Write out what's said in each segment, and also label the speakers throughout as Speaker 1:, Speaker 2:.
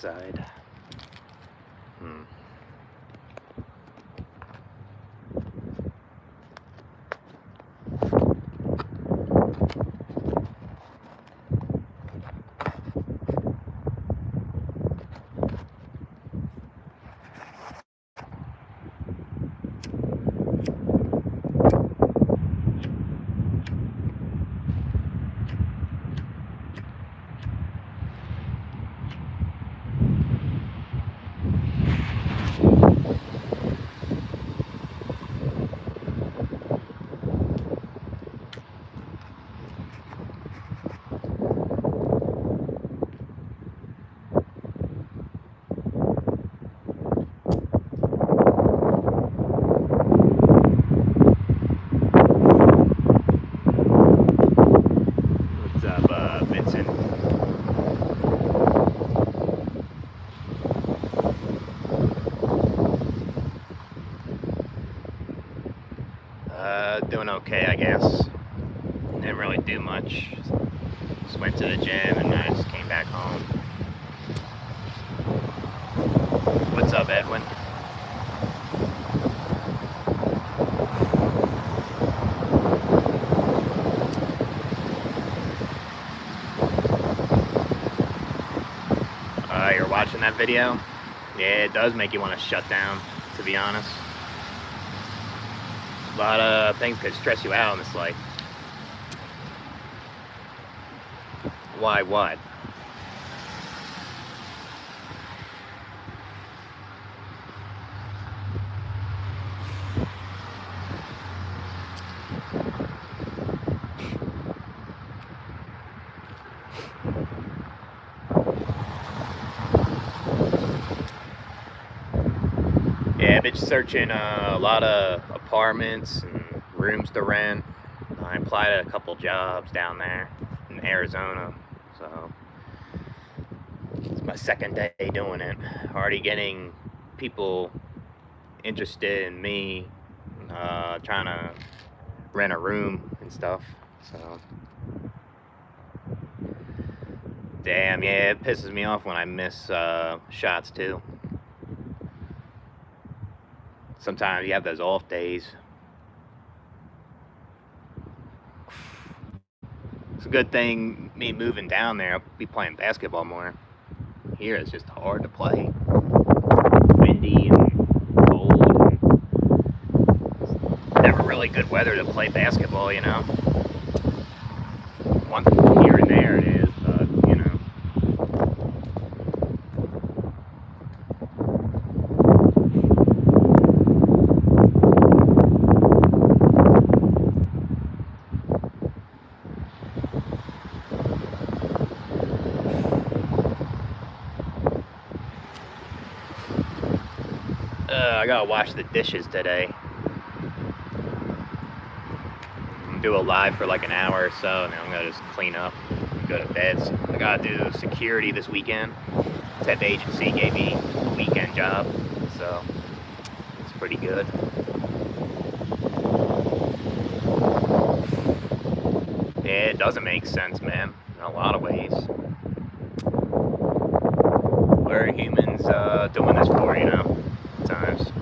Speaker 1: outside. Doing okay, I guess. Didn't really do much. Just went to the gym and I just came back home. What's up, Edwin? You're watching that video? Yeah, it does make you want to shut down, to be honest. A lot of things could stress you out in this life. Why what? Yeah, I've been searching a lot of apartments and rooms to rent. I applied at a couple jobs down there in Arizona, so it's my second day doing it. Already getting people interested in me trying to rent a room and stuff, so damn, yeah, it pisses me off when I miss shots too. Sometimes you have those off days. It's a good thing me moving down there, I'll be playing basketball more. Here it's just hard to play. Windy and cold. And never really good weather to play basketball, you know. Once here and there it is, but you know. I gotta wash the dishes today. Do a live for like an hour or so, and then I'm gonna just clean up and go to bed. So I gotta do security this weekend. Temp agency gave me a weekend job, so it's pretty good. Yeah, it doesn't make sense, man, in a lot of ways. What are humans doing this for, you know, at times?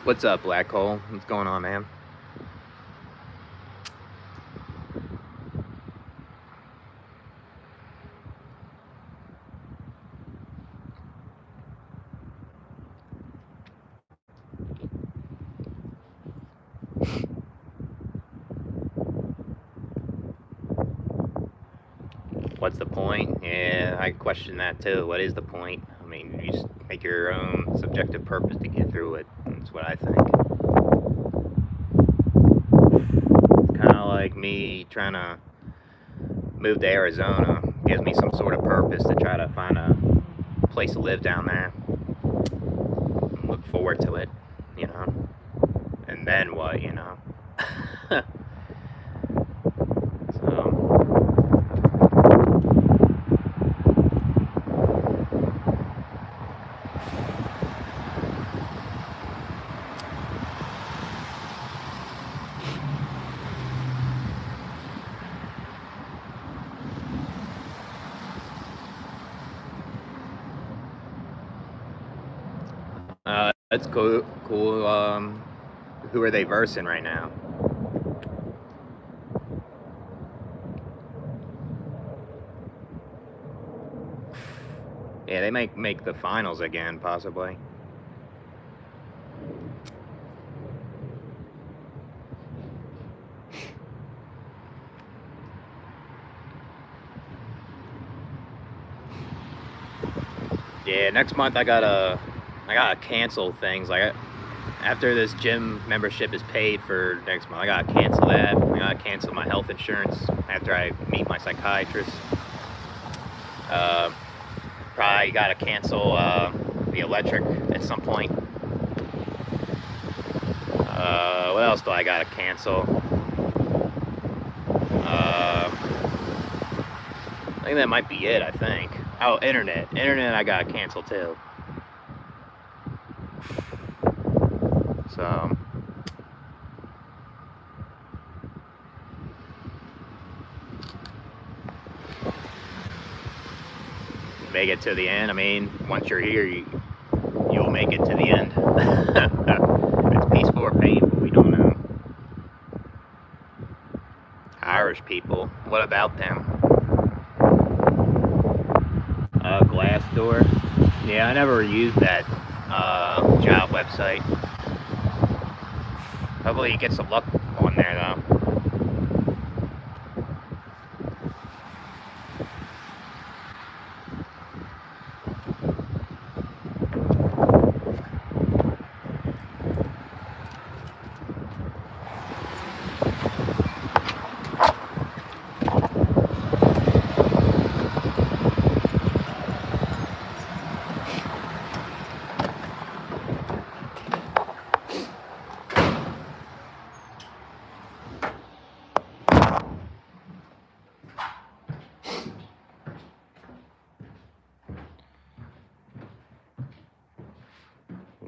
Speaker 1: What's up, Black Hole? What's going on, man? What's the point? Yeah, I question that too. What is the point? I You just make your own subjective purpose to get through it. That's what I think. Kind of like me trying to move to Arizona gives me some sort of purpose to try to find a place to live down there. Look forward to it, you know. And then what, you know? So, that's cool. Cool. Who are they versing right now? Yeah, they might make the finals again, possibly. Yeah, next month I gotta cancel things. Like after this gym membership is paid for next month, I gotta cancel that. I gotta cancel my health insurance after I meet my psychiatrist. Probably gotta cancel the electric at some point. What else do I gotta cancel? I think that might be it. I think. Oh, internet. Internet I gotta cancel too. So. Make it to the end. I mean, once you're here, you'll make it to the end. It's peaceful or painful, we don't know. Irish people, what about them? Glassdoor. Yeah, I never used that job website. Hopefully you get some luck on there though.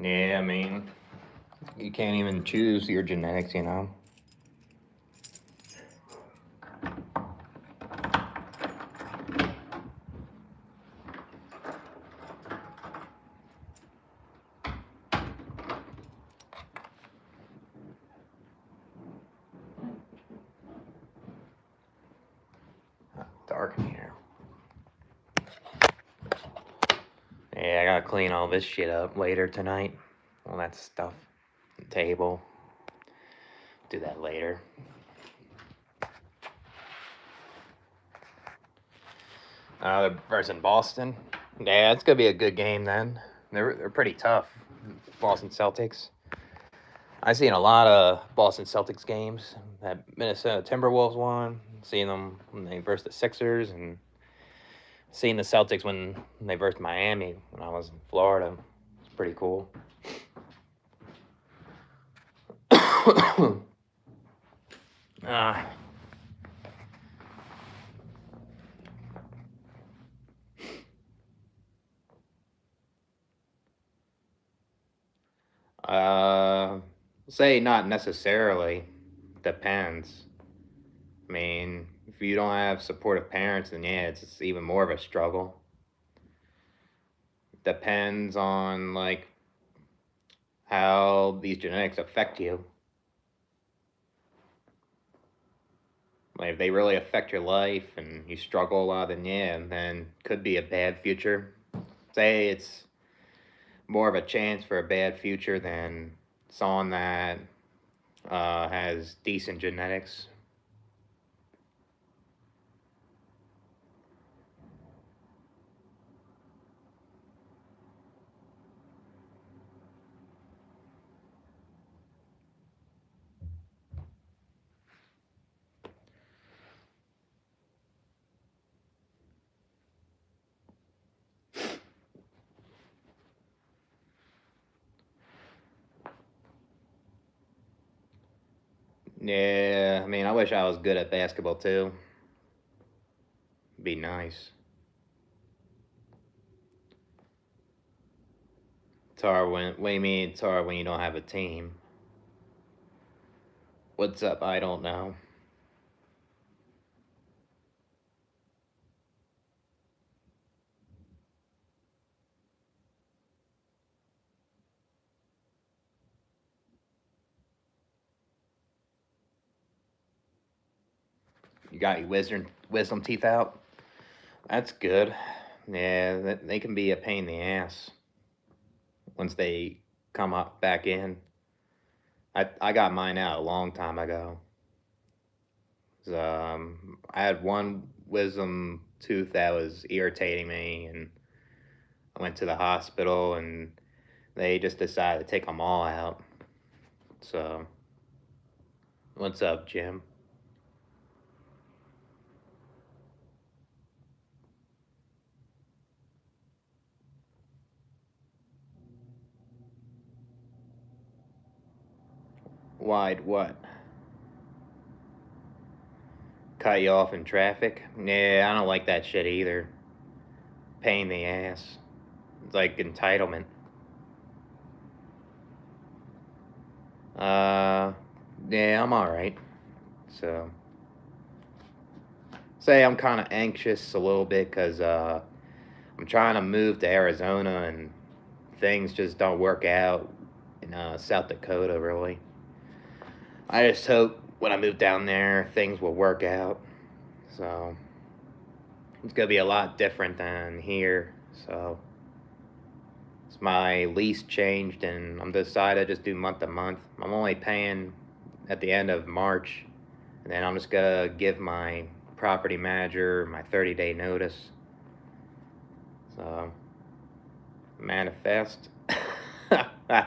Speaker 1: Yeah, I mean, you can't even choose your genetics, you know. Dark in here. Yeah, I gotta clean all this shit up later tonight. All that stuff. The table. Do that later. Versus Boston. Yeah, it's gonna be a good game then. They're pretty tough. Boston Celtics. I've seen a lot of Boston Celtics games. That Minnesota Timberwolves won. Seeing them when they versed the Sixers, and seeing the Celtics when they versed Miami when I was in Florida. It's pretty cool. uh, uh, say not necessarily. Depends. I mean, if you don't have supportive parents, then yeah, it's even more of a struggle. Depends on like how these genetics affect you. Like if they really affect your life and you struggle a lot, then yeah, then could be a bad future. Say it's more of a chance for a bad future than someone that has decent genetics. Yeah, I mean, I wish I was good at basketball too. Be nice. Tar, what do you mean, Tar, when you don't have a team? What's up? I don't know. You got your wisdom teeth out? That's good. Yeah, they can be a pain in the ass once they come up back in. I got mine out a long time ago. I had one wisdom tooth that was irritating me, and I went to the hospital, and they just decided to take them all out. So, what's up, Jim? Why'd what? Cut you off in traffic? Yeah, I don't like that shit either. Pain in the ass. It's like entitlement. Uh, yeah, I'm alright. So, say I'm kind of anxious a little bit because I'm trying to move to Arizona and things just don't work out in South Dakota, really. I just hope when I move down there, things will work out. So, it's going to be a lot different than here. So, it's my lease changed, and I'm decided to just do month to month. I'm only paying at the end of March, and then I'm just going to give my property manager my 30-day notice. So, manifest. I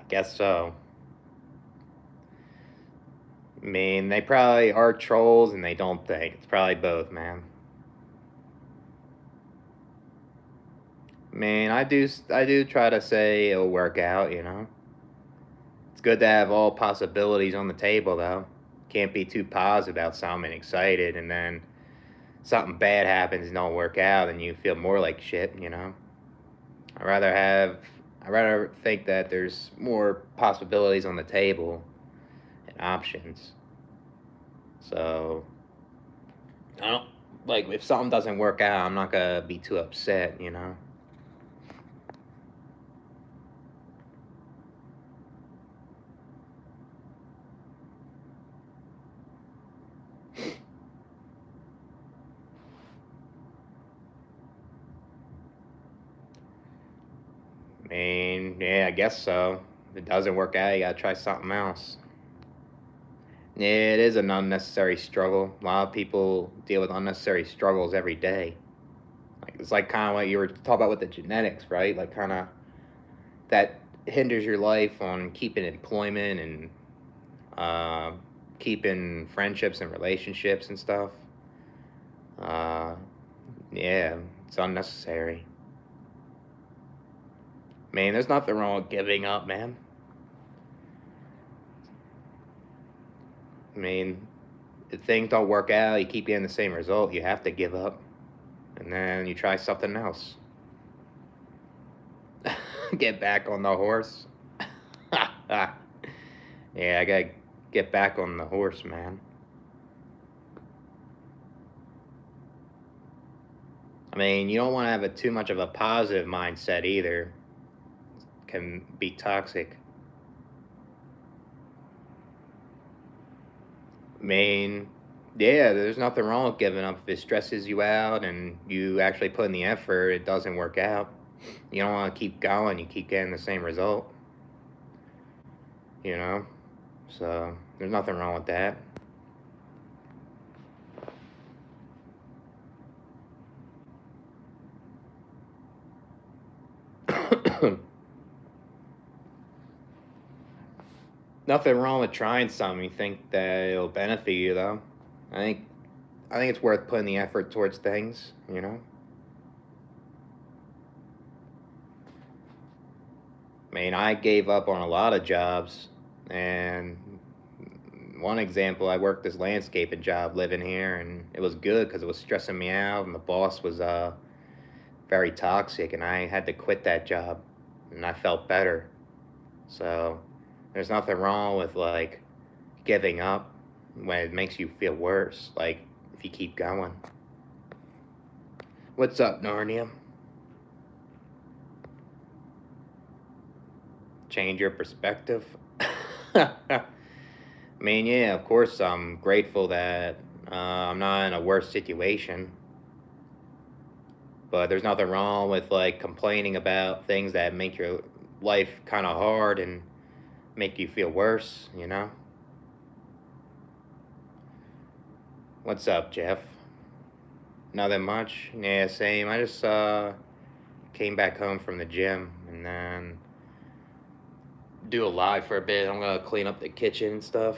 Speaker 1: guess so. I mean, they probably are trolls and they don't think. It's probably both, man. I mean, I do try to say it'll work out, you know. It's good to have all possibilities on the table, though. Can't be too positive about something excited, and then something bad happens and don't work out, and you feel more like shit, you know. I rather have, I rather think that there's more possibilities on the table and options. So I don't like if something doesn't work out, I'm not gonna be too upset, you know. I mean, yeah, I guess so. If it doesn't work out, you gotta try something else. Yeah, it is an unnecessary struggle. A lot of people deal with unnecessary struggles every day. Like it's like kind of what you were talking about with the genetics, right? Like kind of that hinders your life on keeping employment and uh, keeping friendships and relationships and stuff. Uh, yeah, it's unnecessary. Man, there's nothing wrong with giving up, man. I mean, if things don't work out, you keep getting the same result, you have to give up. And then you try something else. Get back on the horse. Yeah, I gotta get back on the horse, man. I mean, you don't want to have too much of a positive mindset either. Can be toxic. I mean, yeah, there's nothing wrong with giving up. If it stresses you out and you actually put in the effort, it doesn't work out. You don't want to keep going. You keep getting the same result, you know? So there's nothing wrong with that. Nothing wrong with trying something. You think that it'll benefit you, though. I think I think it's worth putting the effort towards things, you know? I mean, I gave up on a lot of jobs, and One example, I worked this landscaping job living here, and it was good because it was stressing me out, and the boss was very toxic, and I had to quit that job, and I felt better. So there's nothing wrong with like giving up when it makes you feel worse. Like if you keep going. What's up, Narnia? Change your perspective. I mean, yeah, of course, I'm grateful that I'm not in a worse situation. But there's nothing wrong with like complaining about things that make your life kind of hard and make you feel worse, you know? What's up, Jeff? Nothing much. Yeah, same. I just came back home from the gym and then do a live for a bit. I'm gonna clean up the kitchen and stuff.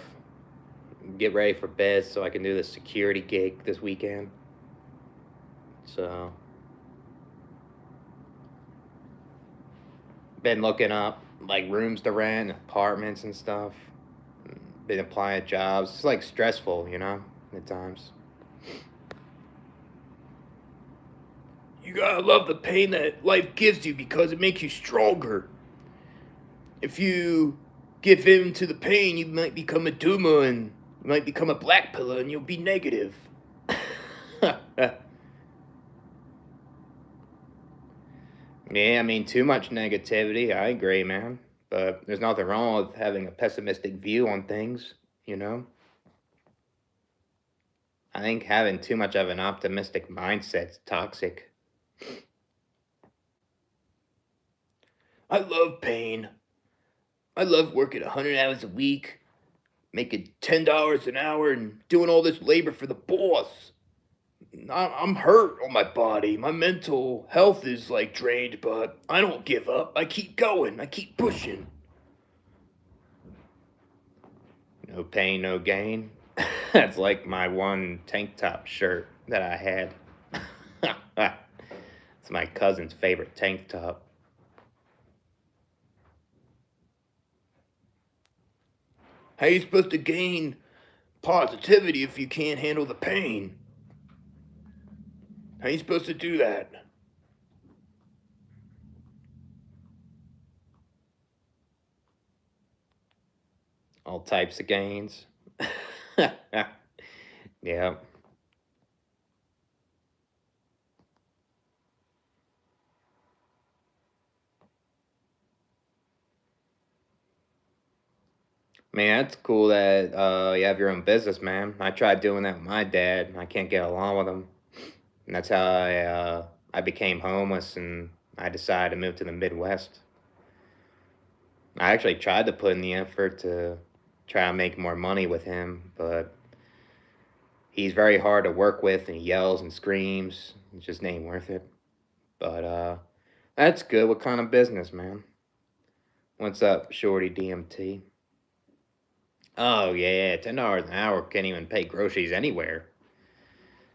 Speaker 1: Get ready for bed so I can do the security gig this weekend. So been looking up like rooms to rent, apartments and stuff. Been applying at jobs. It's like stressful, you know, at times. You gotta love the pain that life gives you because it makes you stronger. If you give in to the pain, you might become a doomer and you might become a black pillar and you'll be negative. Yeah, I mean, too much negativity, I agree, man. But there's nothing wrong with having a pessimistic view on things, you know? I think having too much of an optimistic mindset's toxic. I love pain. I love working 100 hours a week, making $10 an hour, and doing all this labor for the boss. I'm hurt on my body. My mental health is like drained, but I don't give up. I keep going. I keep pushing. No pain, no gain. That's like my one tank top shirt that I had. It's my cousin's favorite tank top. How are you supposed to gain positivity if you can't handle the pain? How are you supposed to do that? All types of gains. Yeah. Man, that's cool that you have your own business, man. I tried doing that with my dad. I can't get along with him, and that's how I became homeless, and I decided to move to the Midwest. I actually tried to put in the effort to try to make more money with him, but he's very hard to work with, and he yells and screams. It just ain't worth it. But that's good. What kind of business, man? What's up, Shorty DMT? Oh yeah, $10 an hour can't even pay groceries anywhere.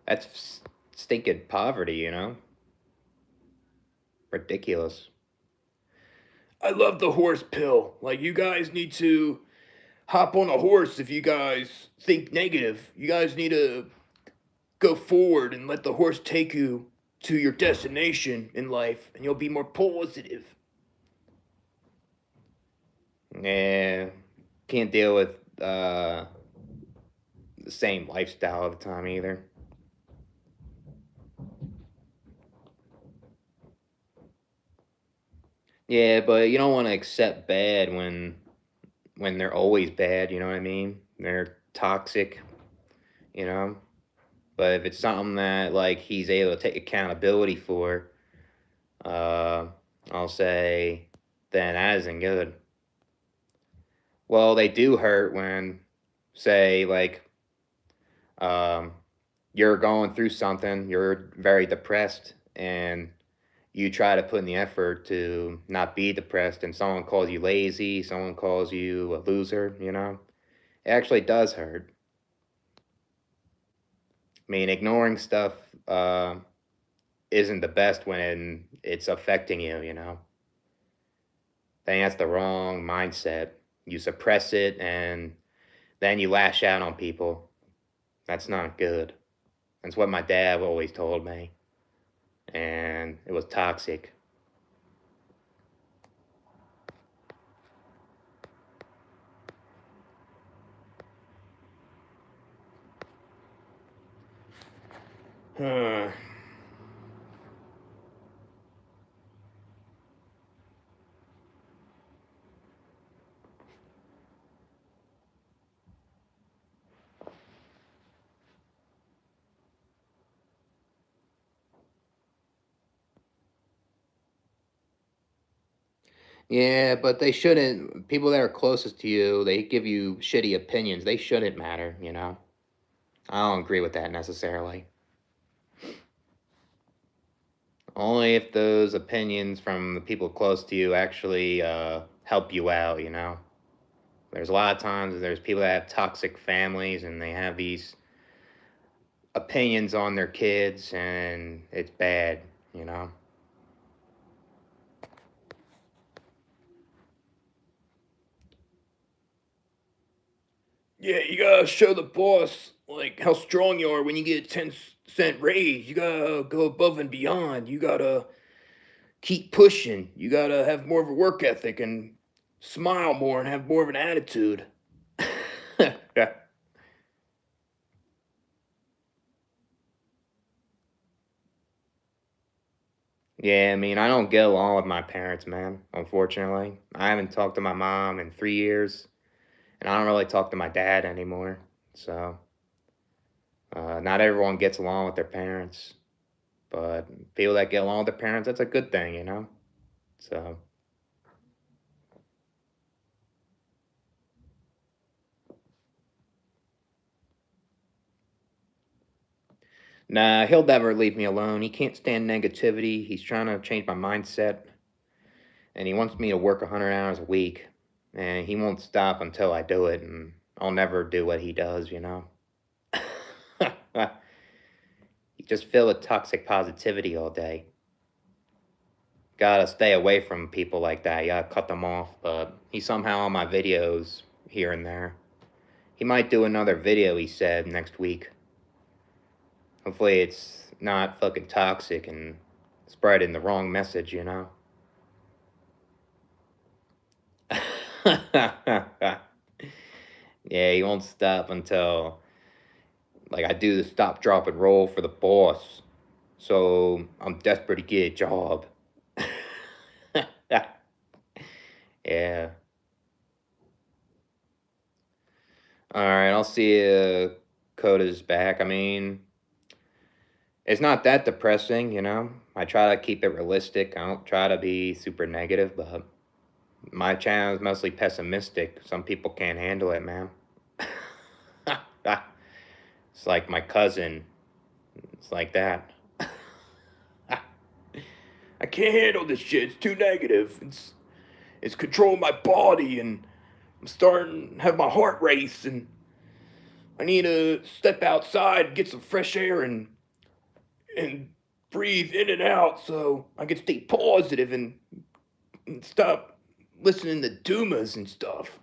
Speaker 1: That's stinking poverty, you know? Ridiculous. I love the horse pill. Like, you guys need to hop on a horse if you guys think negative. You guys need to go forward and let the horse take you to your destination in life, and you'll be more positive. Yeah, can't deal with the same lifestyle all the time either. Yeah, but you don't want to accept bad when they're always bad. You know what I mean? They're toxic. You know. But if it's something that like he's able to take accountability for, uh, I'll say then that isn't good. Well, they do hurt when, say, like um, you're going through something, you're very depressed, and you try to put in the effort to not be depressed, and someone calls you lazy, someone calls you a loser, you know, it actually does hurt. I mean, ignoring stuff isn't the best when it's affecting you, you know. I think that's the wrong mindset. You suppress it, and Then you lash out on people. That's not good. That's what my dad always told me. And it was toxic. Huh. Yeah, but they shouldn't. People that are closest to you, they give you shitty opinions. They shouldn't matter, you know? I don't agree with that necessarily. Only if those opinions from the people close to you actually help you out, you know? There's a lot of times there's people that have toxic families and they have these opinions on their kids and it's bad, you know? Yeah, you gotta show the boss like how strong you are when you get a 10-cent raise. You gotta go above and beyond. You gotta keep pushing. You gotta have more of a work ethic and smile more and have more of an attitude. Yeah. Yeah, I mean, I don't get along with my parents, man, unfortunately. I haven't talked to my mom in 3 years, and I don't really talk to my dad anymore. So, not everyone gets along with their parents, but people that get along with their parents, that's a good thing, you know? So, nah, he'll never leave me alone. He can't stand negativity. He's trying to change my mindset, and he wants me to work 100 hours a week, and he won't stop until I do it, and I'll never do what he does, you know? You just fill with toxic positivity all day. Gotta stay away from people like that. You gotta cut them off. But he's somehow on my videos here and there. He might do another video, he said, next week. Hopefully it's not fucking toxic and spreading the wrong message, you know? Yeah, he won't stop until, like, I do the stop, drop, and roll for the boss. So I'm desperate to get a job. Yeah. All right, I'll see Coda's back. I mean, it's not that depressing, you know. I try to keep it realistic. I don't try to be super negative, but my channel is mostly pessimistic. Some people can't handle it, man. It's like my cousin. It's like that. I can't handle this shit. It's too negative. It's controlling my body, and I'm starting to have my heart race, and I need to step outside, get some fresh air, and breathe in and out so I can stay positive and stop listening to doomas and stuff.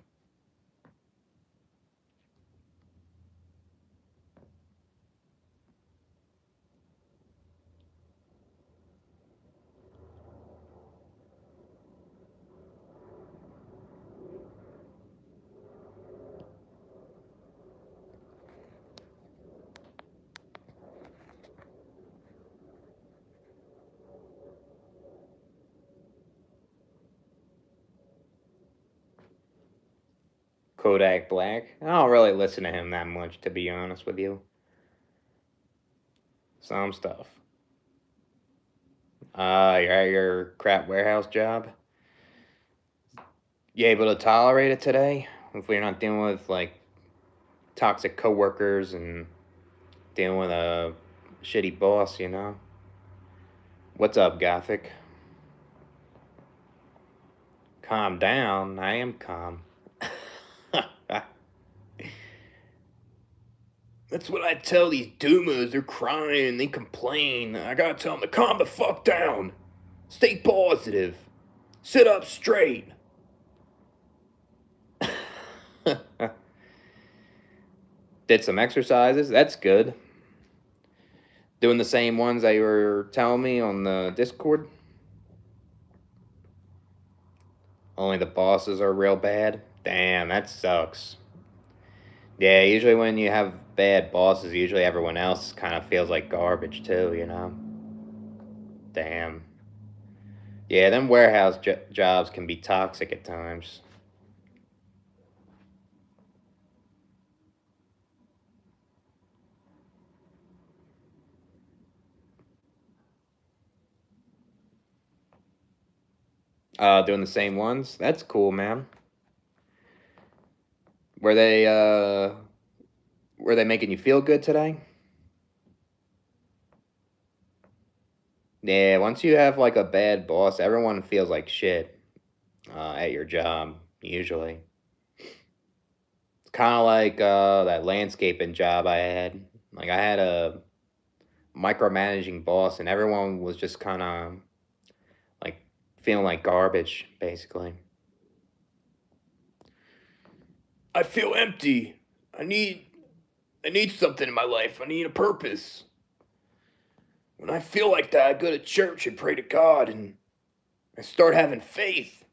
Speaker 1: Kodak Black. I don't really listen to him that much, to be honest with you. Some stuff. You're at your crap warehouse job. You able to tolerate it today? If we're not dealing with like toxic coworkers and dealing with a shitty boss, you know. What's up, Gothic? Calm down. I am calm. That's what I tell these doomas. They're crying, they complain. I gotta tell them to calm the fuck down. Stay positive. Sit up straight. Did some exercises. That's good. Doing the same ones that you were telling me on the Discord. Only the bosses are real bad. Damn, that sucks. Yeah, usually when you have bad bosses, usually everyone else kind of feels like garbage too, you know? Damn. Yeah, them warehouse jobs can be toxic at times. Doing the same ones? That's cool, man. Were they, uh, were they making you feel good today? Yeah, once you have like a bad boss, everyone feels like shit at your job, usually. It's kind of like that landscaping job I had. Like, I had a micromanaging boss, and everyone was just kind of like feeling like garbage, basically. I feel empty. I need I need something in my life. I need a purpose. When I feel like that, I go to church and pray to God and I start having faith.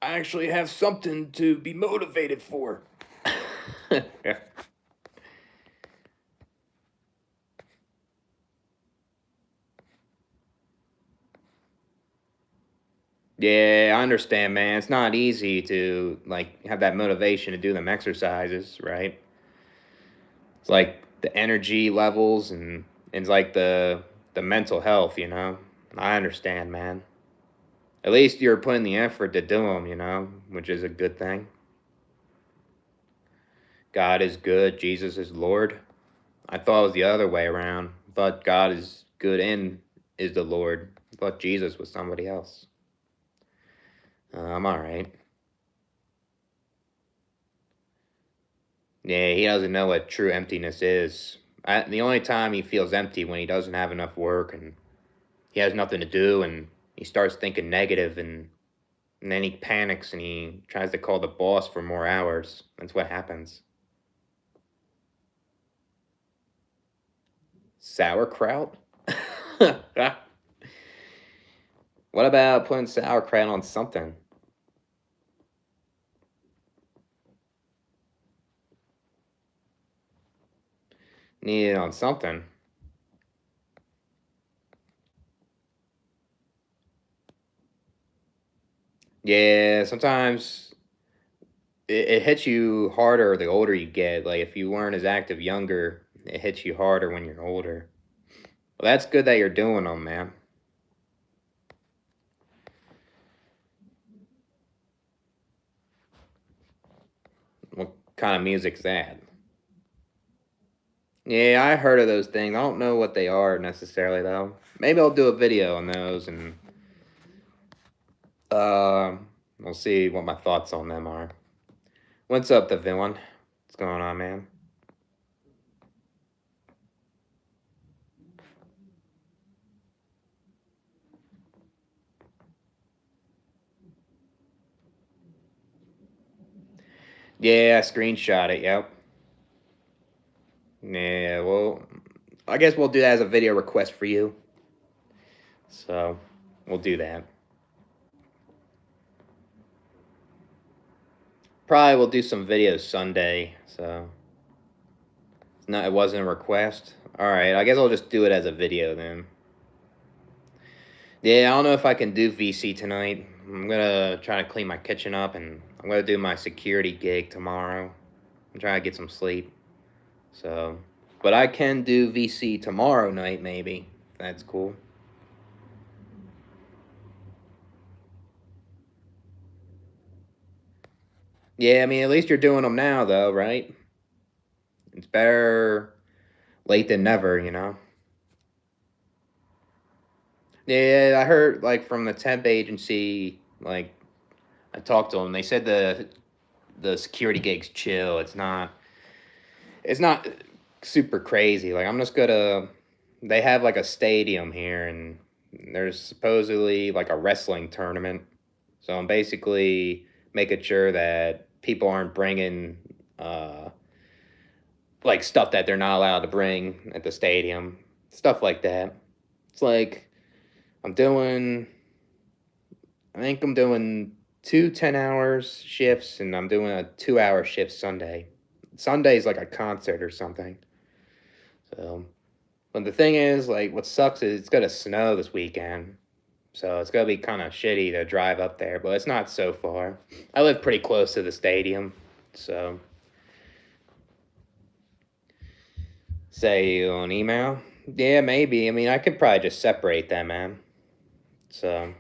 Speaker 1: I actually have something to be motivated for. Yeah, I understand, man. It's not easy to like have that motivation to do them exercises, right? It's like the energy levels and it's like the mental health, you know. I understand, man. At least you're putting the effort to do them, you know, which is a good thing. God is good, Jesus is Lord. I thought it was the other way around. I thought God is good and is the Lord. I thought Jesus was somebody else. I'm all right. Yeah, he doesn't know what true emptiness is. The only time he feels empty when he doesn't have enough work and he has nothing to do and he starts thinking negative and then he panics and he tries to call the boss for more hours. That's what happens. Sauerkraut? What about putting sauerkraut on something? Need it on something. Yeah, sometimes it hits you harder the older you get. Like if you weren't as active younger, it hits you harder when you're older. Well, that's good that you're doing them, man. What kind of music's that? Yeah, I heard of those things. I don't know what they are necessarily though. Maybe I'll do a video on those and we'll see what my thoughts on them are. What's up, the villain? What's going on, man? Yeah, I screenshot it. Yep. Yeah. Well, I guess we'll do that as a video request for you. So we'll do that. Probably we'll do some videos Sunday. So no, it wasn't a request. All right. I guess I'll just do it as a video then. Yeah, I don't know if I can do VC tonight. I'm gonna try to clean my kitchen up, and I'm gonna do my security gig tomorrow. I'm trying to get some sleep. So, but I can do VC tomorrow night, maybe. That's cool. Yeah, I mean, at least you're doing them now, though, right? It's better late than never, you know. Yeah, I heard like from the temp agency, like I talked to them. They said the security gig's chill. It's not super crazy. Like I'm just gonna. They have like a stadium here, and there's supposedly like a wrestling tournament. So I'm basically making sure that people aren't bringing like stuff that they're not allowed to bring at the stadium, stuff like that. It's like I'm doing, I think I'm doing two 10 hours shifts, and I'm doing a 2 hour shift Sunday. Sunday's like a concert or something. So, but the thing is, like, what sucks is it's gonna snow this weekend. So it's gonna be kind of shitty to drive up there, but it's not so far. I live pretty close to the stadium, so say you on email. Yeah, maybe. I mean, I could probably just separate them, man. So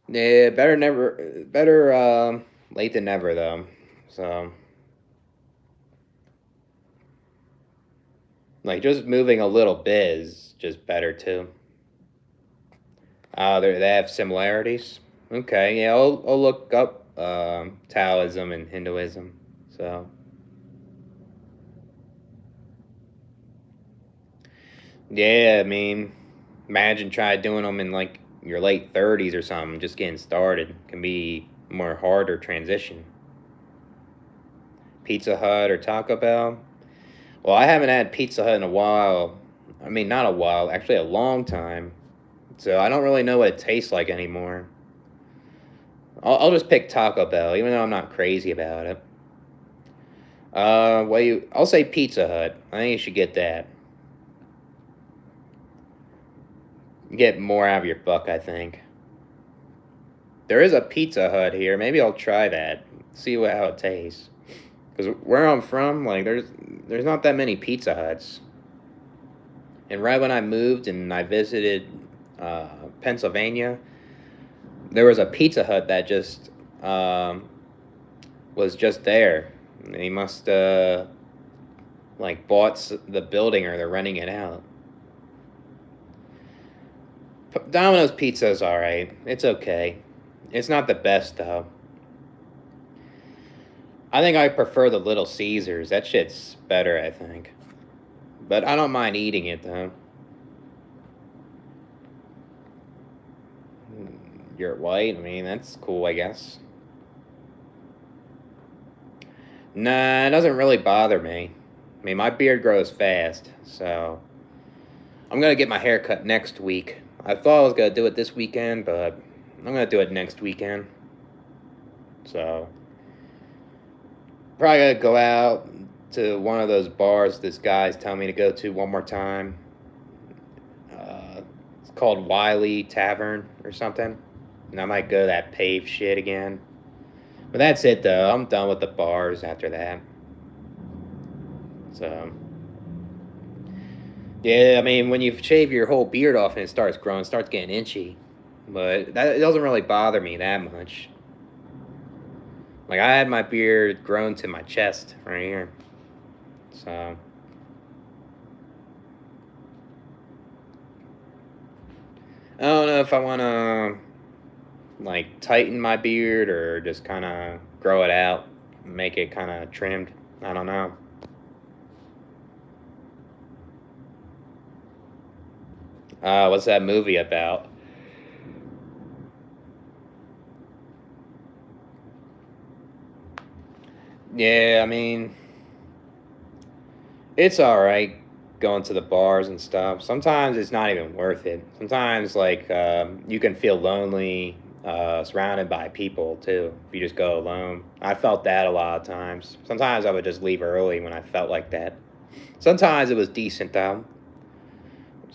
Speaker 1: yeah, better late than never though. So like just moving a little bit is just better too. They have similarities. Okay, yeah, I'll look up Taoism and Hinduism. So yeah, I mean, imagine try doing them in like your late 30s or something, just getting started can be more harder transition. Pizza Hut or Taco Bell. Well, I haven't had Pizza Hut in a while. I mean, not a while, actually a long time. So I don't really know what it tastes like anymore. I'll just pick Taco Bell, even though I'm not crazy about it. I'll say Pizza Hut. I think you should get that. Get more out of your buck, I think. There is a Pizza Hut here. Maybe I'll try that. See how it tastes. Because where I'm from, like, there's not that many Pizza Huts. And right when I moved and I visited Pennsylvania, there was a Pizza Hut that just was just there. They must like bought the building or they're renting it out. Domino's Pizza is all right. It's okay. It's not the best though. I think I prefer the Little Caesars. That shit's better, I think. But I don't mind eating it though. You're white. I mean, that's cool, I guess. Nah, it doesn't really bother me. I mean, my beard grows fast, so I'm gonna get my hair cut next week. I thought I was gonna do it this weekend, but I'm gonna do it next weekend. So probably gonna go out to one of those bars this guy's telling me to go to one more time. It's called Wiley Tavern or something, and I might go to that paved shit again. But that's it though. I'm done with the bars after that. So yeah, I mean, when you shave your whole beard off and it starts growing, it starts getting itchy. But that it doesn't really bother me that much. Like I had my beard grown to my chest right here. So I don't know if I want to like tighten my beard or just kind of grow it out, make it kind of trimmed. I don't know. What's that movie about? Yeah, I mean, it's all right going to the bars and stuff. Sometimes it's not even worth it. Sometimes, like, you can feel lonely surrounded by people too if you just go alone. I felt that a lot of times. Sometimes I would just leave early when I felt like that. Sometimes it was decent though.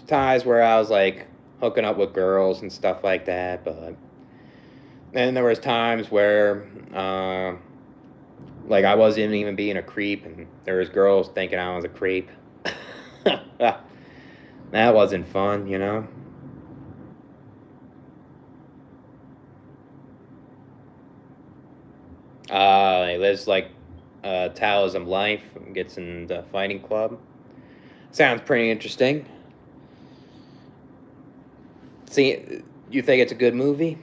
Speaker 1: Times where I was like hooking up with girls and stuff like that, but then there was times where like I wasn't even being a creep, and there was girls thinking I was a creep. That wasn't fun, you know. He lives like Taoism life, gets in the fighting club. Sounds pretty interesting. See, you think it's a good movie?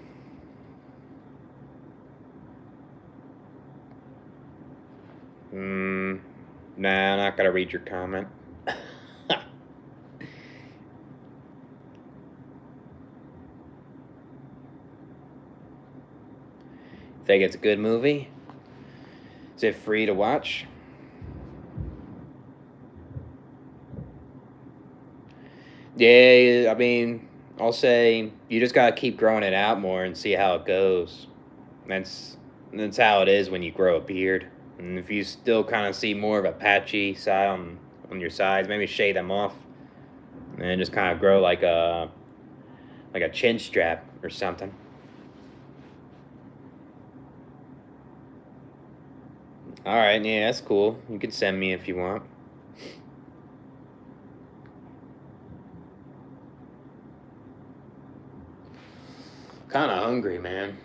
Speaker 1: Hmm. Nah, I'm not gonna read your comment. Think it's a good movie? Is it free to watch? Yeah, I mean, I'll say you just gotta keep growing it out more and see how it goes. That's that's how it is when you grow a beard. And if you still kind of see more of a patchy side on your sides, maybe shave them off, and then just kind of grow like a chin strap or something. All right, yeah, that's cool. You can send me if you want. Kind of hungry, man.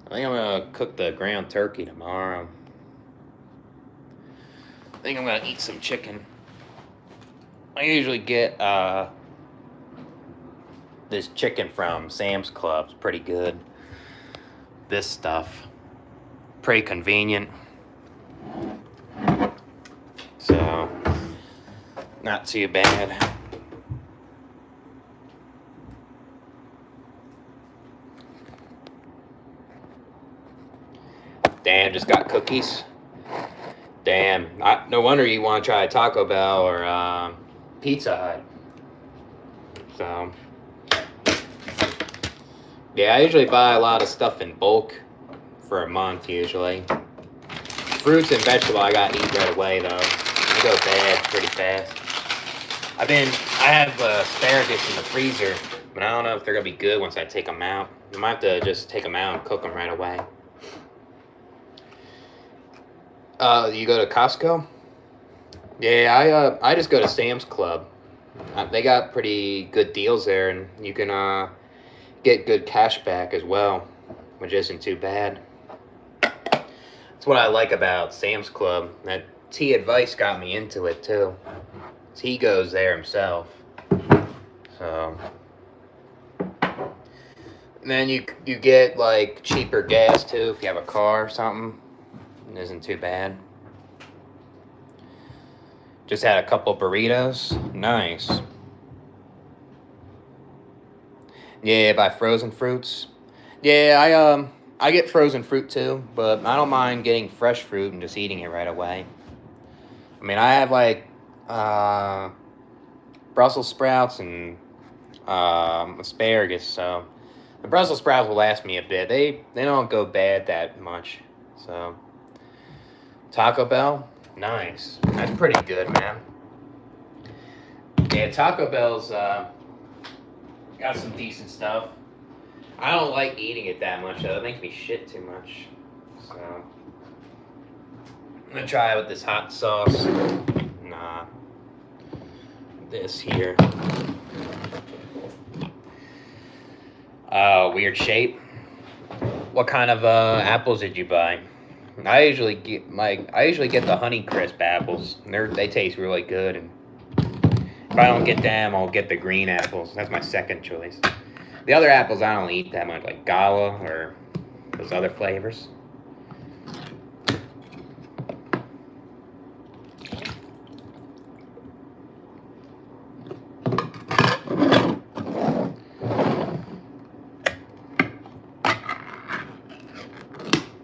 Speaker 1: I think I'm gonna cook the ground turkey tomorrow. I think I'm gonna eat some chicken. I usually get this chicken from Sam's Club. It's pretty good. This stuff, pretty convenient. So, not too bad. Damn, just got cookies. Damn, no wonder you want to try Taco Bell or Pizza Hut. So, yeah, I usually buy a lot of stuff in bulk for a month usually. Fruits and vegetables I gotta eat right away though. They go bad pretty fast. I have asparagus in the freezer, but I don't know if they're gonna be good once I take them out. I might have to just take them out and cook them right away. You go to Costco? Yeah, I just go to Sam's Club. They got pretty good deals there, and you can get good cash back as well, which isn't too bad. That's what I like about Sam's Club. That T Advice got me into it too. He goes there himself. So, and then you get like cheaper gas too if you have a car or something. It isn't too bad. Just had a couple burritos. Nice. Yeah, buy frozen fruits. Yeah, I get frozen fruit too, but I don't mind getting fresh fruit and just eating it right away. I mean, I have like Brussels sprouts and asparagus, so the Brussels sprouts will last me a bit. They don't go bad that much. So Taco Bell, nice. That's pretty good, man. Yeah, Taco Bell's got some decent stuff. I don't like eating it that much though. It makes me shit too much. So I'm gonna try it with this hot sauce. Nah. This here. Weird shape. What kind of apples did you buy? I usually get the Honeycrisp apples. They taste really good, and if I don't get them, I'll get the green apples. That's my second choice. The other apples I don't eat that much, like Gala or those other flavors.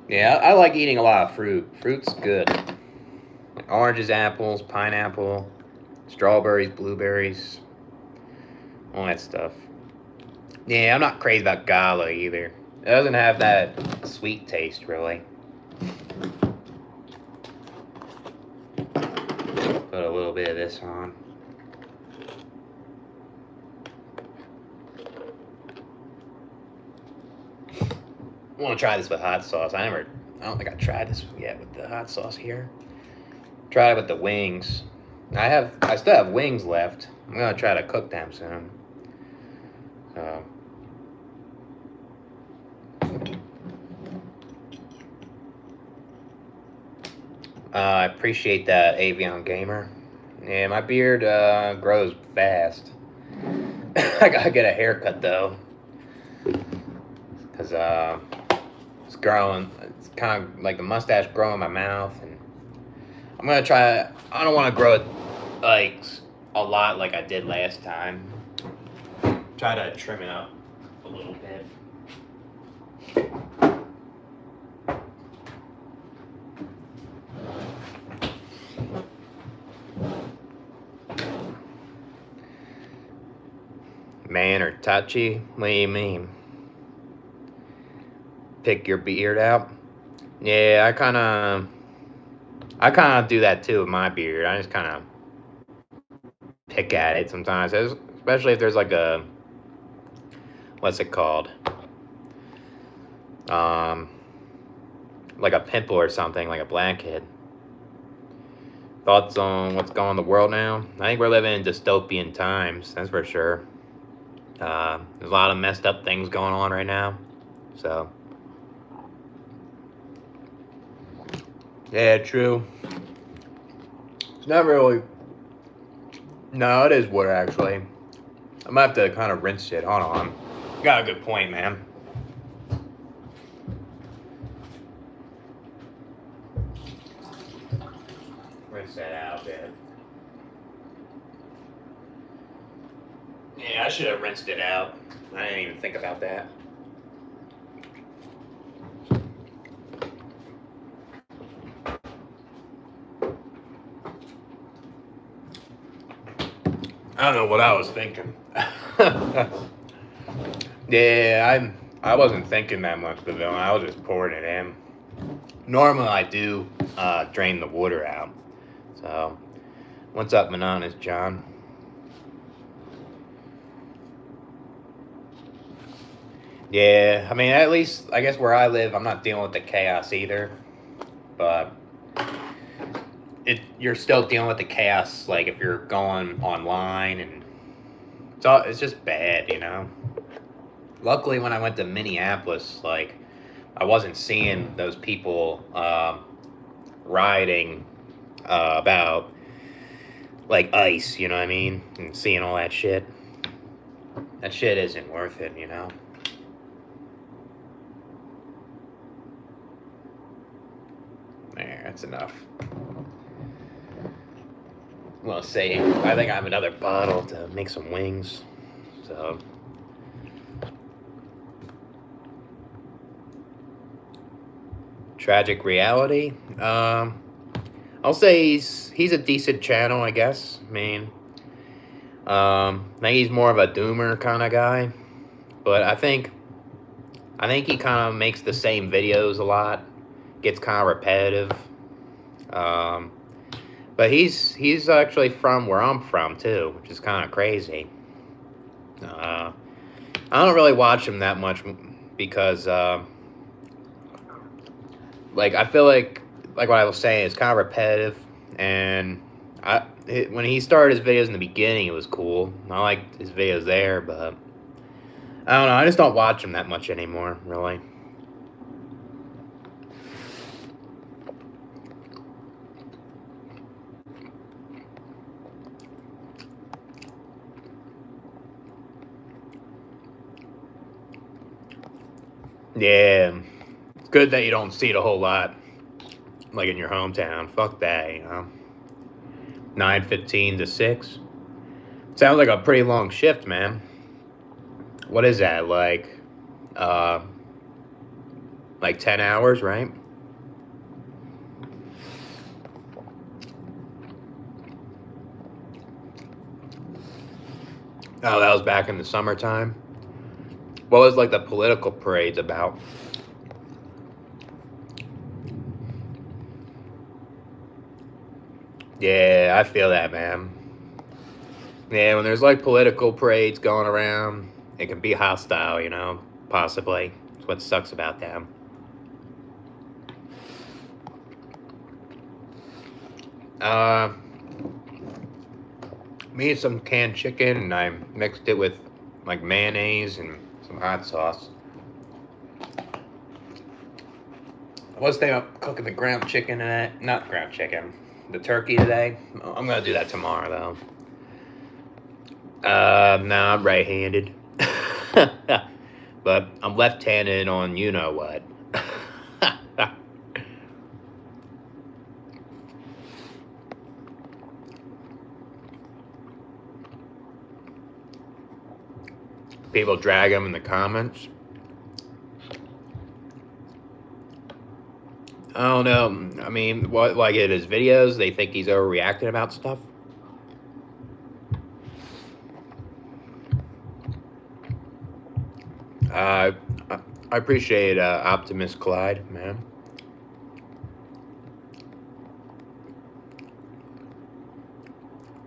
Speaker 1: Yeah, I like eating a lot of fruit. Fruit's good. Oranges, apples, pineapple, strawberries, blueberries, all that stuff. Yeah, I'm not crazy about Gala either. It doesn't have that sweet taste, really. Put a little bit of this on. I want to try this with hot sauce. I don't think I tried this yet with the hot sauce here. Try it with the wings. I still have wings left. I'm gonna try to cook them soon. I appreciate that, Avion Gamer. Yeah, my beard grows fast. I gotta get a haircut though, cause it's growing. It's kind of like the mustache growing in my mouth, and I'm gonna try. I don't want to grow it like a lot like I did last time. Try to trim it up a little bit. Man or touchy? What do you mean? Pick your beard out? Yeah, I kind of do that too with my beard. I just kind of pick at it sometimes, especially if there's like a, what's it called? Like a pimple or something, like a blackhead. Thoughts on what's going on in the world now? I think we're living in dystopian times, that's for sure. There's a lot of messed up things going on right now. So, yeah, true. It's not really. No, it is wood actually. I'm gonna have to kind of rinse it. Hold on. You got a good point, man. Rinse that out, man. Yeah, I should have rinsed it out. I didn't even think about that. I don't know what I was thinking. Yeah, I wasn't thinking that much of it. I was just pouring it in. Normally I do drain the water out. So, what's up, Monotonous John? Yeah, I mean, at least I guess where I live, I'm not dealing with the chaos either. But you're still dealing with the chaos, like if you're going online, and it's just bad, you know. Luckily, when I went to Minneapolis, like I wasn't seeing those people rioting about like ICE, you know what I mean, and seeing all that shit. That shit isn't worth it, you know. There, that's enough. I'm gonna save. I think I have another bottle to make some wings. So. Tragic Reality. I'll say he's a decent channel, I guess. I mean, I think he's more of a doomer kind of guy, but I think he kind of makes the same videos a lot. Gets kind of repetitive. But he's actually from where I'm from too, which is kind of crazy. I don't really watch him that much because like I feel like what I was saying, it's kind of repetitive, and when he started his videos in the beginning, it was cool. I liked his videos there, but I don't know. I just don't watch him that much anymore, really. Yeah, it's good that you don't see it a whole lot, like in your hometown. Fuck that, you know. 9:15 to 6. Sounds like a pretty long shift, man. What is that, like 10 hours, right? Oh, that was back in the summertime. What was like the political parades about? Yeah, I feel that, man. Yeah, when there's like political parades going around, it can be hostile, you know, possibly. That's what sucks about them. Made some canned chicken, and I mixed it with like mayonnaise and some hot sauce. I was thinking of cooking the ground chicken today. Not ground chicken, the turkey today. I'm gonna do that tomorrow though. No, I'm right-handed. But I'm left-handed on you know what. People drag him in the comments. I don't know. I mean, what, like in his videos, they think he's overreacting about stuff. I appreciate Optimus Clyde, man.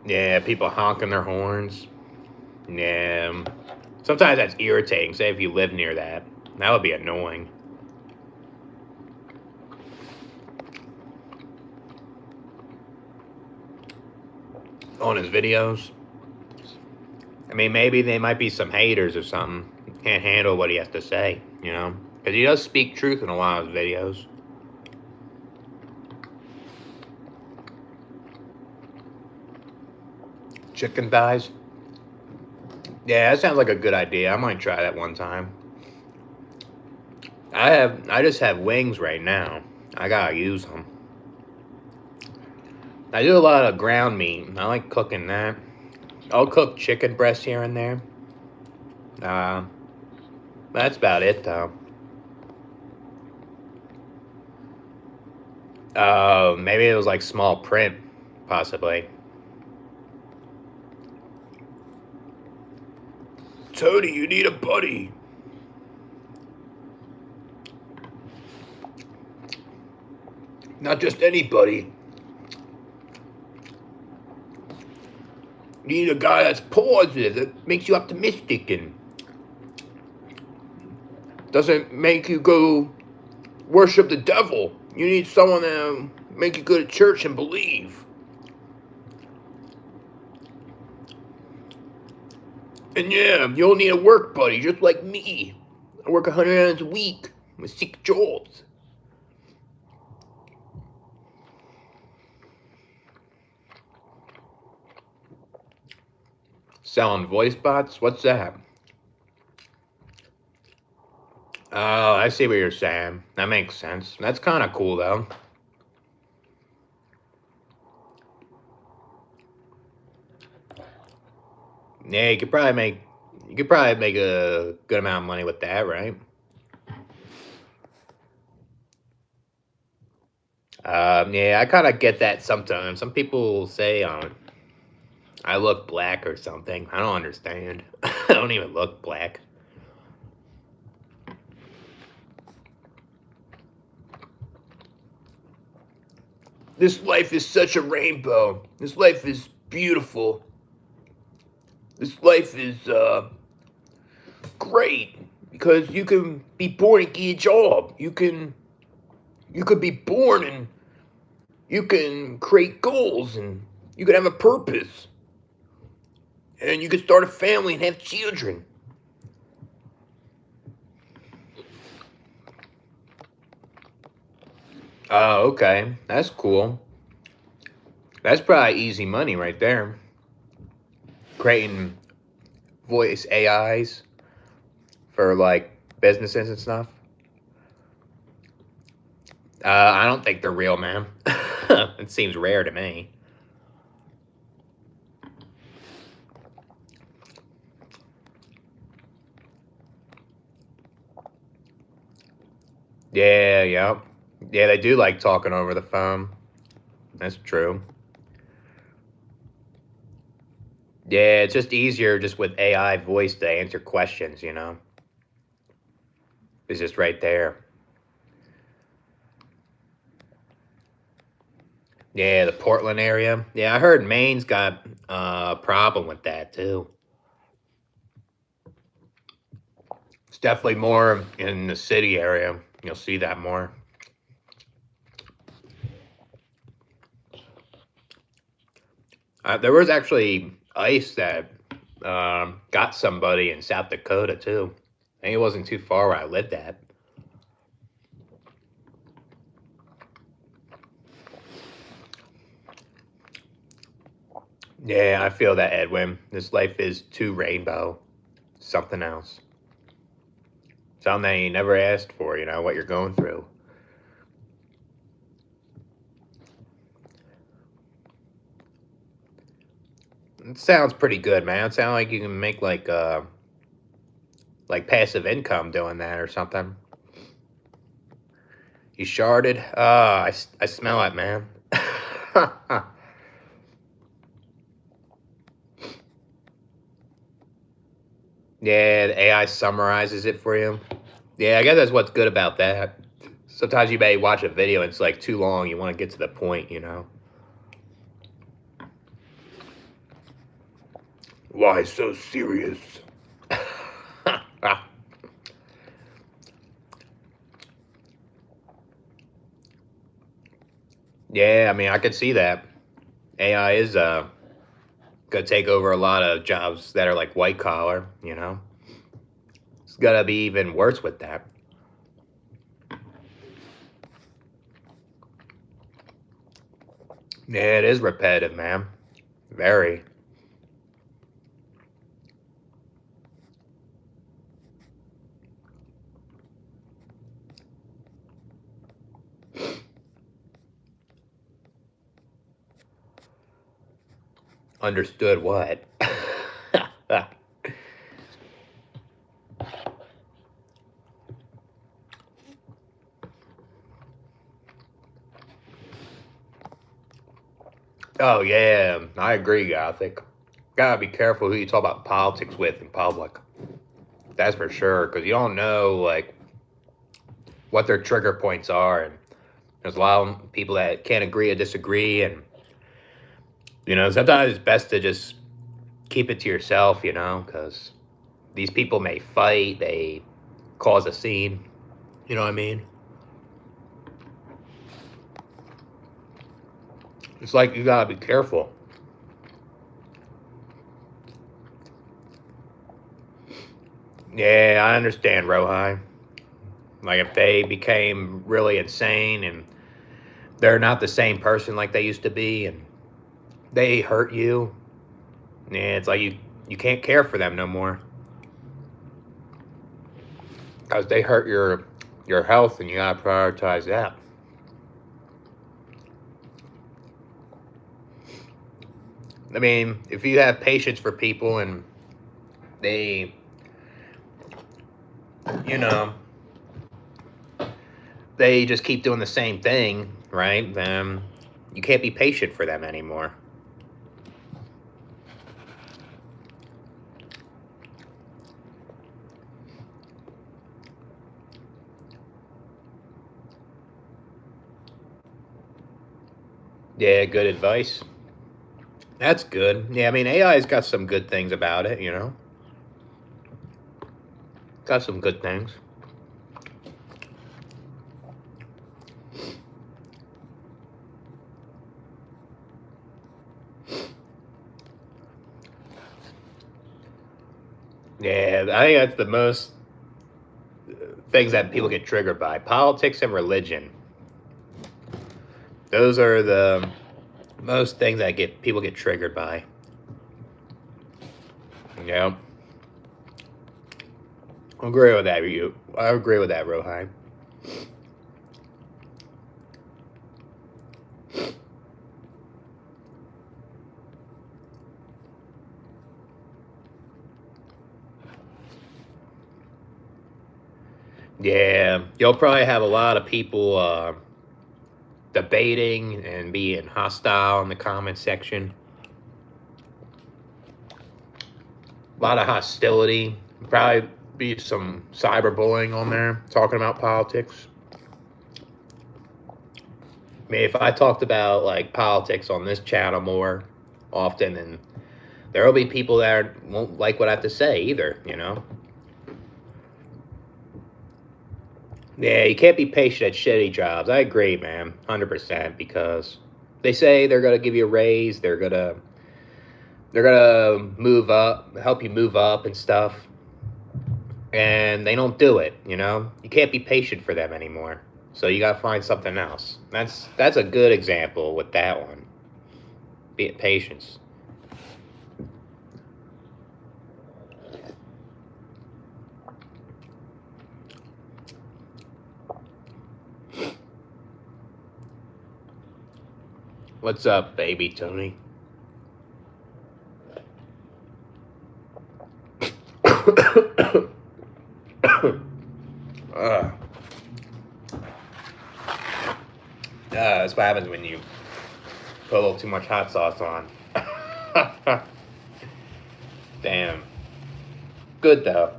Speaker 1: Yeah, people honking their horns. Yeah. Sometimes that's irritating. Say if you live near that. That would be annoying. On his videos. I mean, maybe they might be some haters or something. Can't handle what he has to say, you know? Because he does speak truth in a lot of his videos. Chicken thighs? Yeah, that sounds like a good idea. I might try that one time. I just have wings right now. I gotta use them. I do a lot of ground meat. I like cooking that. I'll cook chicken breast here and there. That's about it, though. Maybe it was like small print, possibly. Tony, you need a buddy. Not just anybody. You need a guy that's positive, that makes you optimistic and doesn't make you go worship the devil. You need someone to make you go to church and believe. And yeah, you'll need a work buddy just like me. I work 100 hours a week with 6 jobs. Selling voice bots? What's that? Oh, I see what you're saying. That makes sense. That's kind of cool, though. Yeah, you could probably make a good amount of money with that, right? Yeah, I kind of get that sometimes. Some people say I look black or something. I don't understand. I don't even look black. This life is such a rainbow. This life is beautiful. This life is great because you can be born and get a job. You could be born and you can create goals and you can have a purpose. And you can start a family and have children. Oh, okay. That's cool. That's probably easy money right there. Creating voice AIs for like businesses and stuff. I don't think they're real, man. It seems rare to me. Yeah, yeah. Yeah, they do like talking over the phone. That's true. Yeah, it's just easier just with AI voice to answer questions, you know? It's just right there. Yeah, the Portland area. Yeah, I heard Maine's got a problem with that too. It's definitely more in the city area. You'll see that more. There was actually ice that got somebody in South Dakota too. I think it wasn't too far where I lived at. Yeah, I feel that, Edwin. This life is too rainbow. Something else. Something that you never asked for, you know, what you're going through. It sounds pretty good, man. It sounds like you can make like like passive income doing that or something. You sharded? I smell it, man. Yeah, the AI summarizes it for you. Yeah, I guess that's what's good about that. Sometimes you may watch a video and it's like too long. You want to get to the point, you know? Why so serious? Yeah, I mean, I could see that. AI is gonna take over a lot of jobs that are like white collar, you know? It's gonna be even worse with that. Yeah, it is repetitive, man. Very. Understood what? Oh yeah, I agree. I think gotta be careful who you talk about politics with in public. That's for sure, because you don't know like what their trigger points are, and there's a lot of people that can't agree or disagree, and you know sometimes it's best to just keep it to yourself, you know, because these people may fight, they cause a scene. You know what I mean? It's like you gotta be careful. Yeah, I understand, Rohi. Like if they became really insane and they're not the same person like they used to be, and they hurt you, yeah, it's like you can't care for them no more because they hurt your health, and you gotta prioritize that. I mean, if you have patience for people and they, you know, they just keep doing the same thing, right? Then you can't be patient for them anymore. Yeah, good advice. That's good. Yeah, I mean, AI's got some good things about it, you know? Got some good things. Yeah, I think that's the most things that people get triggered by. Politics and religion. Those are the most things that get people get triggered by. Yeah. I agree with that, I agree with that, Rohai. Yeah, you'll probably have a lot of people debating and being hostile in the comment section. A lot of hostility. Probably be some cyberbullying on there talking about politics. I mean, if I talked about like politics on this channel more often, then there will be people that won't like what I have to say either, you know? Yeah, you can't be patient at shitty jobs. I agree, man, 100%, because they say they're gonna give you a raise, they're gonna move up, help you move up and stuff, and they don't do it. You know, you can't be patient for them anymore. So you gotta find something else. That's a good example with that one. Be it patience. What's up, baby Tony? That's what happens when you put a little too much hot sauce on. Damn. Good though.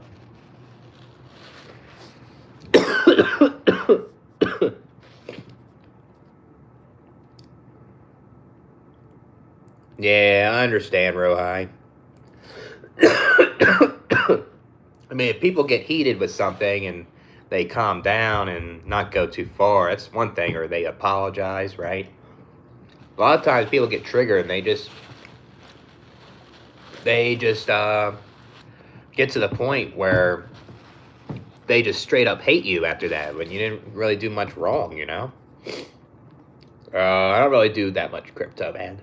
Speaker 1: Yeah, I understand, Rohai. I mean, if people get heated with something and they calm down and not go too far, that's one thing, or they apologize, right? A lot of times people get triggered and they just get to the point where they just straight up hate you after that when you didn't really do much wrong, you know? I don't really do that much crypto, man.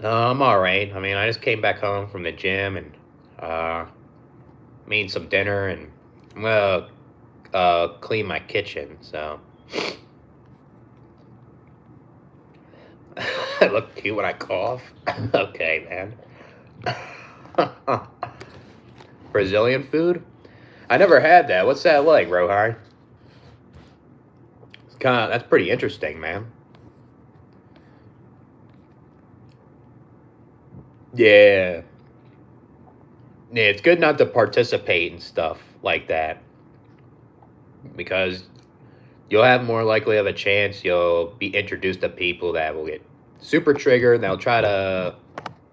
Speaker 1: I'm alright. I mean, I just came back home from the gym and made some dinner and I'm gonna clean my kitchen, so. I look cute when I cough. Okay, man. Brazilian food? I never had that. What's that like, Rohai? That's pretty interesting, man. Yeah. Yeah, it's good not to participate in stuff like that because you'll have more likely of a chance you'll be introduced to people that will get super triggered and they'll try to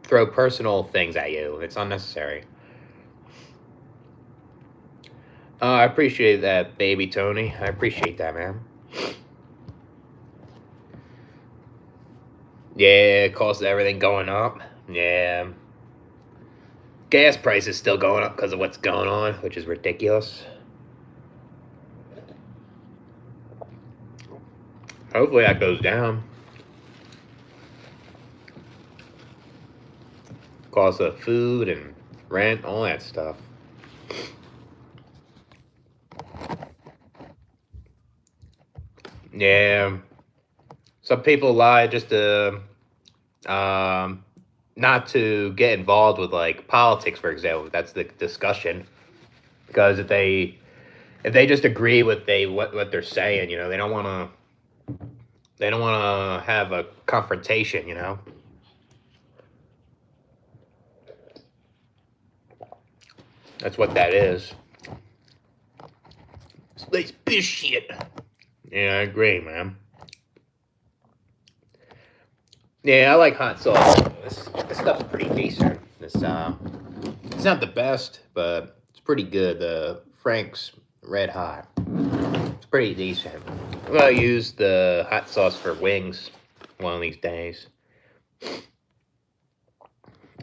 Speaker 1: throw personal things at you. It's unnecessary. I appreciate that, baby Tony. I appreciate that, man. Yeah, cost of everything going up. Yeah. Gas prices still going up because of what's going on, which is ridiculous. Hopefully that goes down. Cost of food and rent, all that stuff. Yeah. Some people lie just to not to get involved with like politics, for example. That's the discussion. Because if they just agree with what they're saying, you know, they don't want to have a confrontation, you know. That's what that is. It's this shit. Yeah, I agree, man. Yeah, I like hot sauce. This stuff's pretty decent. It's not the best, but it's pretty good. The Frank's Red Hot. It's pretty decent. I'm gonna use the hot sauce for wings one of these days.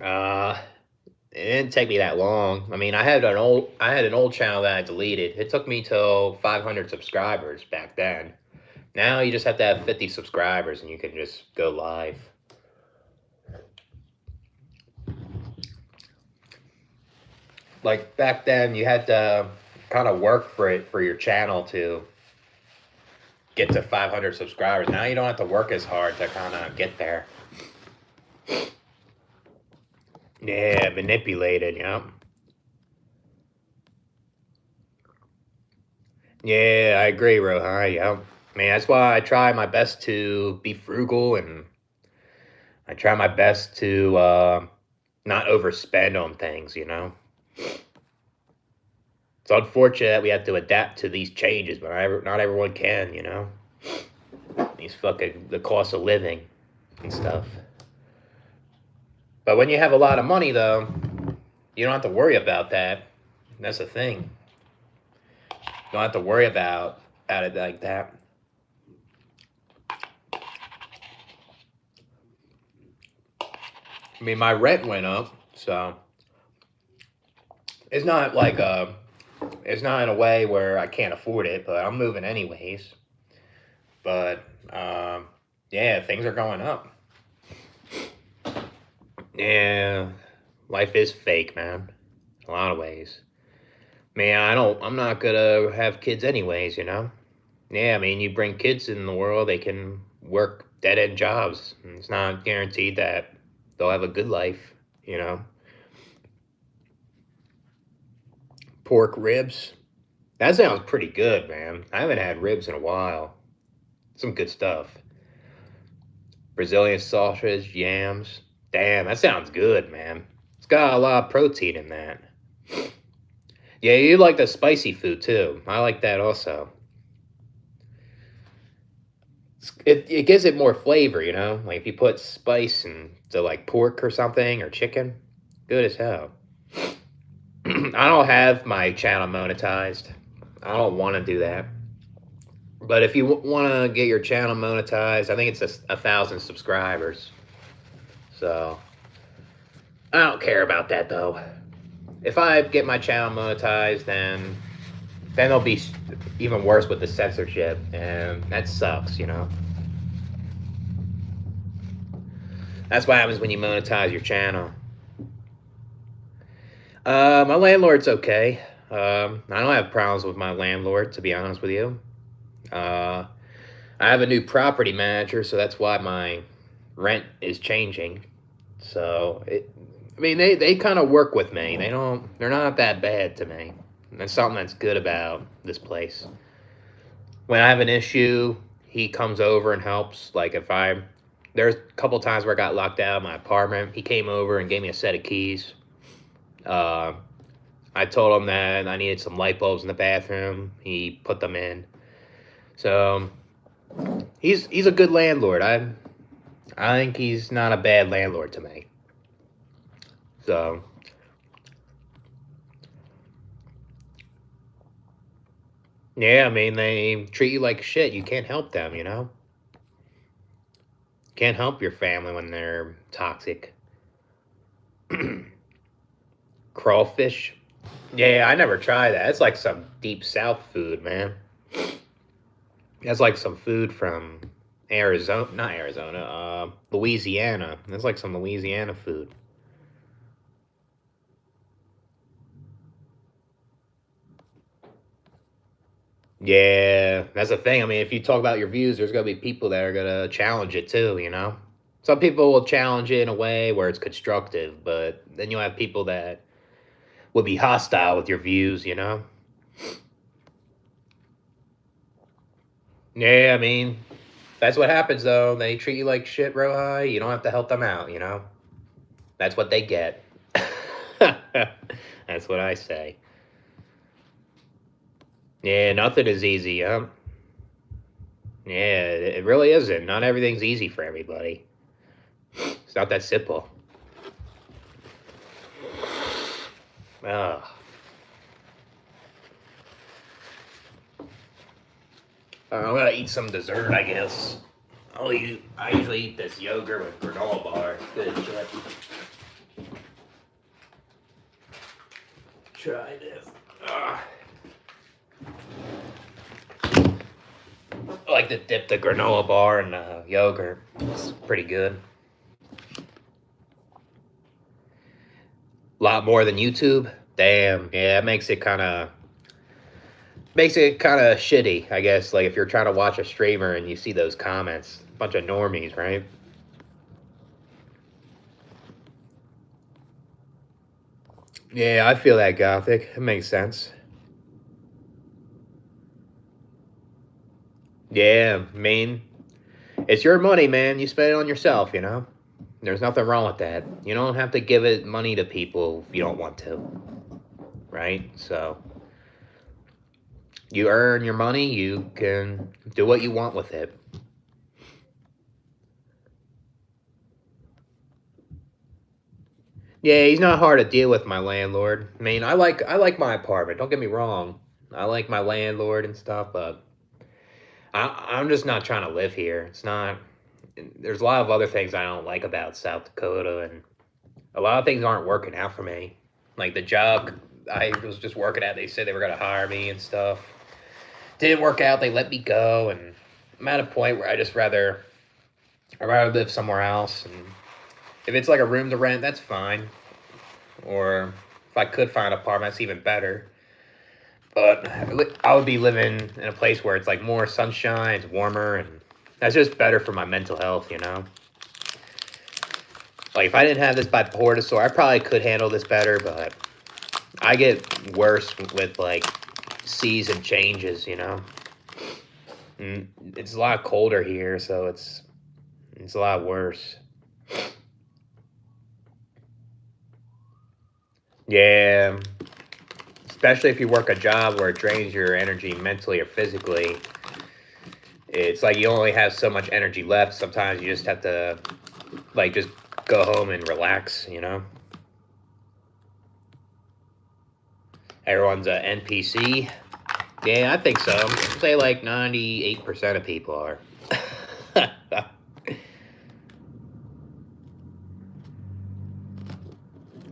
Speaker 1: It didn't take me that long. I mean, I had an old channel that I deleted. It took me till 500 subscribers back then. Now you just have to have 50 subscribers and you can just go live. Like back then, you had to kind of work for your channel to get to 500 subscribers. Now you don't have to work as hard to kind of get there. Yeah, manipulated, yeah. Yeah, I agree, Rohai, yeah. I mean, that's why I try my best to be frugal and I try my best to not overspend on things, you know? It's unfortunate that we have to adapt to these changes, but not everyone can, you know? The cost of living and stuff. But when you have a lot of money, though, you don't have to worry about that. That's the thing. You don't have to worry about it like that. I mean, my rent went up, so it's not like it's not in a way where I can't afford it, but I'm moving anyways. But yeah, things are going up. Yeah, life is fake, man. In a lot of ways. Man, I'm not gonna have kids anyways, you know? Yeah, I mean, you bring kids in the world, they can work dead-end jobs. It's not guaranteed that they'll have a good life, you know? Pork ribs. That sounds pretty good, man. I haven't had ribs in a while. Some good stuff. Brazilian sausage, yams. Damn, that sounds good, man. It's got a lot of protein in that. Yeah, you like the spicy food too. I like that also. It gives it more flavor, you know? Like if you put spice into like pork or something or chicken, good as hell. I don't have my channel monetized. I don't want to do that. But if you want to get your channel monetized, I think it's 1,000 subscribers. So I don't care about that though. If I get my channel monetized, then it'll be even worse with the censorship, and that sucks, you know. That's what happens when you monetize your channel. My landlord's okay. I don't have problems with my landlord, to be honest with you. I have a new property manager, so that's why my rent is changing. So I mean, they kind of work with me. They're not that bad to me. That's something that's good about this place. When I have an issue, he comes over and helps. Like there's a couple times where I got locked out of my apartment. He came over and gave me a set of keys. I told him that I needed some light bulbs in the bathroom. He put them in. So he's a good landlord. I think he's not a bad landlord to me. So yeah, I mean they treat you like shit. You can't help them, you know. Can't help your family when they're toxic. Crawfish. Yeah, I never tried that. It's like some deep south food, man. That's like some food from Arizona, not Arizona, Louisiana. That's like some Louisiana food. Yeah, that's the thing. I mean, if you talk about your views, there's gonna be people that are gonna challenge it too, you know? Some people will challenge it in a way where it's constructive, but then you'll have people that would be hostile with your views, you know? Yeah, I mean, that's what happens though. They treat you like shit real high. You don't have to help them out, you know? That's what they get. That's what I say. Yeah, nothing is easy, huh? Yeah, it really isn't. Not everything's easy for everybody. It's not that simple. Ugh. I'm gonna eat some dessert, I guess. I usually eat this yogurt with granola bar. Good shit. Try this. Ugh. I like to dip the granola bar in yogurt. It's pretty good. A lot more than YouTube. Damn, yeah, it makes it kind of shitty, I guess. Like if you're trying to watch a streamer and you see those comments, a bunch of normies, right? Yeah, I feel that, Gothic. It makes sense. Yeah, I mean, it's your money, man. You spend it on yourself, you know? There's nothing wrong with that. You don't have to give it money to people if you don't want to, right? So, you earn your money, you can do what you want with it. Yeah, he's not hard to deal with, my landlord. I mean, I like my apartment. Don't get me wrong. I like my landlord and stuff, but I'm just not trying to live here. It's not. There's a lot of other things I don't like about South Dakota, and a lot of things aren't working out for me. Like the job I was just working at, they said they were gonna hire me and stuff. Didn't work out. They let me go, and I'm at a point where I'd rather live somewhere else. And if it's like a room to rent, that's fine. Or if I could find an apartment, that's even better. But I would be living in a place where it's like more sunshine, it's warmer, and that's just better for my mental health, you know? Like if I didn't have this bipolar disorder, I probably could handle this better, but I get worse with like season changes, you know? It's a lot colder here, so it's a lot worse. Yeah, especially if you work a job where it drains your energy mentally or physically. It's like you only have so much energy left. Sometimes you just have to like just go home and relax. Everyone's a NPC. Yeah, I think so. I'd say like 98% of people are.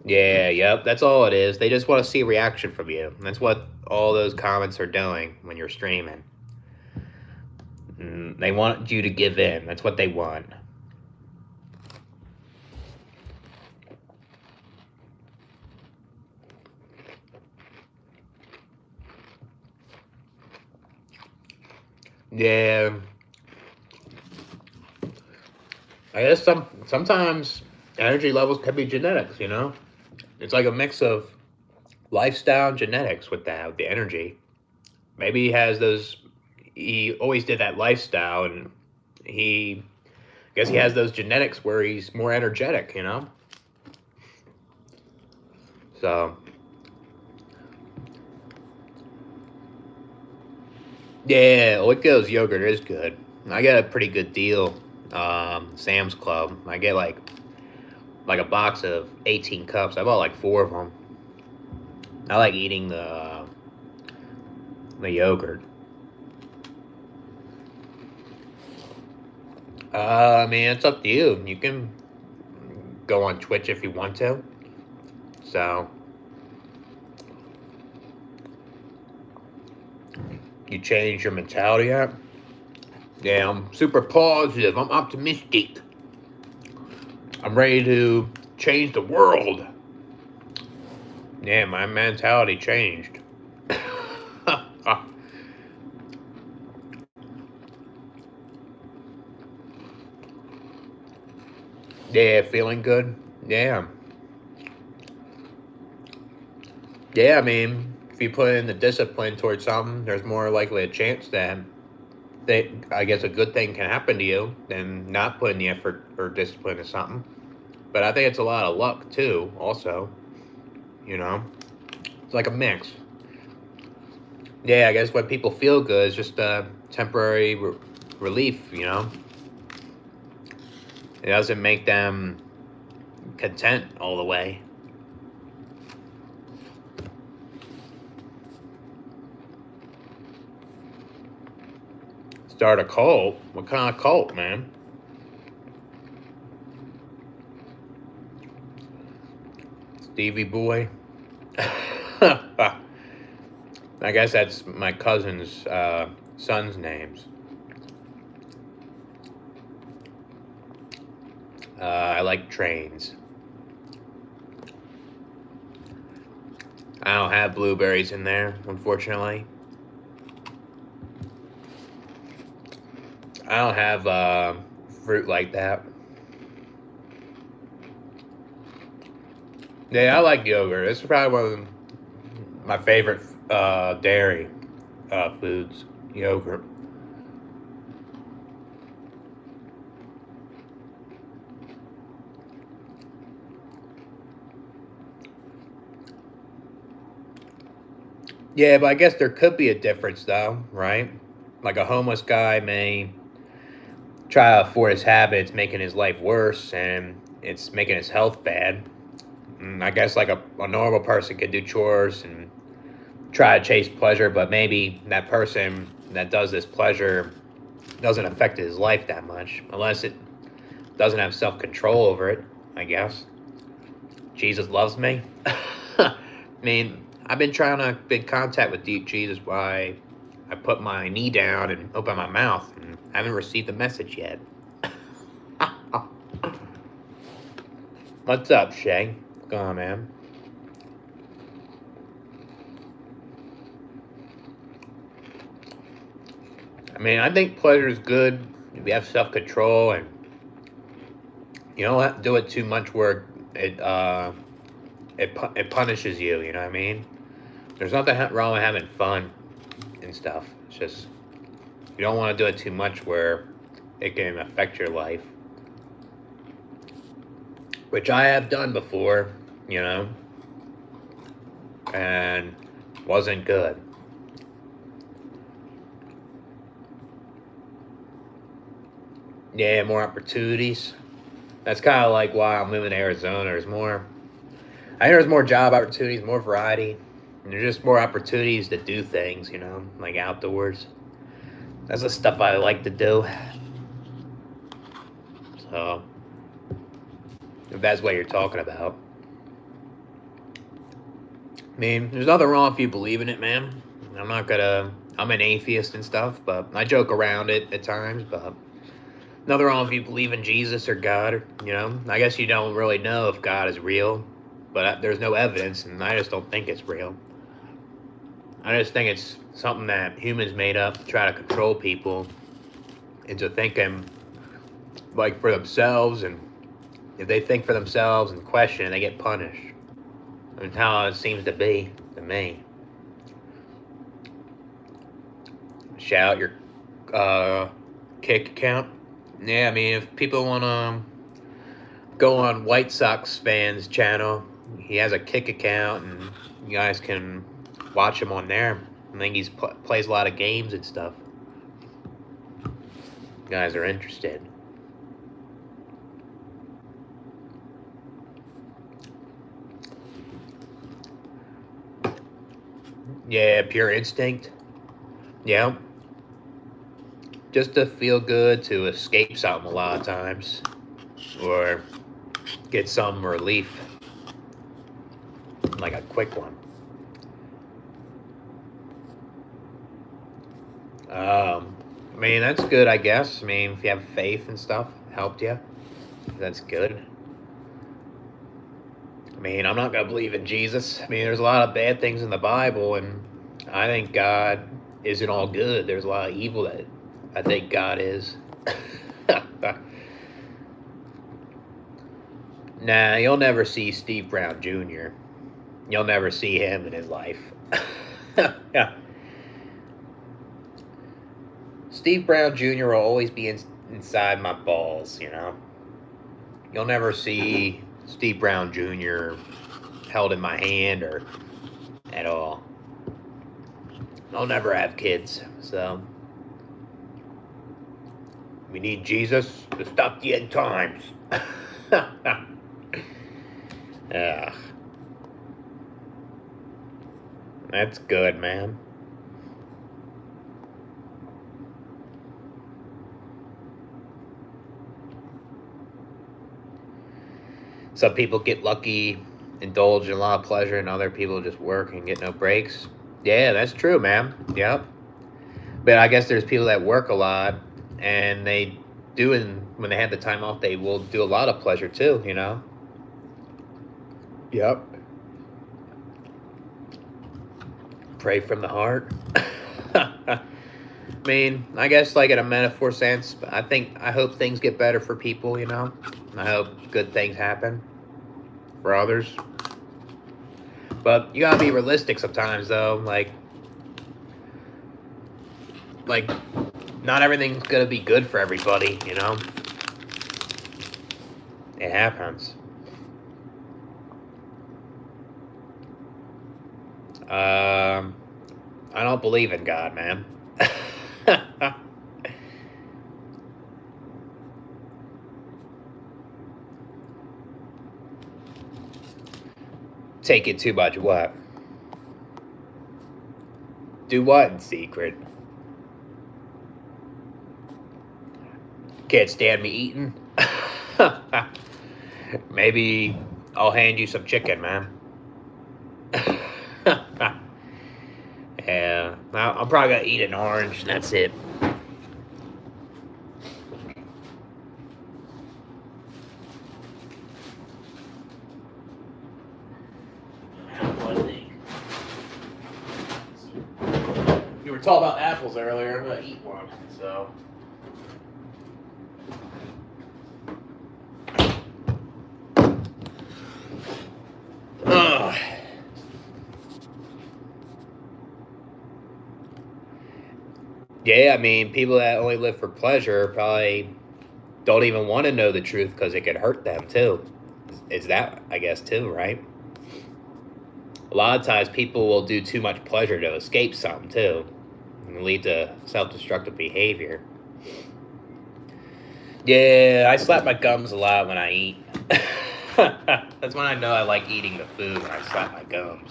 Speaker 1: Yeah, yep, that's all it is. They just want to see a reaction from you. That's what all those comments are doing when you're streaming. They want you to give in. That's what they want. Yeah, I guess sometimes energy levels can be genetics. It's like a mix of lifestyle and genetics with that, with the energy. Maybe he always did that lifestyle, and I guess he has those genetics where he's more energetic. So, yeah, Oikos yogurt is good. I get a pretty good deal. Sam's Club. I get like a box of 18 cups. I bought like 4 of them. I like eating the yogurt. I mean, it's up to you. You can go on Twitch if you want to. So, you change your mentality up. Yeah, I'm super positive. I'm optimistic. I'm ready to change the world. Yeah, my mentality changed. Yeah, feeling good. Yeah. Yeah, I mean, if you put in the discipline towards something, there's more likely a chance that I guess a good thing can happen to you than not putting the effort or discipline into something. But I think it's a lot of luck too, also. You know? It's like a mix. Yeah, I guess when people feel good, it's just a temporary relief. It doesn't make them content all the way. Start a cult? What kind of cult, man? Stevie Boy? I guess that's my cousin's son's names. I like trains. I don't have blueberries in there, unfortunately. I don't have fruit like that. Yeah, I like yogurt. It's probably one of my favorite dairy foods. Yogurt. Yeah, but I guess there could be a difference, though, right? Like a homeless guy may try to afford his habits, making his life worse, and it's making his health bad. I guess like a normal person could do chores and try to chase pleasure, but maybe that person that does this pleasure doesn't affect his life that much, unless it doesn't have self control over it, I guess. Jesus loves me. I mean, I've been trying to make contact with Jesus while I put my knee down and open my mouth, and I haven't received the message yet. What's up, Shay? What's going on, man? I mean, I think pleasure is good if you have self control and you don't have to do it too much where it punishes you. You know what I mean? There's nothing wrong with having fun and stuff. It's just You don't want to do it too much where it can affect your life. Which I have done before, you know, and wasn't good. Yeah, more opportunities. That's kind of like why I'm moving to Arizona. I hear there's more job opportunities, more variety, and there's just more opportunities to do things, you know, like outdoors. That's the stuff I like to do. So, if that's what you're talking about. I mean, there's nothing wrong if you believe in it, man. I'm an atheist and stuff, but I joke around it at times, but nothing wrong if you believe in Jesus or God, or, you know. I guess you don't really know if God is real, but there's no evidence, and I just don't think it's real. I just think it's something that humans made up to try to control people into thinking like for themselves, and if they think for themselves and question, they get punished. That's how it seems to be to me. Shout out your kick account. Yeah, I mean, if people want to go on White Sox fans channel, he has a kick account, and you guys can watch him on there. I think he's plays a lot of games and stuff. You guys are interested. Yeah, pure instinct. Yeah. Just to feel good, to escape something a lot of times. Or get some relief. Like a quick one. I mean, that's good, I guess. I mean, if you have faith and stuff, helped you. That's good. I mean, I'm not going to believe in Jesus. I mean, there's a lot of bad things in the Bible, and I think God isn't all good. There's a lot of evil that I think God is. Nah, you'll never see Steve Brown Jr. You'll never see him in his life. Yeah. Steve Brown Jr. will always be inside my balls, you know? You'll never see Steve Brown Jr. held in my hand or at all. I'll never have kids, so we need Jesus to stop the end times. That's good, man. Some people get lucky, indulge in a lot of pleasure, and other people just work and get no breaks. Yeah, that's true, man. Yep. But I guess there's people that work a lot, and when they have the time off, they will do a lot of pleasure too, you know? Yep. Pray from the heart. I mean, I guess like in a metaphor sense, but I hope things get better for people, you know? I hope good things happen for others. But you gotta be realistic sometimes, though. Like not everything's gonna be good for everybody, you know? It happens. I don't believe in God, man. Take it too much what? Do what in secret? Can't stand me eating? Maybe I'll hand you some chicken, man. Yeah, I'm probably gonna eat an orange, and that's it. You were talking about apples earlier. I'm gonna eat one, so. Ugh. Yeah, I mean, people that only live for pleasure probably don't even want to know the truth because it could hurt them too. Is that, I guess, too, right? A lot of times people will do too much pleasure to escape something too and lead to self-destructive behavior. Yeah, I slap my gums a lot when I eat. That's when I know I like eating the food, when I slap my gums.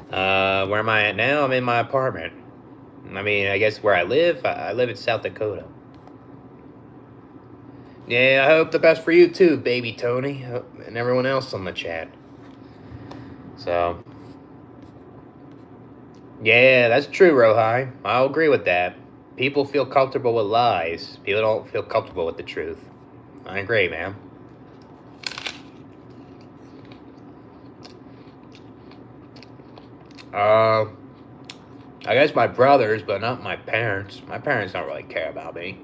Speaker 1: Where am I at now? I'm in my apartment. I mean, I guess where I live in South Dakota. Yeah, I hope the best for you too, baby Tony, and everyone else on the chat. So, yeah, that's true, Rohai. I'll agree with that. People feel comfortable with lies. People don't feel comfortable with the truth. I agree, man. I guess my brothers, but not my parents. My parents don't really care about me.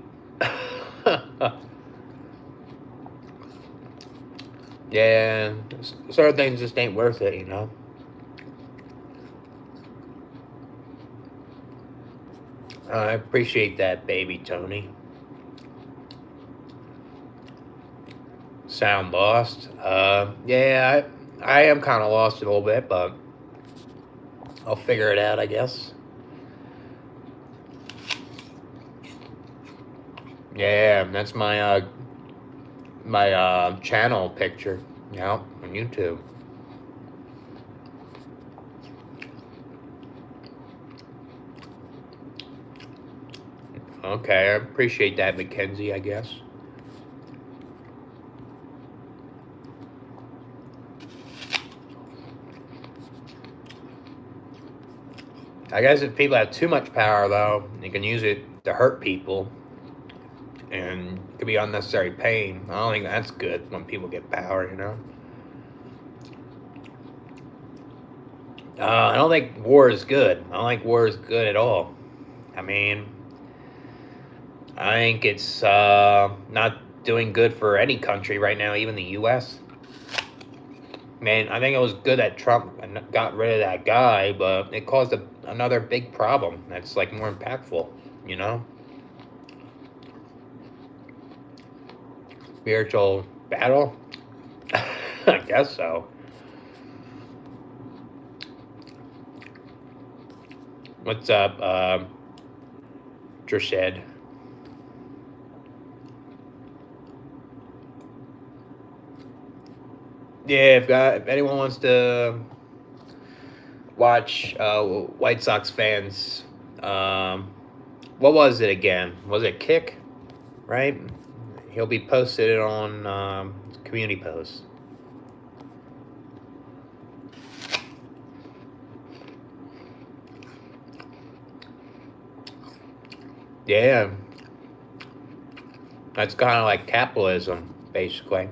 Speaker 1: Yeah, certain things just ain't worth it, you know. I appreciate that, baby Tony. Sound lost? Yeah, I am kind of lost a little bit, but I'll figure it out, I guess. Yeah, that's my channel picture. Yeah, on YouTube. Okay, I appreciate that, Mackenzie, I guess. I guess if people have too much power, though, they can use it to hurt people, and it could be unnecessary pain. I don't think that's good when people get power, you know. I don't think war is good. I don't think war is good at all. I mean, I think it's not doing good for any country right now, even the U.S. Man, I think it was good that Trump got rid of that guy, but it caused another big problem that's like more impactful, you know? Spiritual battle? I guess so. What's up, Drashed? Yeah, if anyone wants to watch White Sox fans, what was it again? Was it Kick? Right? He'll be posted on community posts. Yeah, that's kind of like capitalism, basically.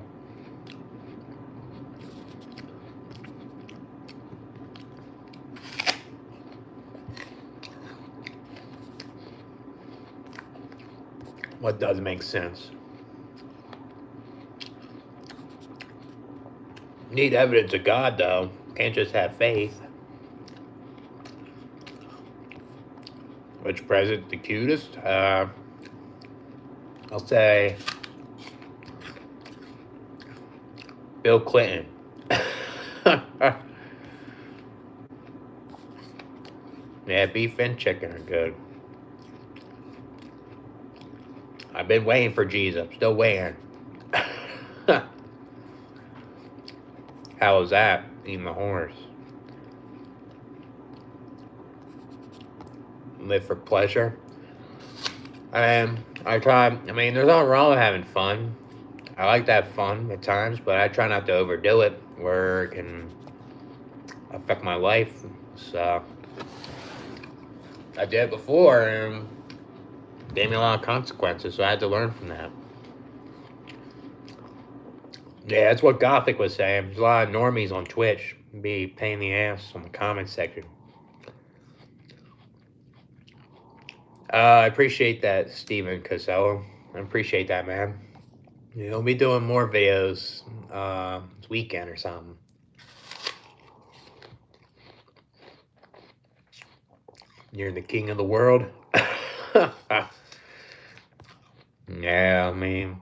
Speaker 1: What doesn't make sense? You need evidence of God, though. Can't just have faith. Which president the cutest? I'll say Bill Clinton. Yeah, beef and chicken are good. I've been waiting for Jesus. I'm still waiting. How was that? Eating the horse. Live for pleasure. And I try, I mean, there's nothing wrong with having fun. I like to have fun at times, but I try not to overdo it where it can affect my life. So I did it before and it gave me a lot of consequences, so I had to learn from that. Yeah, that's what Gothic was saying. There's a lot of normies on Twitch. Be a pain in the ass on the comment section. I appreciate that, Steven Casello. I appreciate that, man. We'll be doing more videos this weekend or something. You're the king of the world. Yeah, I mean,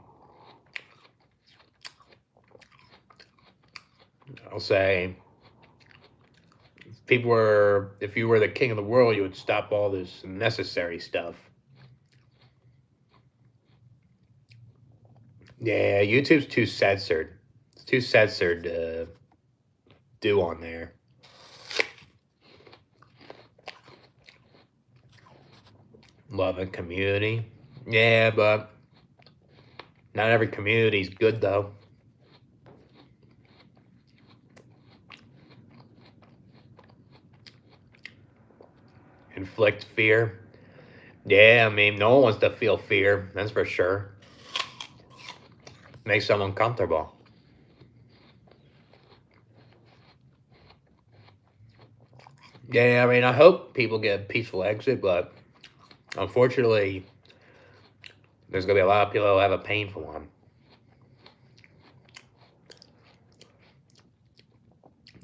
Speaker 1: I'll say, if you were the king of the world, you would stop all this unnecessary stuff. Yeah, YouTube's too censored. It's too censored to do on there. Love and community. Yeah, but not every community's good, though. Inflict fear. Yeah, I mean, no one wants to feel fear. That's for sure. Makes someone comfortable. Yeah, I mean, I hope people get a peaceful exit, but unfortunately, there's going to be a lot of people who have a painful one.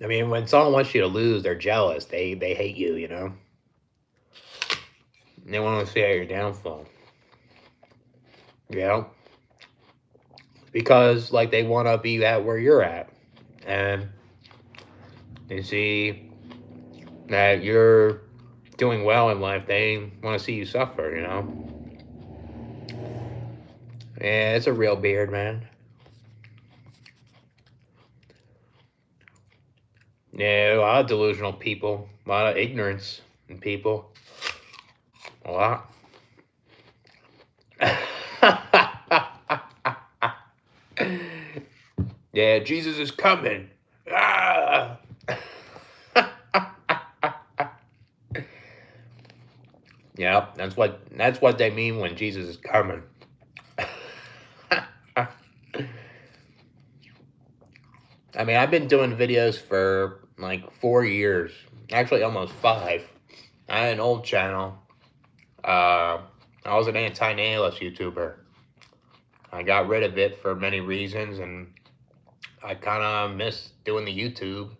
Speaker 1: I mean, when someone wants you to lose, they're jealous. They hate you, you know? They want to see your downfall. You know? Because, like, they want to be at where you're at. And they see that you're doing well in life. They want to see you suffer, you know? Yeah, it's a real beard, man. Yeah, a lot of delusional people. A lot of ignorance in people. A lot. Yeah, Jesus is coming. Ah! Yeah, that's what they mean when Jesus is coming. I mean, I've been doing videos for like 4 years, actually almost 5. I had an old channel. I was an anti-nihilist YouTuber. I got rid of it for many reasons, and I kind of miss doing the YouTube.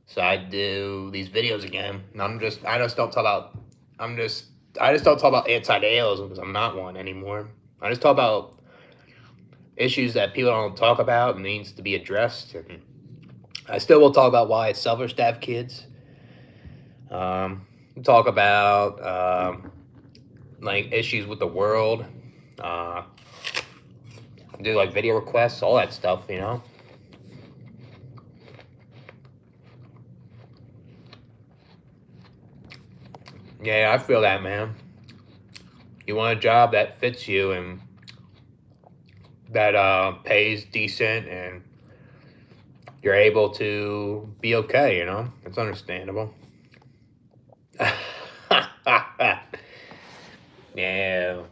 Speaker 1: So I do these videos again. And I just don't talk about, I just don't talk about anti-nihilism because I'm not one anymore. I just talk about issues that people don't talk about and needs to be addressed. And I still will talk about why it's selfish to have kids. Talk about like issues with the world. Do like video requests, all that stuff, you know. Yeah, I feel that, man. You want a job that fits you and that pays decent and you're able to be okay, you know? It's understandable. Yeah.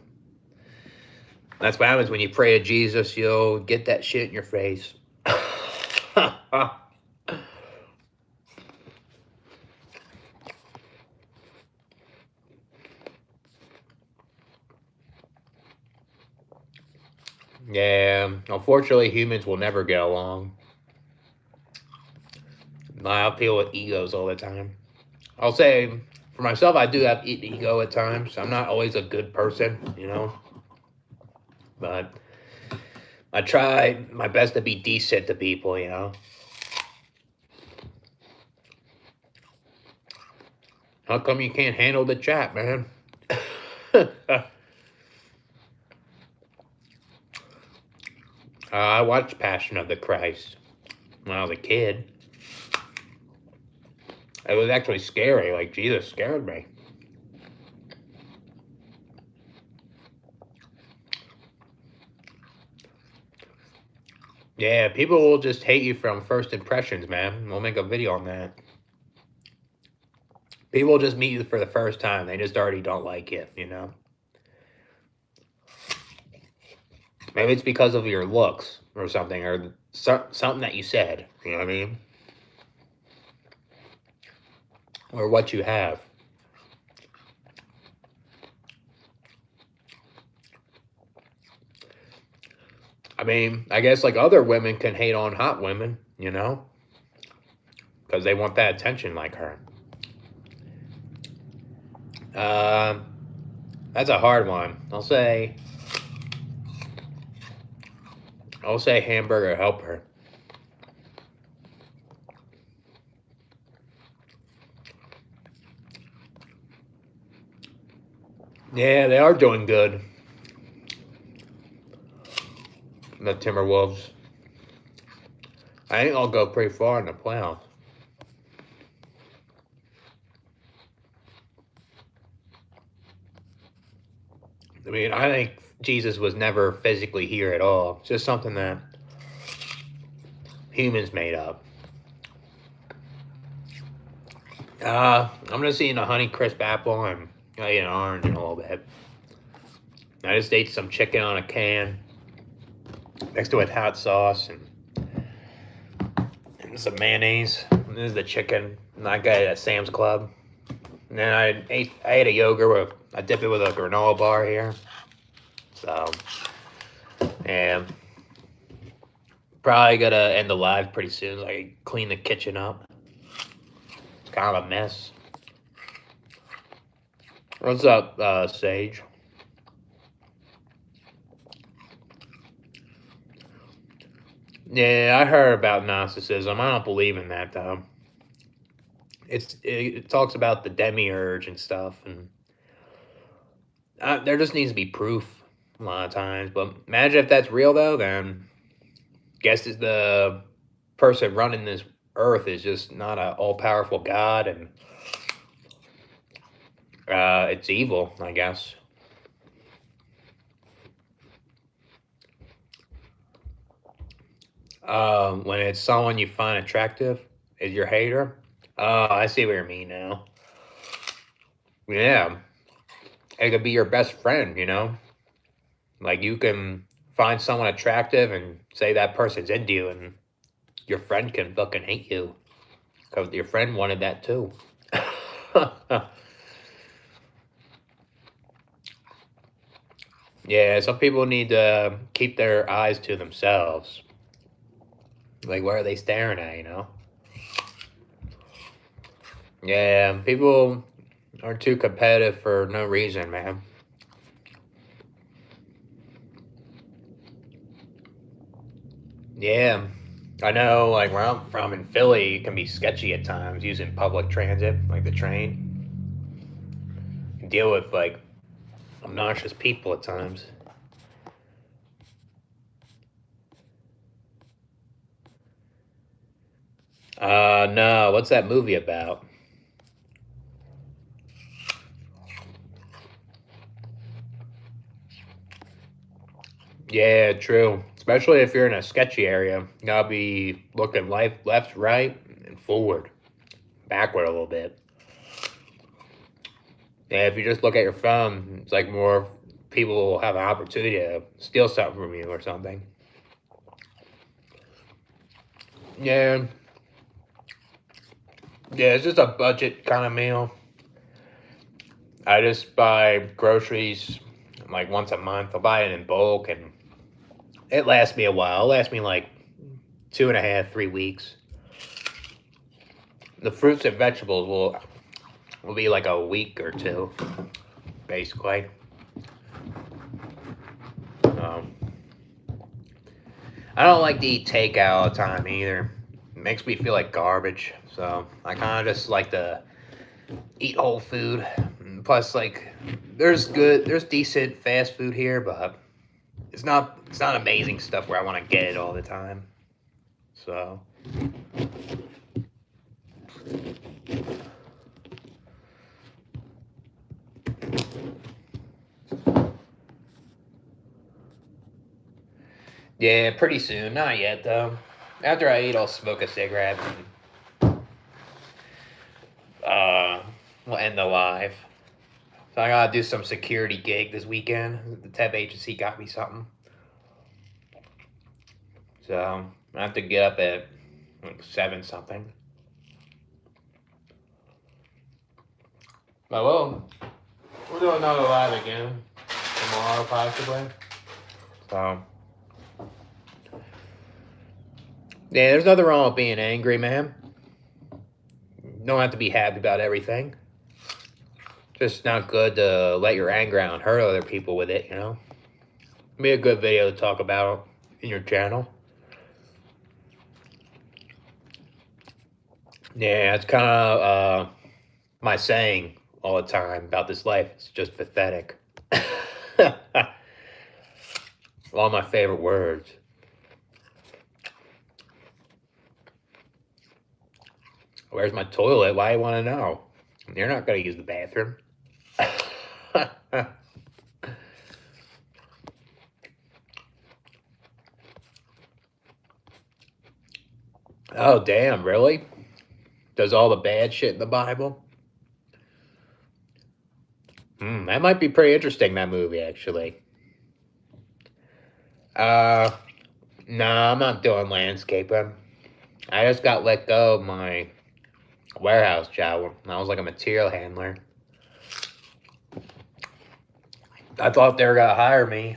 Speaker 1: That's what happens when you pray to Jesus. You'll get that shit in your face. Yeah, unfortunately, humans will never get along. I deal with egos all the time. I'll say, for myself, I do have ego at times. I'm not always a good person, you know? But I try my best to be decent to people, you know? How come you can't handle the chat, man? I watched Passion of the Christ when I was a kid. It was actually scary. Like, Jesus scared me. Yeah, people will just hate you from first impressions, man. We'll make a video on that. People just meet you for the first time. They just already don't like it, you know? Maybe it's because of your looks or something, or something that you said, you know what I mean? Or what you have. I mean, I guess like other women can hate on hot women, you know? Because they want that attention like her. Um, that's a hard one. I'll say hamburger helper. Yeah, they are doing good. The Timberwolves. I think I'll go pretty far in the playoffs. I mean, I think Jesus was never physically here at all. It's just something that humans made up. I'm just eating a Honey Crisp apple and I eat an orange in a little bit. I just ate some chicken on a can next to it hot sauce and some mayonnaise. And this is the chicken. And I got it at Sam's Club. And then I ate a yogurt I dip it with a granola bar here. So, and probably gonna end the live pretty soon. So I can clean the kitchen up. It's kind of a mess. What's up, Sage? Yeah, I heard about Gnosticism. I don't believe in that though. It talks about the demiurge and stuff, and there just needs to be proof a lot of times. But imagine if that's real though, then guess is the person running this earth is just not an all-powerful God, and it's evil, I guess. When it's someone you find attractive, is your hater. Oh, I see what you mean now. Yeah, it could be your best friend, you know? Like, you can find someone attractive and say that person's into you, and your friend can fucking hate you. Because your friend wanted that too. Yeah, some people need to keep their eyes to themselves. Like, where are they staring at, you know? Yeah, people are too competitive for no reason, man. Yeah, I know, like, where I'm from in Philly, it can be sketchy at times using public transit, like the train. You can deal with, like, obnoxious people at times. No, what's that movie about? Yeah, true. Especially if you're in a sketchy area, you gotta be looking left, right, and forward, backward a little bit. Yeah, if you just look at your phone, it's like more people will have an opportunity to steal something from you or something. Yeah, yeah, it's just a budget kind of meal. I just buy groceries like once a month. I'll buy it in bulk, and it lasts me a while. It lasts me like 2.5, 3 weeks. The fruits and vegetables will be like a week or two, basically. Um, I don't like to eat takeout all the time either. It makes me feel like garbage. So I kind of just like to eat whole food. Plus, like, there's decent fast food here, but it's not amazing stuff where I want to get it all the time. So yeah, pretty soon. Not yet though. After I eat, I'll smoke a cigarette and we'll end the live. So I gotta do some security gig this weekend. The temp agency got me something. So I have to get up at like 7 something. But we'll do another live again tomorrow possibly. So yeah, there's nothing wrong with being angry, man. You don't have to be happy about everything. Just not good to let your anger out and hurt other people with it, you know? Be a good video to talk about in your channel. Yeah, it's kind of my saying all the time about this life. It's just pathetic. All my favorite words. Where's my toilet? Why do you want to know? You're not going to use the bathroom. Oh, damn, really? Does all the bad shit in the Bible? That might be pretty interesting, that movie, actually. No, I'm not doing landscaping. I just got let go of my warehouse job. I was like a material handler. I thought they were going to hire me.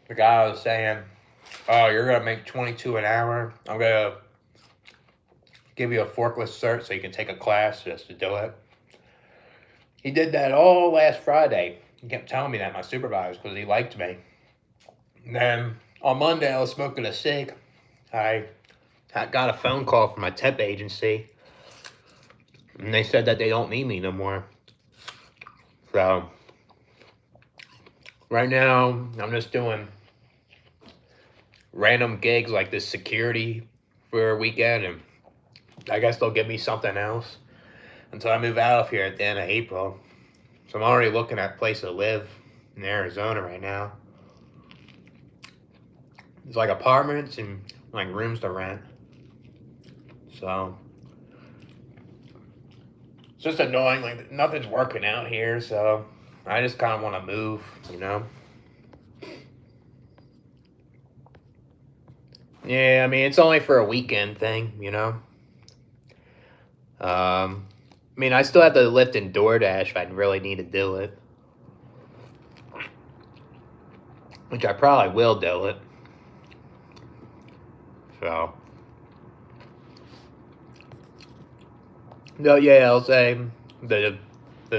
Speaker 1: The guy was saying, oh, you're going to make $22 an hour. I'm going to give you a forklift cert so you can take a class just to do it. He did that all last Friday. He kept telling me that, my supervisor, because he liked me. And then on Monday, I was smoking a cig. I got a phone call from my temp agency. And they said that they don't need me no more. So, right now, I'm just doing random gigs like this security for a weekend. And I guess they'll give me something else until I move out of here at the end of April. So I'm already looking at a place to live in Arizona right now. It's like apartments and like rooms to rent. So it's just annoying, like nothing's working out here, so I just kind of want to move, you know? Yeah, I mean, it's only for a weekend thing, you know? I mean, I still have to lift in DoorDash if I really need to do it. Which I probably will do it. So. No, yeah, I'll say the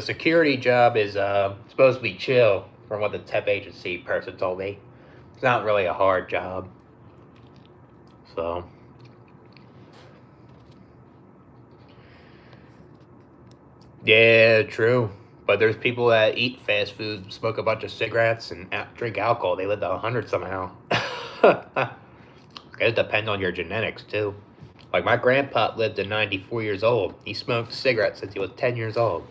Speaker 1: security job is supposed to be chill from what the temp agency person told me. It's not really a hard job. So. Yeah, true. But there's people that eat fast food, smoke a bunch of cigarettes, and drink alcohol. They live to 100 somehow. It depends on your genetics, too. Like, my grandpa lived to 94 years old. He smoked cigarettes since he was 10 years old.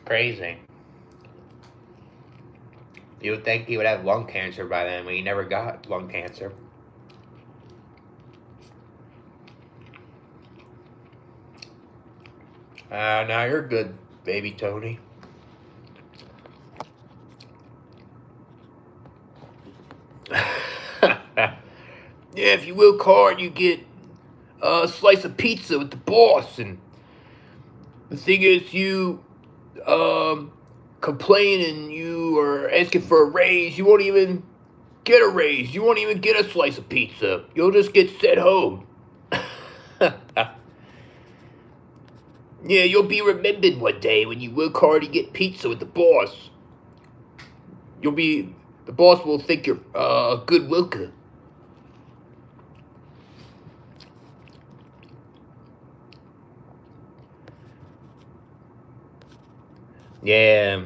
Speaker 1: Crazy. You would think he would have lung cancer by then, but he never got lung cancer. Now you're good, baby Tony. Yeah, if you work hard, you get a slice of pizza with the boss. And the thing is, you complain and you are asking for a raise. You won't even get a raise. You won't even get a slice of pizza. You'll just get sent home. Yeah, you'll be remembered one day when you work hard and get pizza with the boss. The boss will think you're a good worker. Yeah.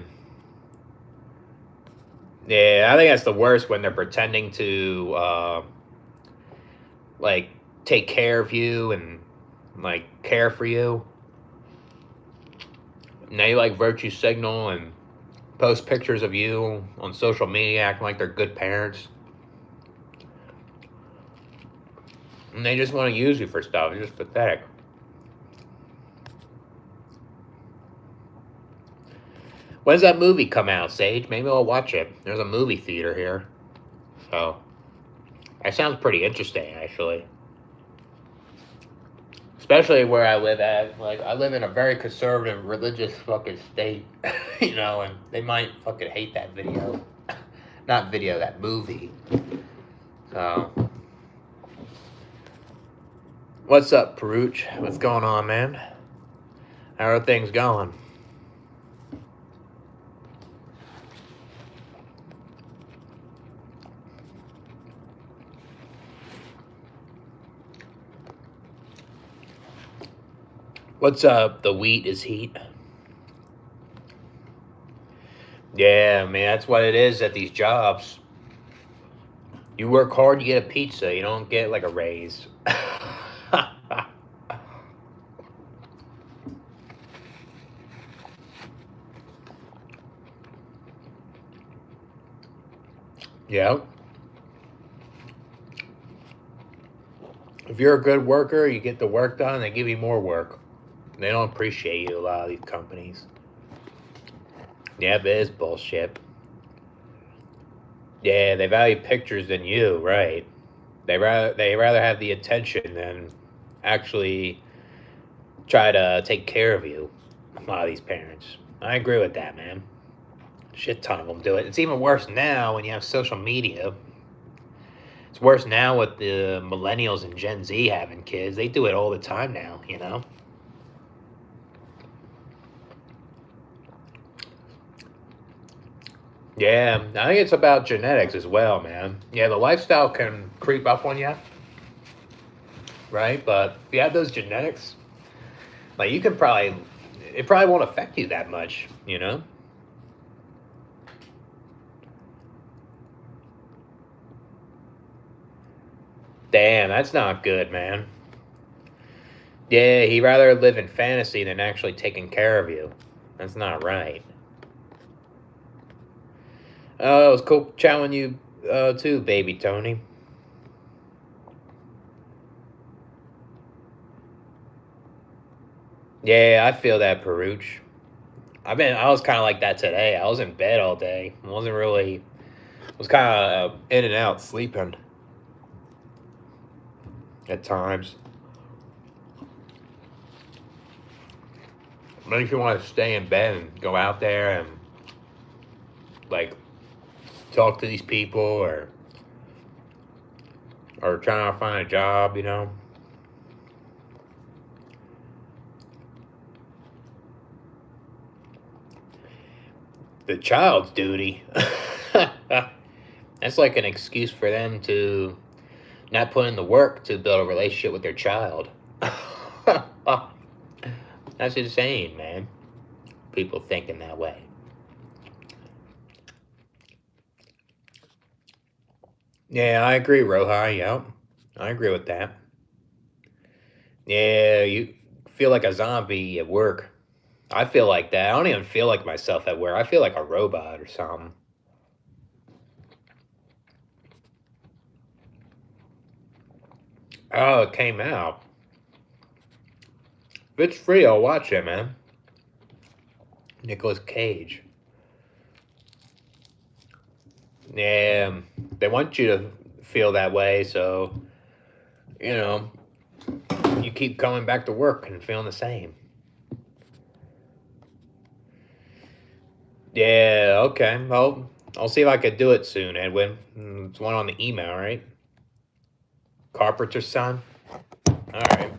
Speaker 1: Yeah, I think that's the worst when they're pretending to, like, take care of you and, like, care for you. And they, like, virtue signal and post pictures of you on social media acting like they're good parents. And they just want to use you for stuff. It's just pathetic. When's that movie come out, Sage? Maybe I'll watch it. There's a movie theater here. So, that sounds pretty interesting, actually. Especially where I live at. Like, I live in a very conservative, religious fucking state. You know, and they might fucking hate that video. Not video, that movie. So. What's up, Peruch? What's going on, man? How are things going? What's up? The wheat is heat. Yeah, man, that's what it is at these jobs. You work hard, you get a pizza. You don't get like a raise. Yeah. If you're a good worker, you get the work done, they give you more work. They don't appreciate you, a lot of these companies. Yeah, it is bullshit. Yeah, they value pictures than you, right? They rather have the attention than actually try to take care of you. A lot of these parents. I agree with that, man. Shit ton of them do it. It's even worse now when you have social media. It's worse now with the millennials and Gen Z having kids. They do it all the time now, you know? Yeah, I think it's about genetics as well, man. Yeah, the lifestyle can creep up on you, right? But if you have those genetics, like you can probably, it probably won't affect you that much, you know? Damn, that's not good, man. Yeah, he'd rather live in fantasy than actually taking care of you. That's not right. Oh, it was cool chatting you too, baby Tony. Yeah, I feel that, Peruch. I was kind of like that today. I was in bed all day. I wasn't really, was kind of in and out sleeping at times. Makes you want to stay in bed and go out there and like talk to these people or trying to find a job, you know. The child's duty. That's like an excuse for them to not put in the work to build a relationship with their child. That's insane, man. People thinking that way. Yeah, I agree, Rohi. Yep. I agree with that. Yeah, you feel like a zombie at work. I feel like that. I don't even feel like myself at work. I feel like a robot or something. Oh, it came out. If it's free, I'll watch it, man. Nicolas Cage. Yeah, they want you to feel that way, so you know you keep coming back to work and feeling the same. Yeah, okay. Well, I'll see if I could do it soon, Edwin. It's one on the email, right? Carpenter's son. All right.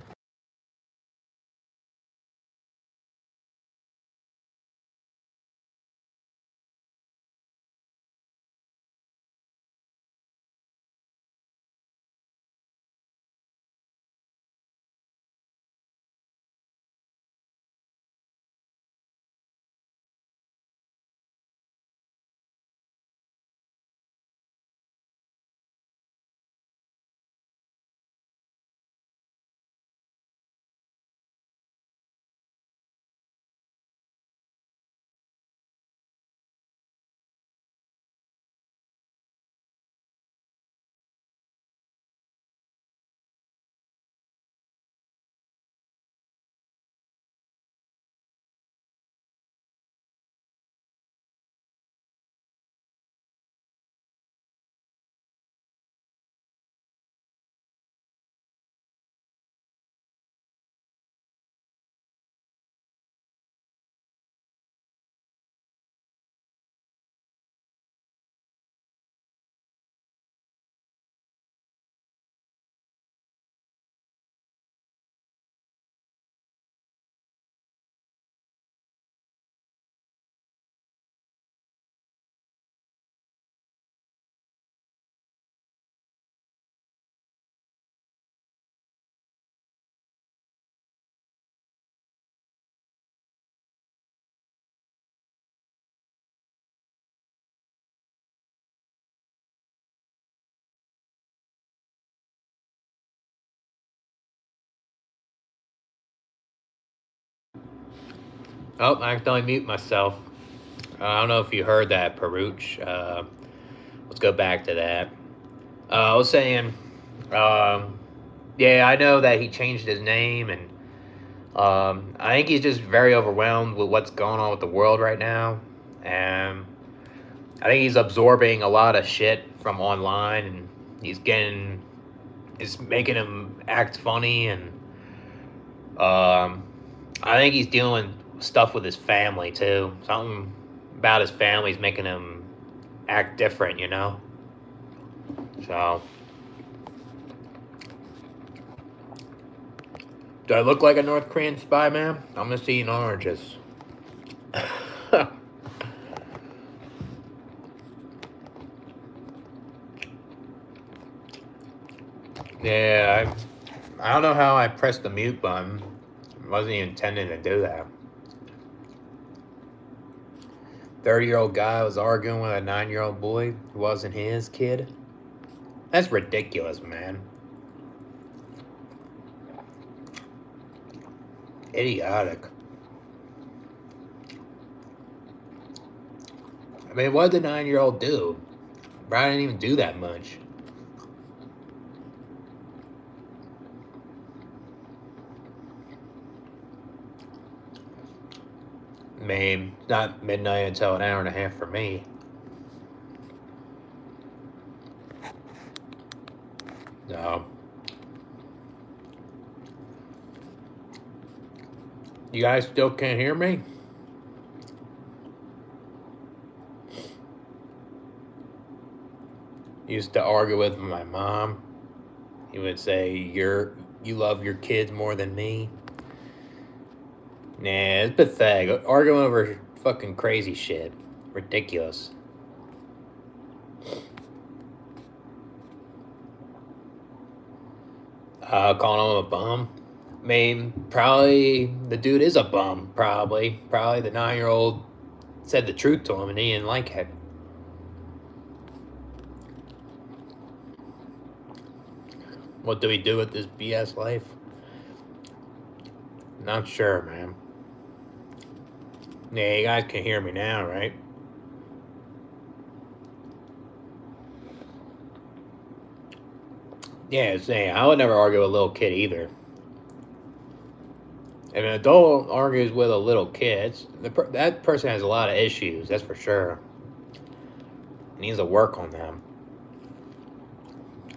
Speaker 1: Oh, I accidentally mute myself. I don't know if you heard that, Peruch. Let's go back to that. I was saying, yeah, I know that he changed his name, and I think he's just very overwhelmed with what's going on with the world right now. And I think he's absorbing a lot of shit from online, and it's making him act funny, and I think he's dealing stuff with his family too. Something about his family is making him act different, you know. So, do I look like a North Korean spy, man? I'm just eating oranges. Yeah, I don't know how I pressed the mute button. I wasn't even intending to do that. 30-year-old guy was arguing with a 9-year-old boy who wasn't his kid. That's ridiculous, man. Idiotic. I mean, what did the 9-year-old do? Brian didn't even do that much. I mean, it's not midnight until an hour and a half for me. No. You guys still can't hear me? Used to argue with my mom. He would say, you love your kids more than me. Nah, it's pathetic. Arguing over fucking crazy shit. Ridiculous. Calling him a bum. I mean, probably the dude is a bum, probably. Probably the 9-year-old said the truth to him and he didn't like it. What do we do with this BS life? Not sure, man. Yeah, you guys can hear me now, right? Yeah, saying I would never argue with a little kid either. If an adult argues with a little kid, that person has a lot of issues, that's for sure. He needs to work on them.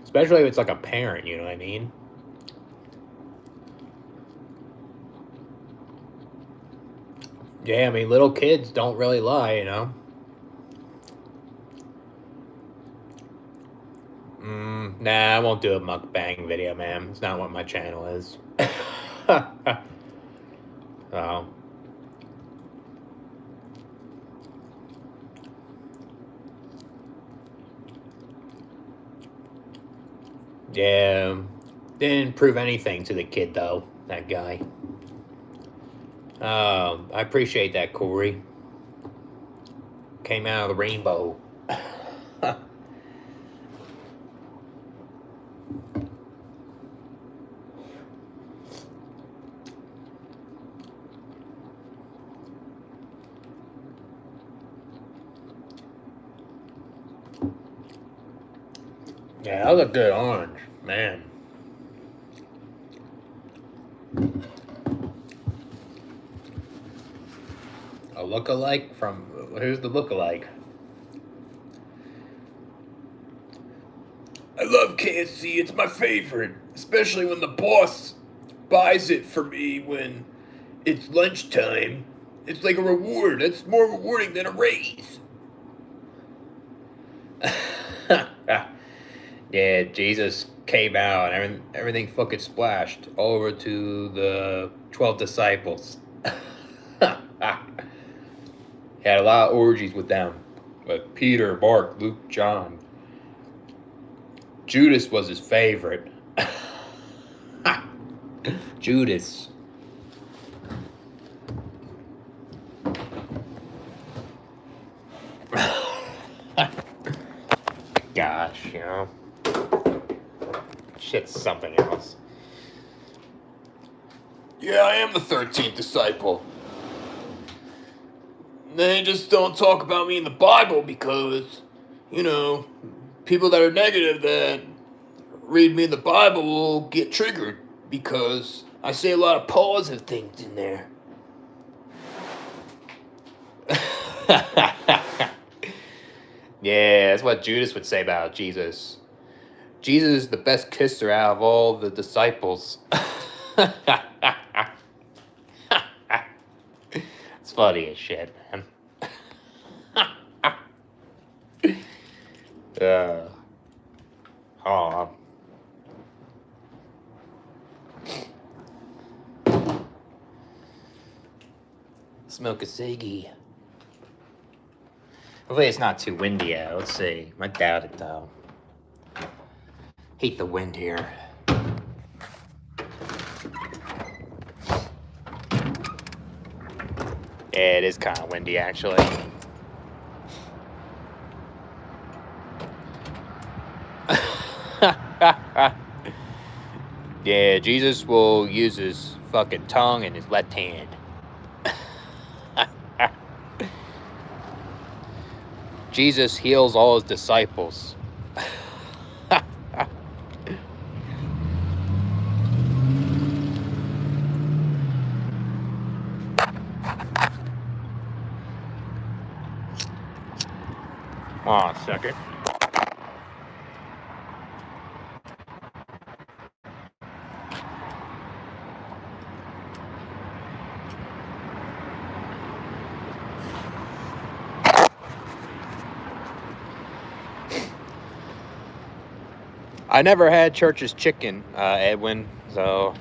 Speaker 1: Especially if it's like a parent, you know what I mean? Yeah, I mean, little kids don't really lie, you know? Nah, I won't do a mukbang video, man. It's not what my channel is. Oh. Yeah. Didn't prove anything to the kid, though, that guy. I appreciate that, Corey. Came out of the rainbow. Yeah, that was a good orange, man. A look-alike from... Who's the look-alike? I love KFC. It's my favorite. Especially when the boss buys it for me when it's lunchtime. It's like a reward. It's more rewarding than a raise. Yeah, Jesus came out and everything fucking splashed all over to the 12 disciples. He had a lot of orgies with them. But Peter, Mark, Luke, John. Judas was his favorite. Judas. Gosh, you know. Shit's something else. Yeah, I am the 13th disciple.
Speaker 2: They just don't talk about me in the Bible because, you know, people that are negative that read me in the Bible will get triggered because I say a lot of positive things in there.
Speaker 1: Yeah, that's what Judas would say about Jesus. Jesus is the best kisser out of all the disciples. It's funny as shit, man. Oh. Smoke a ciggy. Hopefully it's not too windy out. Let's see. I doubt it though. Hate the wind here. Yeah, it is kind of windy actually. Yeah, Jesus will use his fucking tongue and his left hand. Jesus heals all his disciples. Hold on a second. I never had Church's chicken, Edwin, so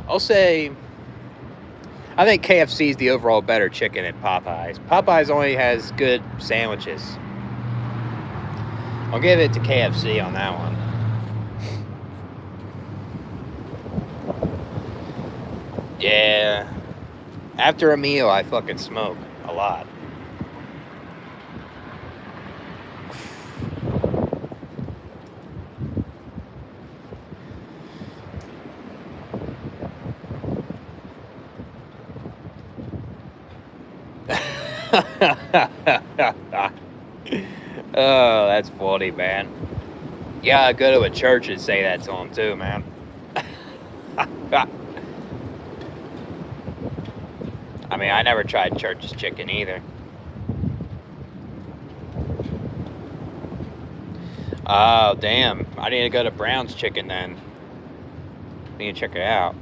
Speaker 1: I'll say I think KFC is the overall better chicken than Popeyes. Popeyes only has good sandwiches. I'll give it to KFC on that one. Yeah. After a meal, I fucking smoke a lot. Oh, that's funny, man. Yeah, I go to a church and say that to him too, man. I mean, I never tried Church's chicken either. Oh, damn. I need to go to Brown's Chicken then. Need to check it out.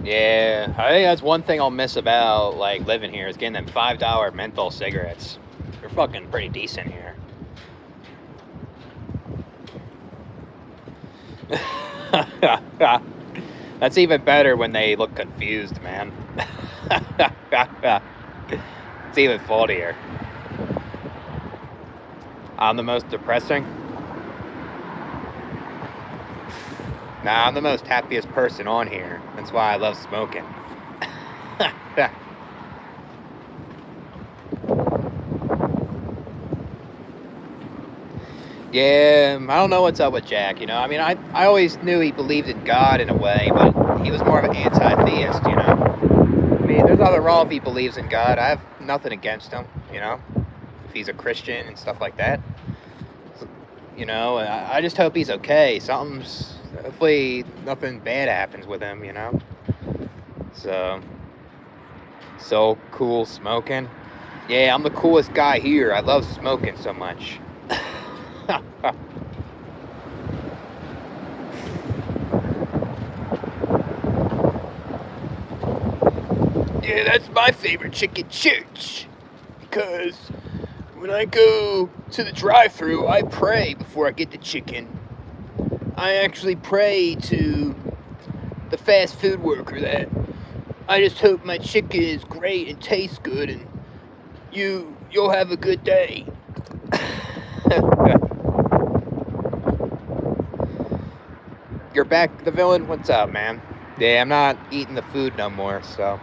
Speaker 1: Yeah, I think that's one thing I'll miss about like living here is getting them $5 menthol cigarettes. They're fucking pretty decent here. That's even better when they look confused, man. It's even faultier. I'm the most depressing. Nah, I'm the most happiest person on here. That's why I love smoking. Yeah, I don't know what's up with Jack, you know? I mean, I always knew he believed in God in a way, but he was more of an anti-theist, you know? I mean, there's nothing wrong if he believes in God. I have nothing against him, you know? If he's a Christian and stuff like that. You know, I just hope he's okay. Hopefully nothing bad happens with him, you know? So cool smoking. Yeah, I'm the coolest guy here. I love smoking so much. Yeah, that's my favorite chicken church. Because when I go to the drive-thru, I pray before I get the chicken. I actually pray to the fast food worker that I just hope my chicken is great and tastes good and you'll have a good day. You're back, the villain? What's up, man? Yeah, I'm not eating the food no more, so.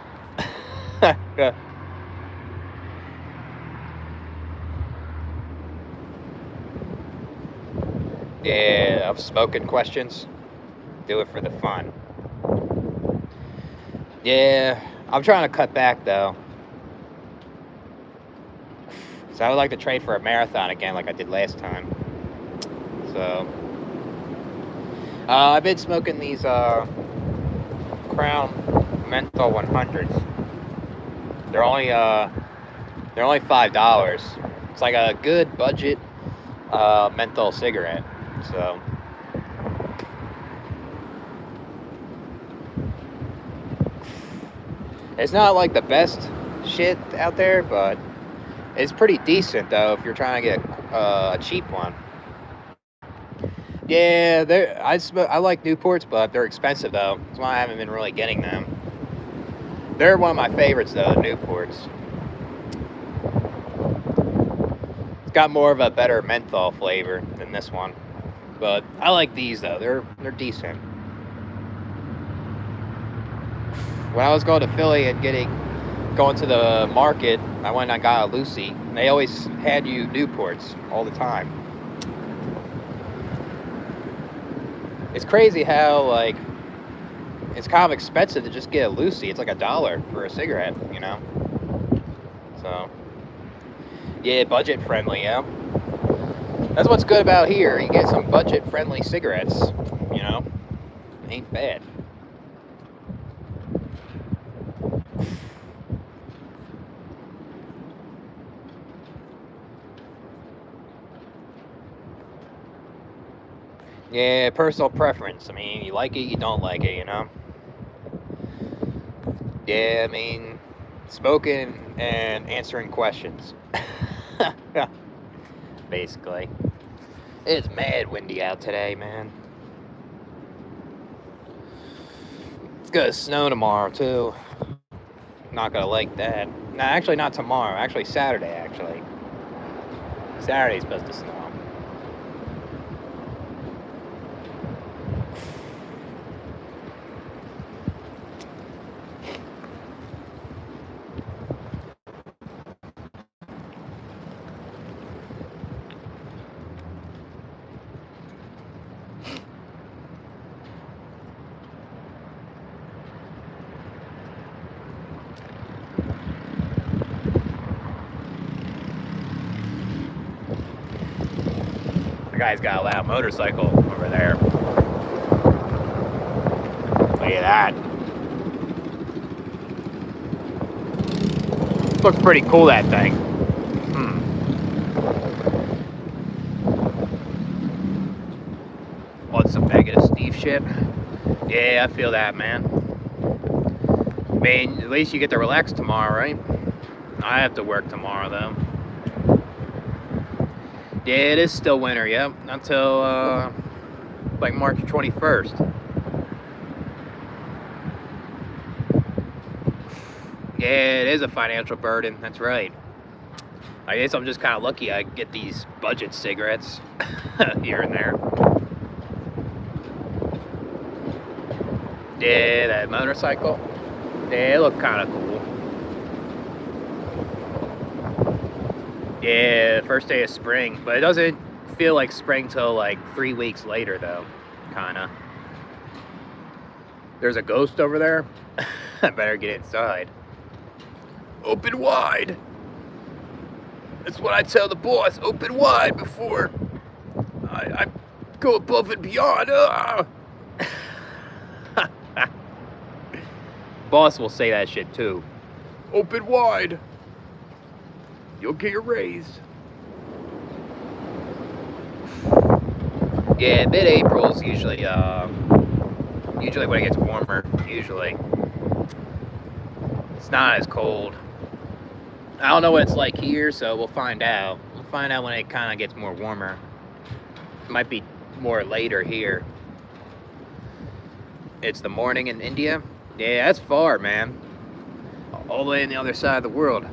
Speaker 1: Yeah, of smoking questions. Do it for the fun. Yeah, I'm trying to cut back though. So I would like to train for a marathon again like I did last time. So I've been smoking these Crown Menthol 100s. They're only $5. It's like a good budget menthol cigarette. So it's not like the best shit out there, but it's pretty decent though if you're trying to get a cheap one. Yeah, I like Newports, but they're expensive though. That's why I haven't been really getting them. They're one of my favorites though, Newports. It's got more of a better menthol flavor than this one. But I like these though. They're decent. When I was going to Philly and going to the market, I went and I got a Lucy. They always had you Newports all the time. It's crazy how like it's kind of expensive to just get a Lucy. It's like $1 for a cigarette, you know. So yeah, budget friendly, yeah. That's what's good about here. You get some budget friendly cigarettes, you know. Ain't bad. Yeah, personal preference. I mean, you like it, you don't like it, you know? Yeah, I mean, smoking and answering questions. Basically. It's mad windy out today, man. It's gonna snow tomorrow, too. Not gonna like that. Nah, actually, not tomorrow. Actually, Saturday, actually. Saturday's supposed to snow. The guy's got a loud motorcycle over there. Look at that. Looks pretty cool, that thing. Want some negative Steve shit? Yeah, I feel that, man. I mean, at least you get to relax tomorrow, right? I have to work tomorrow, though. Yeah, it is still winter, yep. Until, like March 21st. Yeah, it is a financial burden, that's right. I guess I'm just kind of lucky I get these budget cigarettes here and there. Yeah, that motorcycle. Yeah, it looked kind of cool. Yeah, first day of spring, but it doesn't feel like spring till like 3 weeks later, though. Kinda. There's a ghost over there. I better get inside. Open wide. That's what I tell the boss. Open wide before I go above and beyond. Boss will say that shit too. Open wide. You'll get your raise. Yeah, mid-April is usually when it gets warmer. Usually, it's not as cold. I don't know what it's like here, so we'll find out. We'll find out when it kind of gets more warmer. It might be more later here. It's the morning in India. Yeah, that's far, man. All the way on the other side of the world.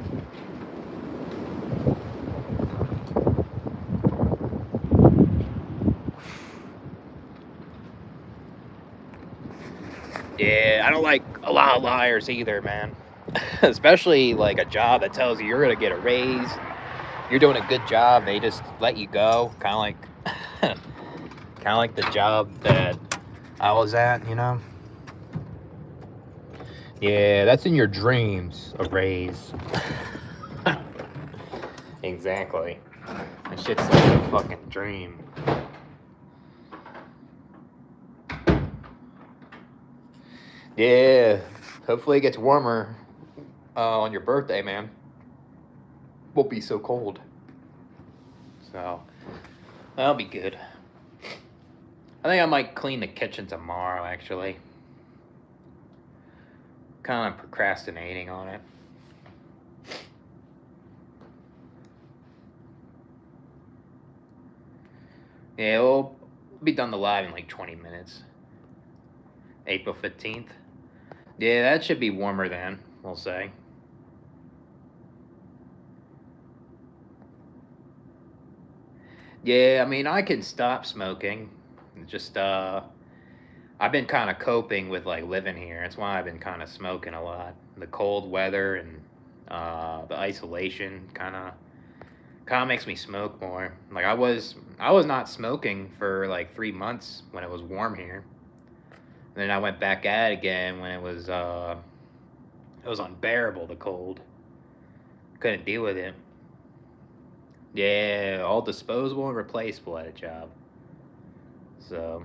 Speaker 1: Yeah, I don't like a lot of liars either, man. Especially like a job that tells you you're gonna get a raise, you're doing a good job, they just let you go. Kind of like, Kind of like the job that I was at, you know? Yeah, that's in your dreams, a raise. Exactly. That shit's like a fucking dream. Yeah, hopefully it gets warmer on your birthday, man. Won't be so cold. So, that'll be good. I think I might clean the kitchen tomorrow, actually. Kind of procrastinating on it. Yeah, we'll be done the live in like 20 minutes. April 15th. Yeah, that should be warmer then, we'll say. Yeah, I mean, I can stop smoking. Just, I've been kind of coping with like living here. That's why I've been kind of smoking a lot. The cold weather and the isolation kind of makes me smoke more. Like I was not smoking for like 3 months when it was warm here. And then I went back at it again when it was unbearable, the cold. Couldn't deal with it. Yeah, all disposable and replaceable at a job. So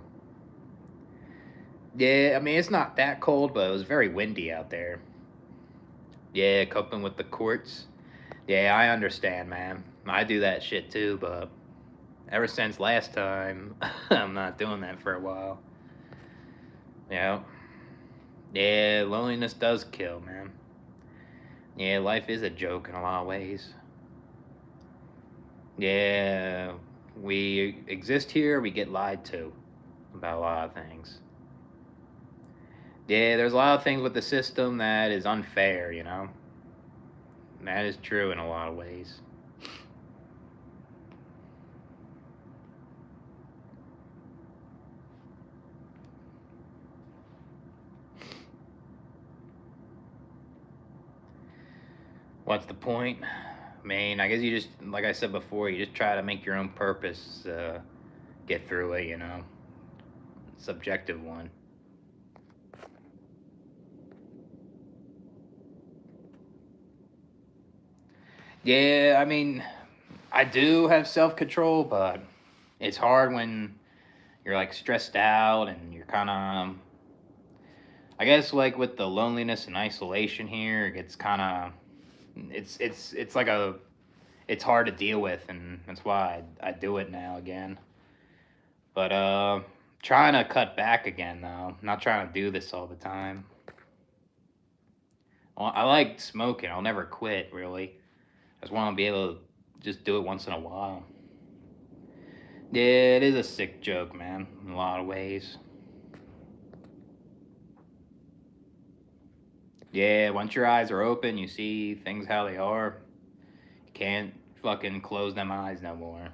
Speaker 1: yeah, I mean it's not that cold, but it was very windy out there. Yeah, coping with the courts. Yeah, I understand, man. I do that shit too, but ever since last time, I'm not doing that for a while. Yeah. Yeah, loneliness does kill, man. Yeah, life is a joke in a lot of ways. Yeah, we exist here, we get lied to about a lot of things. Yeah, there's a lot of things with the system that is unfair, you know? That is true in a lot of ways. What's the point? I mean, I guess you just, like I said before, you just try to make your own purpose get through it, you know? Subjective one. Yeah, I mean, I do have self control, but it's hard when you're like stressed out and you're kind of, I guess, like with the loneliness and isolation here, it gets kind of, it's like it's hard to deal with, and that's why I do it now again. But trying to cut back again though. Not trying to do this all the time. Well, I like smoking. I'll never quit really. I just want to be able to just do it once in a while. Yeah, it is a sick joke, man, in a lot of ways. Yeah, once your eyes are open, you see things how they are. You can't fucking close them eyes no more.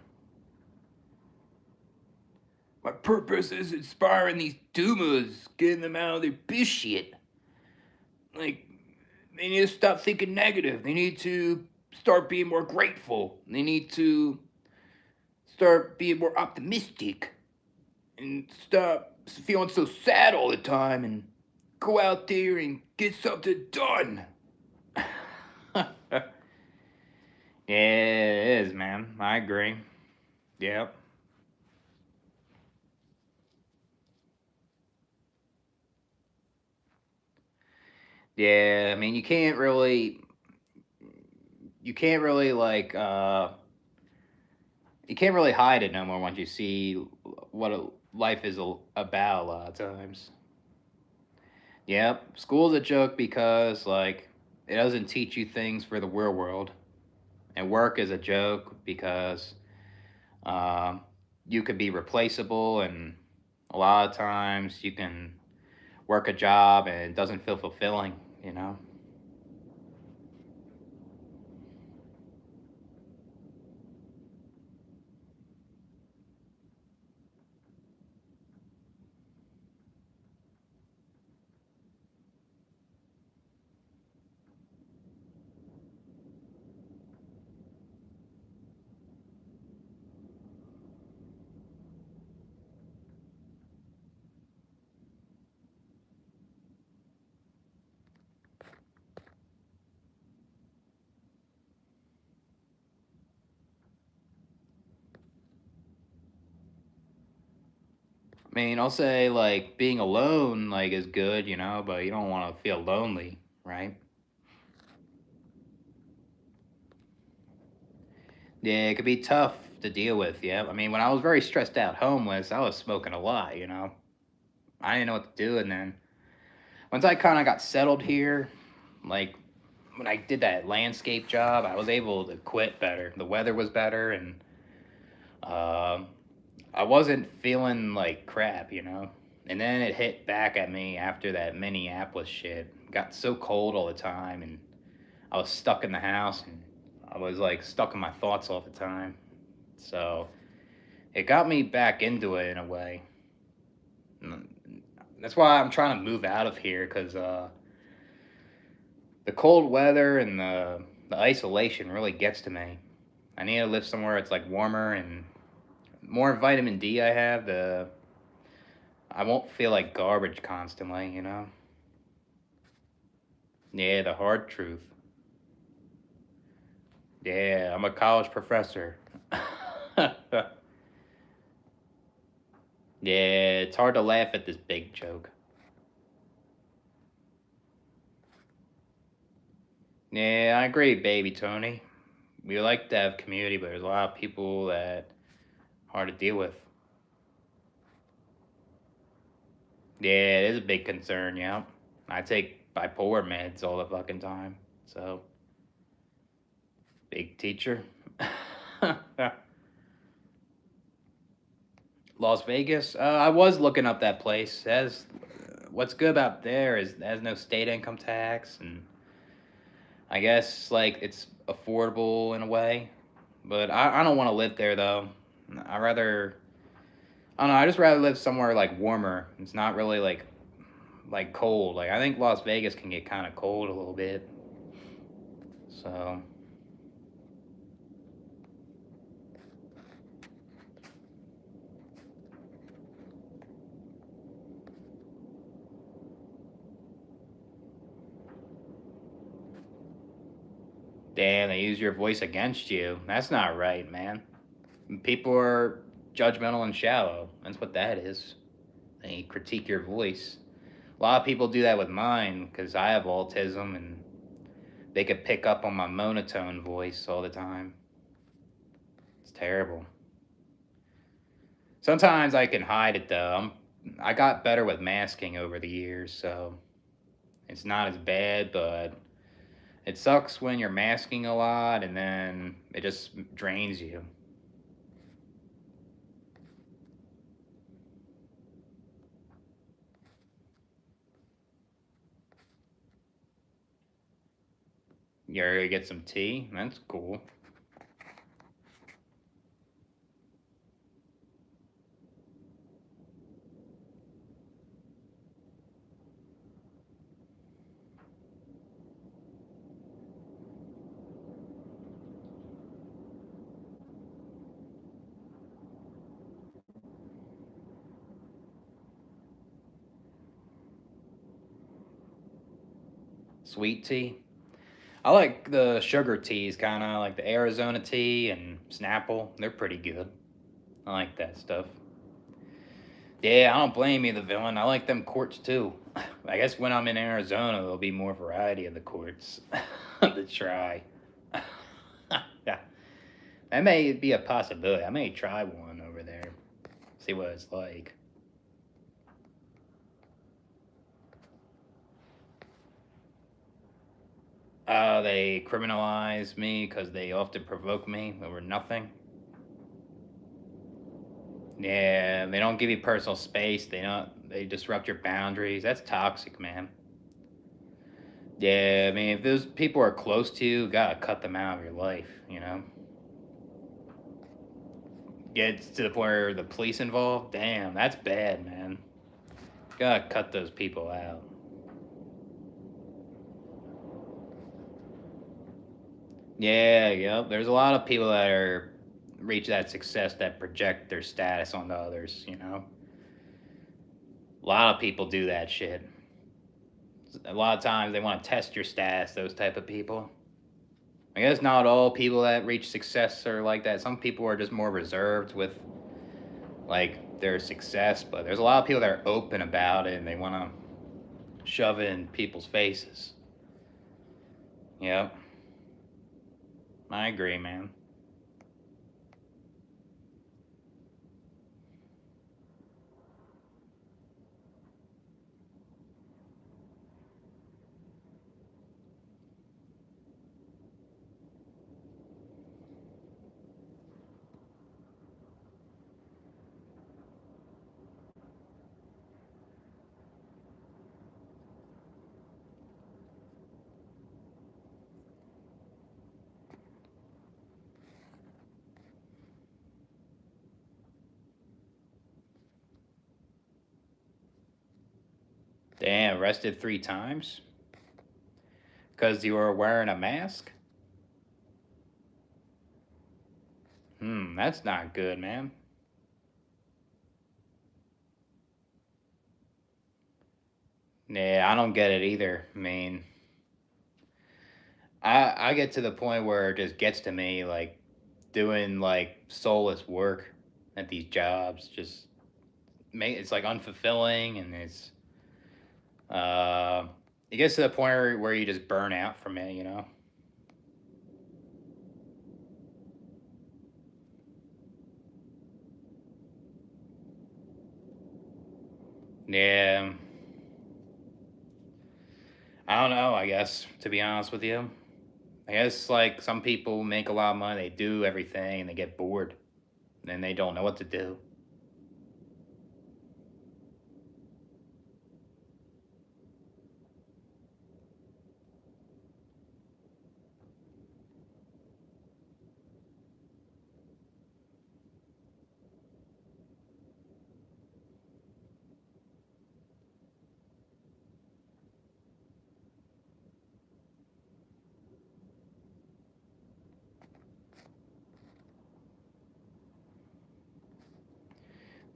Speaker 1: My purpose is inspiring these doomers, getting them out of their bitch shit. Like, they need to stop thinking negative. They need to start being more grateful. They need to start being more optimistic and stop feeling so sad all the time and go out there and get something done. Yeah, it is, man. I agree. Yep. Yeah, I mean, you can't really like, you can't really hide it no more once you see what life is about a lot of times. Yep, school's a joke because like it doesn't teach you things for the real world, and work is a joke because um, you could be replaceable, and a lot of times you can work a job and it doesn't feel fulfilling, you know? I mean, I'll say like being alone like is good, you know, but you don't want to feel lonely, right? Yeah, it could be tough to deal with. Yeah, I mean, when I was very stressed out, homeless, I was smoking a lot, you know. I didn't know what to do, and then once I kind of got settled here, like when I did that landscape job, I was able to quit better. The weather was better, and um I wasn't feeling like crap, you know. And then it hit back at me after that Minneapolis shit. It got so cold all the time, and I was stuck in the house, and I was like stuck in my thoughts all the time. So it got me back into it in a way. That's why I'm trying to move out of here because the cold weather and the isolation really gets to me. I need to live somewhere it's like warmer and more vitamin D I have, the I won't feel like garbage constantly, you know? Yeah, the hard truth. Yeah, I'm a college professor. Yeah, it's hard to laugh at this big joke. Yeah, I agree, baby Tony. We like to have community, but there's a lot of people that hard to deal with. Yeah, it is a big concern, yeah. I take bipolar meds all the fucking time. So, big teacher. Las Vegas. I was looking up that place. Has what's good about there is it has no state income tax, and I guess like it's affordable in a way. But I don't want to live there though. I rather I don't know. I just rather live somewhere like warmer. It's not really like cold. Like I think Las Vegas can get kind of cold a little bit. So damn, they use your voice against you. That's not right, man. People are judgmental and shallow. That's what that is. They critique your voice. A lot of people do that with mine because I have autism and they could pick up on my monotone voice all the time. It's terrible. Sometimes I can hide it though. I got better with masking over the years, so it's not as bad, but it sucks when you're masking a lot and then it just drains you. You ready to get some tea? That's cool. Sweet tea. I like the sugar teas, kind of like the Arizona tea and Snapple. They're pretty good. I like that stuff. Yeah, I don't blame you, the villain. I like them courts too. I guess when I'm in Arizona, there'll be more variety of the courts to try. Yeah, that may be a possibility. I may try one over there, see what it's like. They criminalize me because they often provoke me over nothing. Yeah, they don't give you personal space. They don't. They disrupt your boundaries. That's toxic, man. Yeah, I mean, if those people are close to you, gotta cut them out of your life. You know, get to the point where the police involved. Damn, that's bad, man. Gotta cut those people out. Yeah, yep. There's a lot of people that are reach that success that project their status onto others. You know, a lot of people do that shit. A lot of times they want to test your status. Those type of people. I guess not all people that reach success are like that. Some people are just more reserved with like their success, but there's a lot of people that are open about it and they want to shove it in people's faces. Yep, I agree, man. Damn, arrested 3 times because you were wearing a mask. That's not good, man. Yeah, I don't get it either. I mean, I get to the point where it just gets to me, like doing like soulless work at these jobs. Just it's like unfulfilling, and uh, it gets to the point where you just burn out from it. You know? Yeah. I don't know. I guess to be honest with you, I guess like some people make a lot of money, they do everything, and they get bored, and they don't know what to do.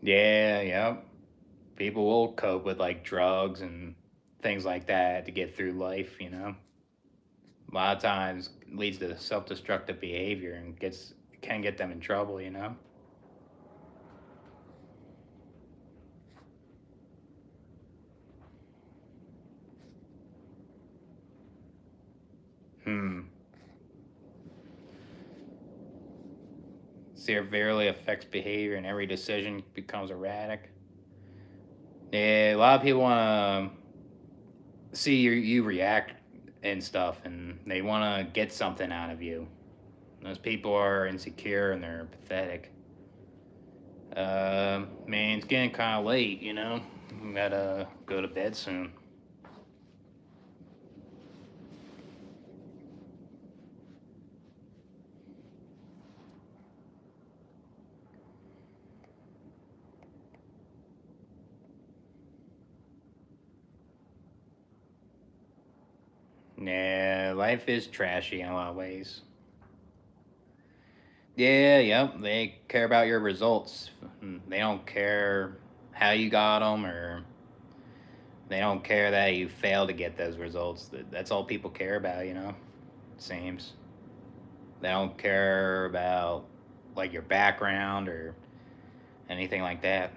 Speaker 1: Yeah, yeah. People will cope with like drugs and things like that to get through life, you know. A lot of times leads to self-destructive behavior and can get them in trouble, you know. Hmm. Severely affects behavior and every decision becomes erratic. Yeah, a lot of people want to see you react and stuff, and they want to get something out of you. Those people are insecure and they're pathetic. Man, it's getting kind of late, you know. Gotta go to bed soon. Yeah, life is trashy in a lot of ways. Yeah, yep. They care about your results. They don't care how you got them, or they don't care that you failed to get those results. That's all people care about, you know. It seems they don't care about like your background or anything like that.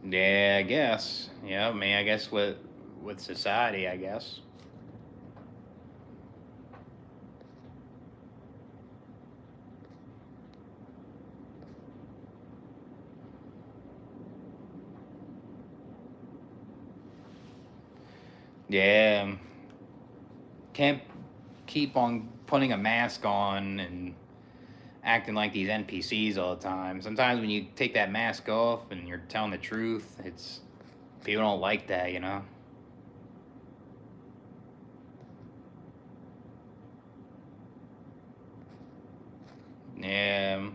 Speaker 1: Yeah, I guess. Yeah, I mean, I guess with society, I guess. Yeah, can't keep on putting a mask on and acting like these NPCs all the time. Sometimes when you take that mask off and you're telling the truth, it's people don't like that, you know. Yeah,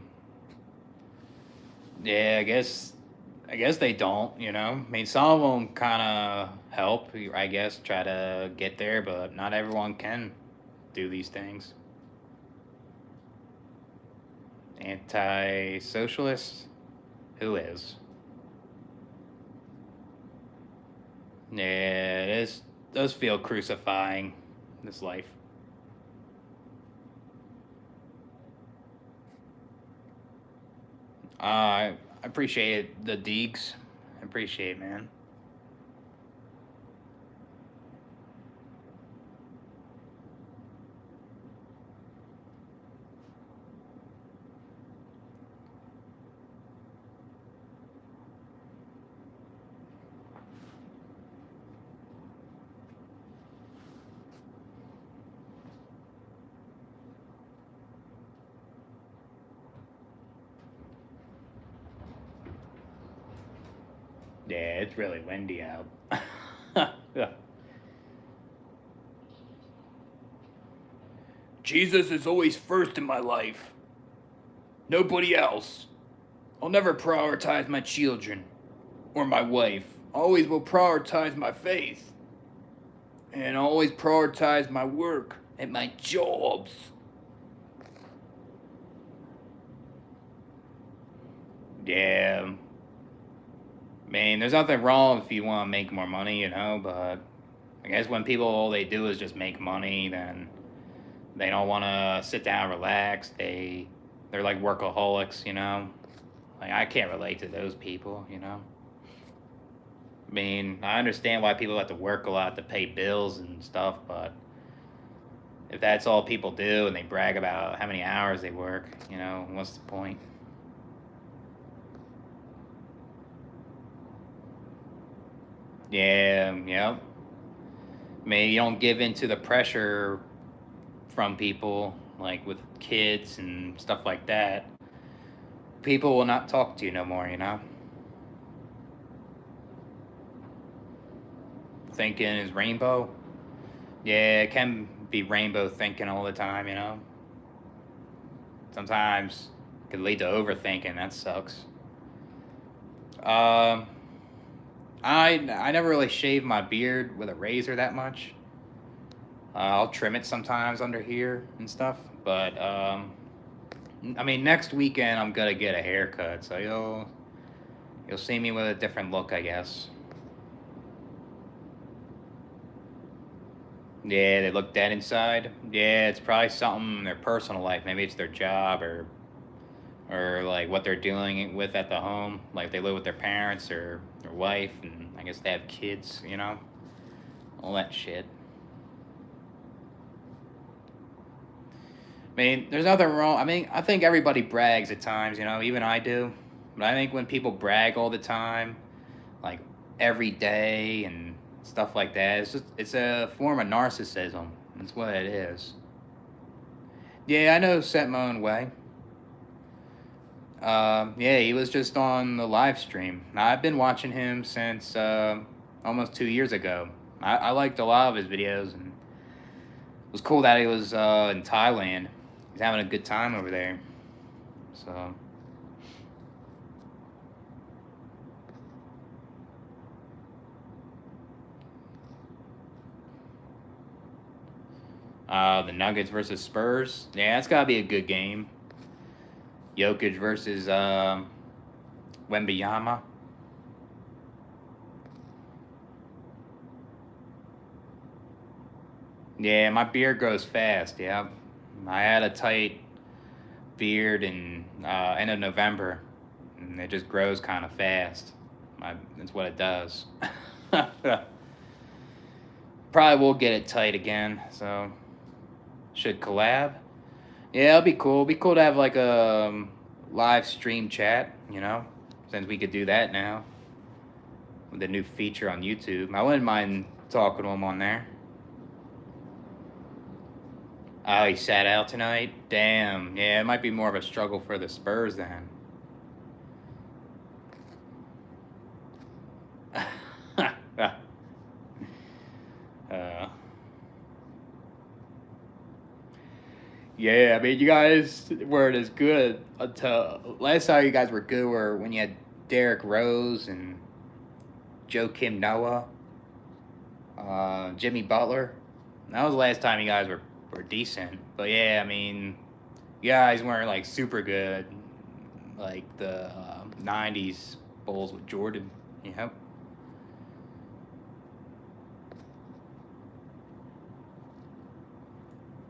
Speaker 1: yeah. I guess they don't, you know. I mean, some of them kind of help, I guess, try to get there, but not everyone can do these things. Anti-socialist? Who is? Yeah, does feel crucifying, this life. I appreciate the digs. I appreciate it, man. Yeah, it's really windy out. Yeah.
Speaker 2: Jesus is always first in my life. Nobody else. I'll never prioritize my children or my wife. Always will prioritize my faith. And always prioritize my work and my jobs.
Speaker 1: Yeah. Man, there's nothing wrong if you want to make more money, but I guess when people all they do is just make money, then they don't want to sit down and relax. They're like workaholics. Like I can't relate to those people. I mean, I understand why people have to work a lot to pay bills and stuff, but if that's all people do and they brag about how many hours they work, what's the point? Yeah, yep. Maybe you don't give in to the pressure from people, like with kids and stuff like that. People will not talk to you no more. Thinking is rainbow. Yeah, it can be rainbow thinking all the time. Sometimes it could lead to overthinking. That sucks. Um, I never really shave my beard with a razor that much. I'll trim it sometimes under here and stuff, but I mean, next weekend I'm gonna get a haircut, so you'll see me with a different look, I guess. Yeah, they look dead inside. Yeah, it's probably something in their personal life. Maybe it's their job or like what they're dealing with at the home. Like they live with their parents or their wife, and I guess they have kids. All that shit. I mean, there's nothing wrong. I mean, I think everybody brags at times, even I do. But I think when people brag all the time, like every day and stuff like that, it's a form of narcissism. That's what it is. Yeah, I know Set My Own Way. Yeah, he was just on the live stream. I've been watching him since almost 2 years ago. I liked a lot of his videos, and it was cool that he was in Thailand. He's having a good time over there. So, the Nuggets versus Spurs. Yeah, that's got to be a good game. Jokic versus Wembanyama. Yeah, my beard grows fast. Yeah, I had a tight beard in end of November, and it just grows kind of fast. That's what it does. Probably will get it tight again. So should collab. Yeah, it'll be cool. It'll be cool to have like a live stream chat. Since we could do that now with the new feature on YouTube. I wouldn't mind talking to him on there. Oh, he sat out tonight? Damn. Yeah, it might be more of a struggle for the Spurs then. uh, yeah, I mean, you guys weren't as good until last time you guys were good were when you had Derrick Rose and Joe Kim Noah, Jimmy Butler. That was the last time you guys were decent. But yeah, I mean, you guys weren't like super good like the 90s Bulls with Jordan. Yep.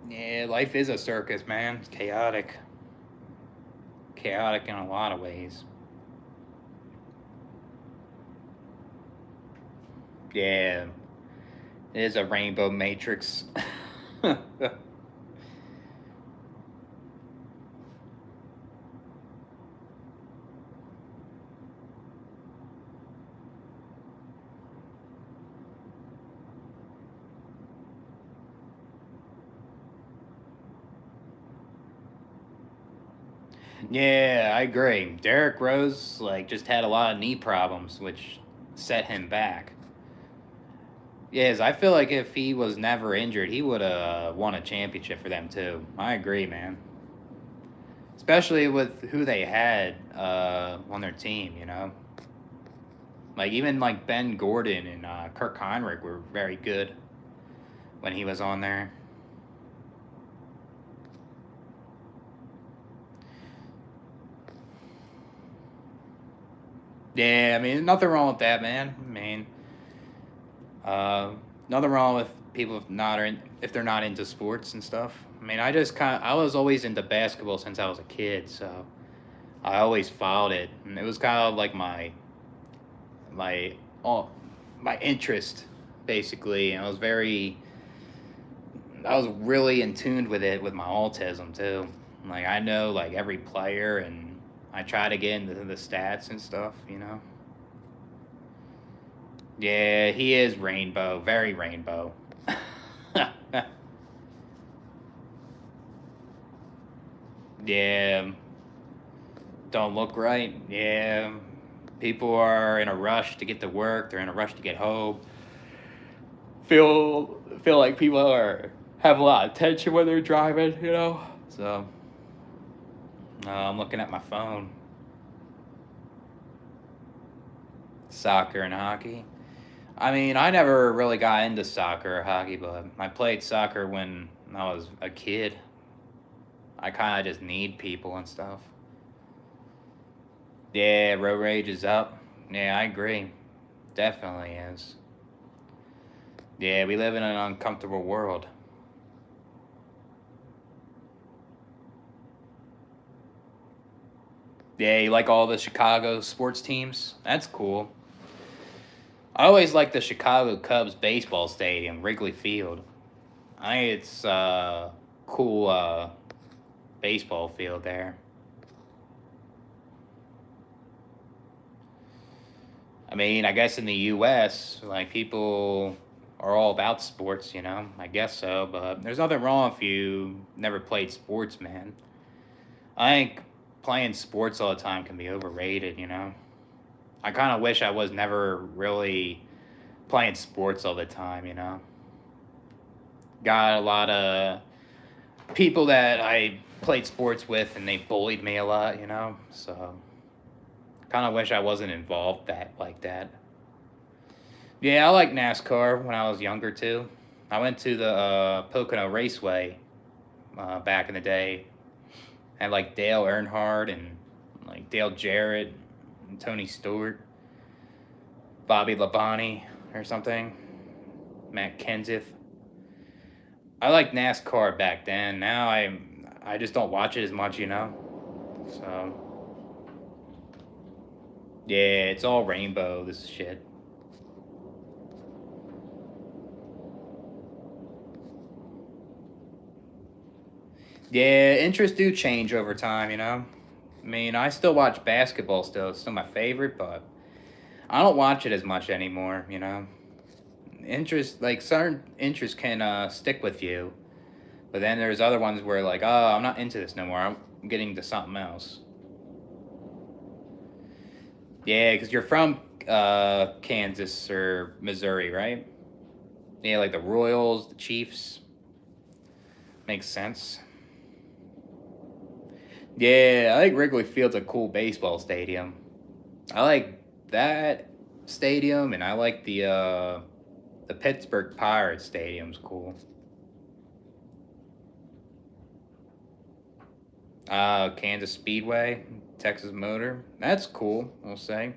Speaker 1: Yeah, life is a circus, man. It's chaotic. Chaotic in a lot of ways. Yeah, it is a rainbow matrix. Yeah, I agree. Derrick Rose just had a lot of knee problems, which set him back. Yes, I feel like if he was never injured, he would have won a championship for them too. I agree, man. Especially with who they had on their team, you know. Like even like Ben Gordon and Kirk Heinrich were very good when he was on there. Yeah, I mean nothing wrong with that, man. I mean, uh, nothing wrong with people if they're not into sports and stuff. I mean, I was always into basketball since I was a kid, so I always followed it, and it was kind of like my oh, my interest basically. And I was really in tune with it with my autism too. Like I know like every player, and I try to get into the stats and stuff, you know. Yeah, he is rainbow, very rainbow. Yeah, don't look right. Yeah, people are in a rush to get to work. They're in a rush to get home. Feel like people are have a lot of tension when they're driving, you know. So I'm looking at my phone. Soccer and hockey. I mean, I never really got into soccer or hockey, but I played soccer when I was a kid. I kind of just need people and stuff. Yeah, road rage is up. Yeah, I agree. Definitely is. Yeah, we live in an uncomfortable world. Yeah, you like all the Chicago sports teams? That's cool. I always like the Chicago Cubs baseball stadium, Wrigley Field. I think it's cool baseball field there. I mean, I guess in the U.S., like people are all about sports, you know. I guess so, but there's nothing wrong if you never played sports, man. I think playing sports all the time can be overrated, you know. I kind of wish I was never really playing sports all the time, you know. Got a lot of people that I played sports with, and they bullied me a lot, you know. So kind of wish I wasn't involved like that. Yeah, I like NASCAR when I was younger too. I went to the Pocono Raceway back in the day. Had like Dale Earnhardt and like Dale Jarrett and Tony Stewart, Bobby Labonte or something, Matt Kenseth. I like NASCAR back then. Now I just don't watch it as much, you know. So yeah, it's all rainbow. This shit. Yeah, interests do change over time, you know. I mean, I still watch basketball still. It's still my favorite, but I don't watch it as much anymore, you know. Certain interests can stick with you, but then there's other ones where like, oh, I'm not into this no more. I'm getting to something else. Yeah, because you're from Kansas or Missouri, right? Yeah, like the Royals, the Chiefs. Makes sense. Yeah, I think Wrigley Field's a cool baseball stadium. I like that stadium, and I like the Pittsburgh Pirates stadium's cool. Kansas Speedway, Texas Motor. That's cool. I'll say.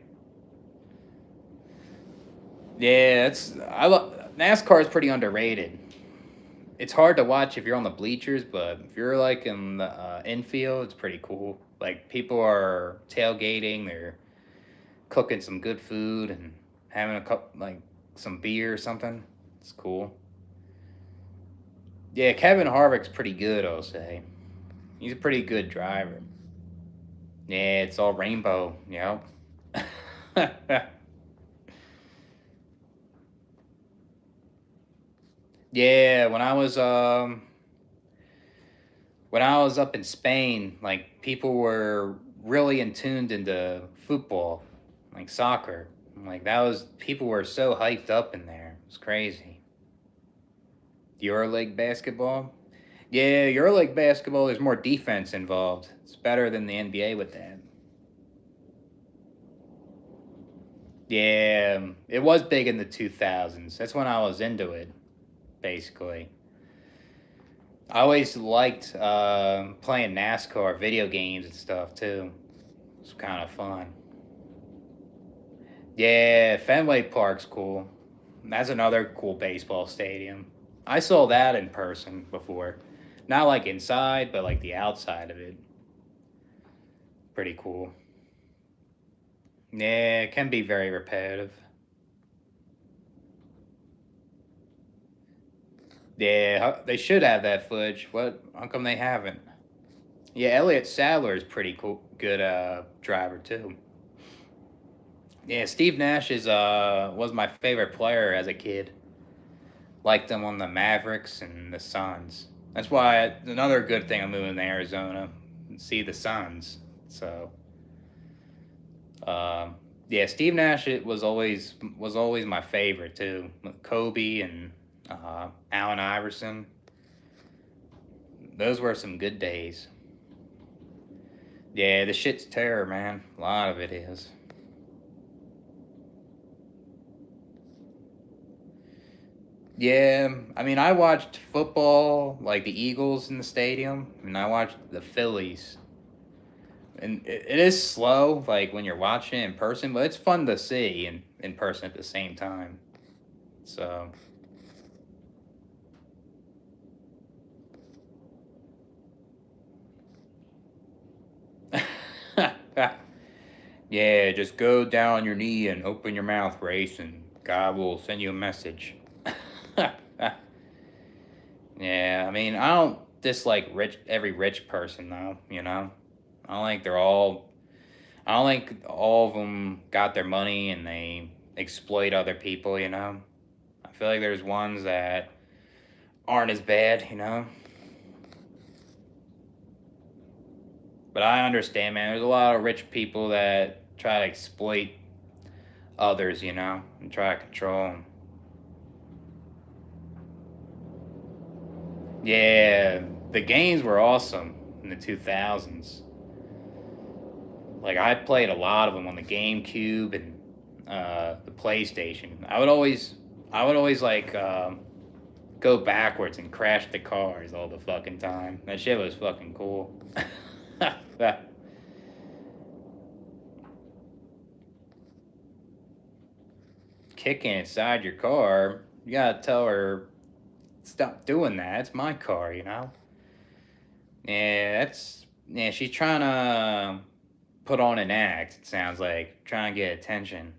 Speaker 1: Yeah, NASCAR is pretty underrated. It's hard to watch if you're on the bleachers, but if you're like in the infield, it's pretty cool. Like people are tailgating, they're cooking some good food and having a cup like some beer or something. It's cool. Yeah, Kevin Harvick's pretty good, I'll say. He's a pretty good driver. Yeah, it's all rainbow. Yep. Yeah, when I was up in Spain, like people were really in tuned into football, like soccer. Like that was people were so hyped up in there. It was crazy. EuroLeague basketball. Yeah, EuroLeague basketball. There's more defense involved. It's better than the NBA with that. Yeah, it was big in the 2000s. That's when I was into it, basically. I always liked playing NASCAR video games and stuff too. It's kind of fun. Yeah, Fenway Park's cool. That's another cool baseball stadium. I saw that in person before. Not like inside, but like the outside of it. Pretty cool. Yeah, it can be very repetitive. Yeah, they should have that footage. What? How come they haven't? Yeah, Elliott Sadler is pretty cool, good driver too. Yeah, Steve Nash is was my favorite player as a kid. Liked him on the Mavericks and the Suns. That's why another good thing I'm moving to Arizona and see the Suns. So, um, yeah, Steve Nash was always my favorite too. Kobe and Allen Iverson. Those were some good days. Yeah, the shit's terror, man. A lot of it is. Yeah, I mean, I watched football, like the Eagles in the stadium, and I watched the Phillies. And it is slow, like when you're watching it in person, but it's fun to see in person at the same time. So, yeah, just go down on your knee and open your mouth, Race, and God will send you a message. Yeah, I mean, I don't dislike every rich person though. I don't think they're all. I don't think all of them got their money and they exploit other people. I feel like there's ones that aren't as bad. But I understand, man. There's a lot of rich people that try to exploit others. And try to control them. Yeah, the games were awesome in the 2000s. Like I played a lot of them on the GameCube and the PlayStation. I would always like go backwards and crash the cars all the fucking time. That shit was fucking cool. Kicking inside your car, you gotta tell her stop doing that. It's my car. Yeah. She's trying to put on an act. It sounds like trying to get attention.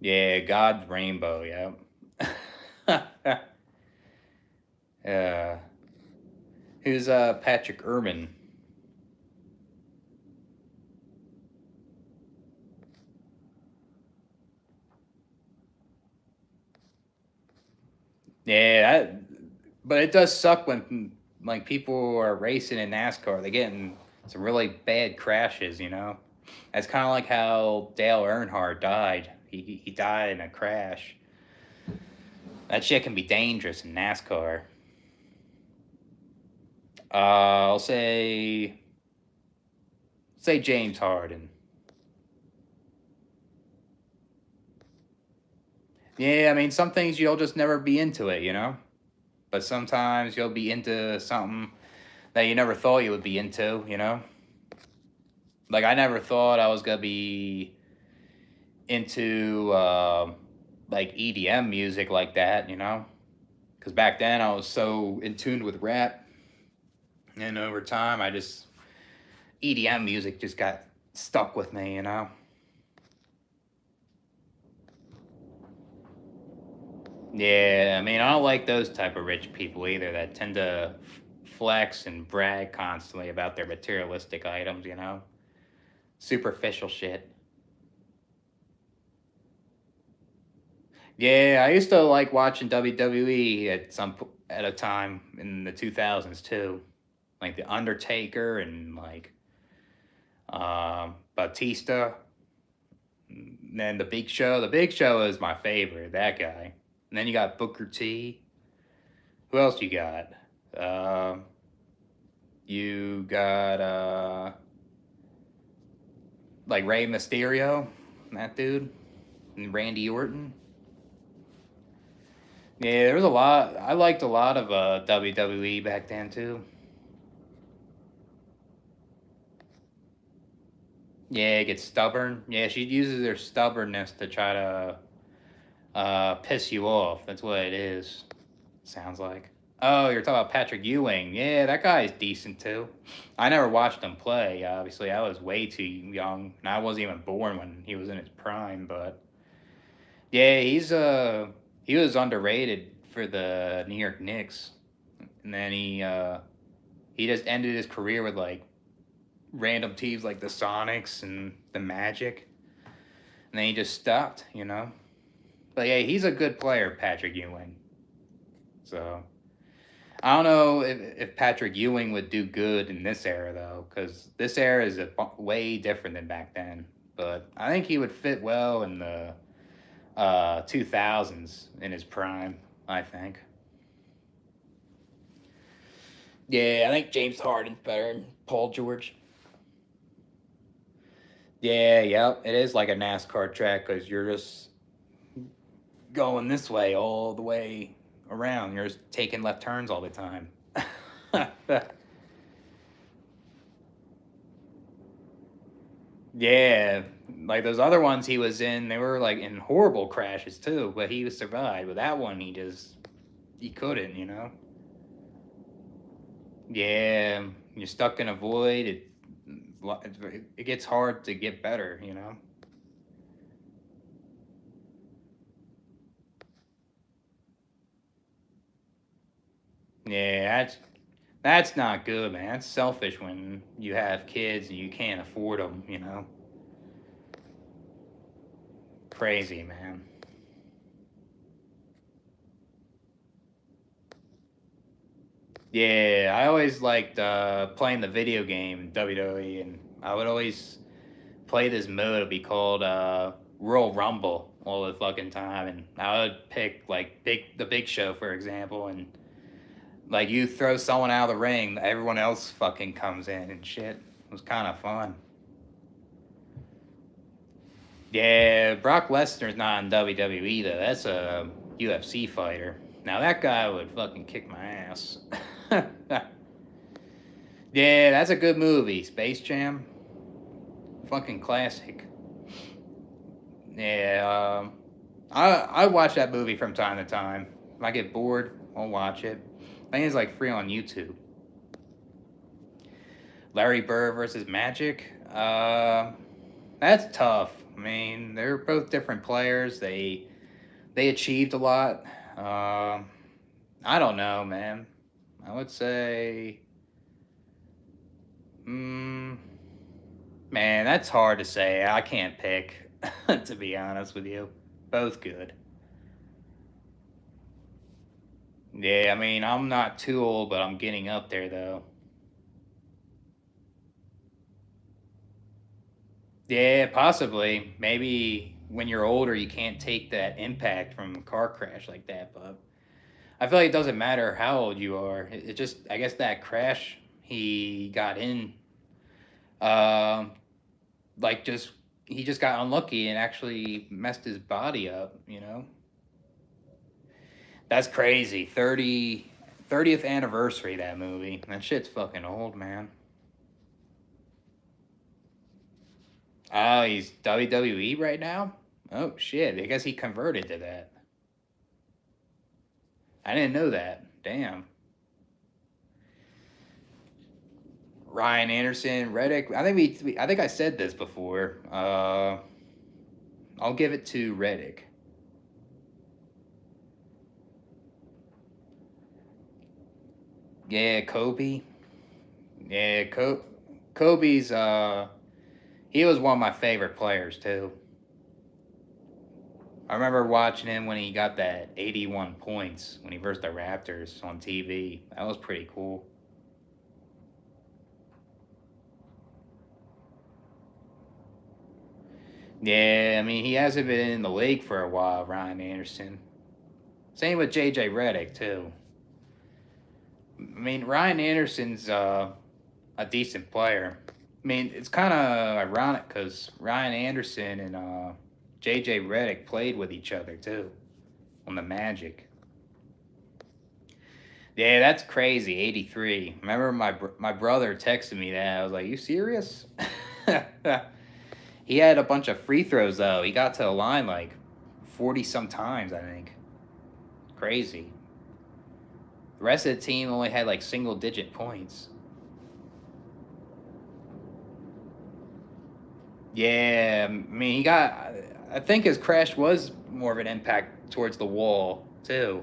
Speaker 1: Yeah, God's rainbow. Yep. uh, who's Patrick Irvin? Yeah, but it does suck when like people are racing in NASCAR. They get in some really bad crashes. That's kind of like how Dale Earnhardt died. He died in a crash. That shit can be dangerous in NASCAR. I'll say James Harden. Yeah, I mean some things you'll just never be into it. But sometimes you'll be into something that you never thought you would be into. Like I never thought I was gonna be into like EDM music like that, you know? Because back then I was so in tune with rap, and over time EDM music just got stuck with me, you know? Yeah, I mean, I don't like those type of rich people either that tend to flex and brag constantly about their materialistic items, you know? Superficial shit. Yeah, I used to like watching WWE at a time in the 2000s too. Like The Undertaker and like Batista. And then The Big Show. The Big Show is my favorite, that guy. And then you got Booker T. Who else you got? Um you got like Rey Mysterio, that dude, and Randy Orton. Yeah, there was a lot. I liked a lot of WWE back then too. Yeah, it gets stubborn. Yeah, she uses her stubbornness to try to piss you off. That's what it is. Sounds like. Oh, you're talking about Patrick Ewing. Yeah, that guy's decent too. I never watched him play. Obviously, I was way too young, and I wasn't even born when he was in his prime. But yeah, he was underrated for the New York Knicks, and then he just ended his career with like random teams like the Sonics and the Magic, and then he just stopped. You know. But yeah, he's a good player, Patrick Ewing. So I don't know if Patrick Ewing would do good in this era though, because this era is way different than back then. But I think he would fit well in the 2000s in his prime. I think.
Speaker 2: Yeah, I think James Harden's better than Paul George.
Speaker 1: Yeah, yep. It is like a NASCAR track because you're just going this way all the way around. You're just taking left turns all the time. Yeah, like those other ones he was in, they were like in horrible crashes too, but he survived. But that one, he couldn't, you know. Yeah, you're stuck in a void. It gets hard to get better, you know. Yeah, that's not good, man. That's selfish when you have kids and you can't afford them, you know. Crazy, man. Yeah, I always liked playing the video game WWE, and I would always play this mode. It'd be called Royal Rumble all the fucking time, and I would pick like the Big Show for example, and like you throw someone out of the ring, everyone else fucking comes in and shit. It was kind of fun. Yeah, Brock Lesnar's not in WWE though. That's a UFC fighter. Now that guy would fucking kick my ass. Yeah, that's a good movie. Space Jam. Fucking classic. Yeah, I watch that movie from time to time. If I get bored, I'll watch it. I think it's like free on YouTube. Larry Bird versus Magic. That's tough. I mean, they're both different players. They achieved a lot. Um, I don't know, man. I would say, mm, man, that's hard to say. I can't pick, to be honest with you. Both good. Yeah, I mean, I'm not too old, but I'm getting up there though. Yeah, possibly. Maybe when you're older, you can't take that impact from a car crash like that. But I feel like it doesn't matter how old you are. It just, I guess that crash he got in, um, like just he just got unlucky and actually messed his body up. You know, that's crazy. 30th anniversary of that movie. That shit's fucking old, man. Oh, he's WWE right now. Oh shit! I guess he converted to that. I didn't know that. Damn. Ryan Anderson, Reddick. I think I said this before. I'll give it to Reddick. Yeah, Kobe. Yeah, Kobe's. He was one of my favorite players too. I remember watching him when he got that 81 points when he versed the Raptors on TV. That was pretty cool. Yeah, I mean, he hasn't been in the league for a while, Ryan Anderson. Same with JJ Redick, too. I mean, Ryan Anderson's a decent player. I mean, it's kind of ironic because Ryan Anderson and JJ Redick played with each other, too, on the Magic. Yeah, that's crazy. 83. Remember my brother texted me that. I was like, "You serious?" He had a bunch of free throws though. He got to the line like 40 some times, I think. Crazy. The rest of the team only had like single digit points. Yeah, I mean, he got. I think his crash was more of an impact towards the wall too,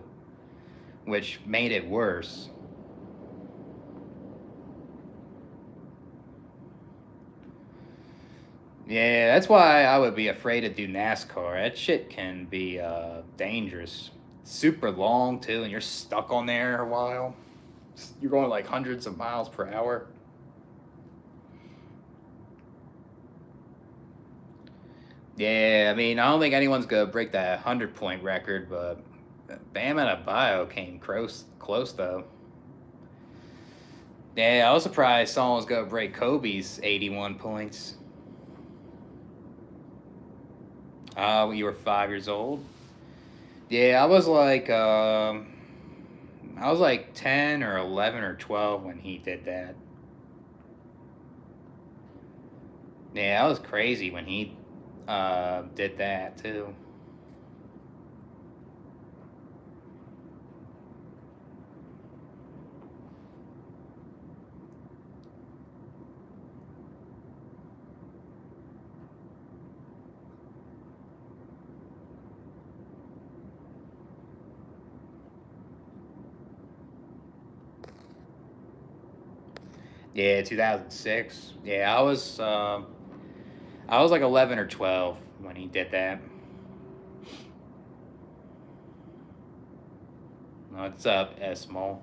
Speaker 1: which made it worse. Yeah, that's why I would be afraid to do NASCAR. That shit can be dangerous. Super long too, and you're stuck on there a while. You're going like hundreds of miles per hour. Yeah, I mean, I don't think anyone's gonna break that 100 point record, but Bam Adebayo came close though. Yeah, I was surprised someone was gonna break Kobe's 81 points. When you were 5 years old. Yeah, I was like 10 or 11 or 12 when he did that. Yeah, that was crazy when he did that too. Yeah, 2006. Yeah, I was like 11 or 12 when he did that. What's up, Esmo?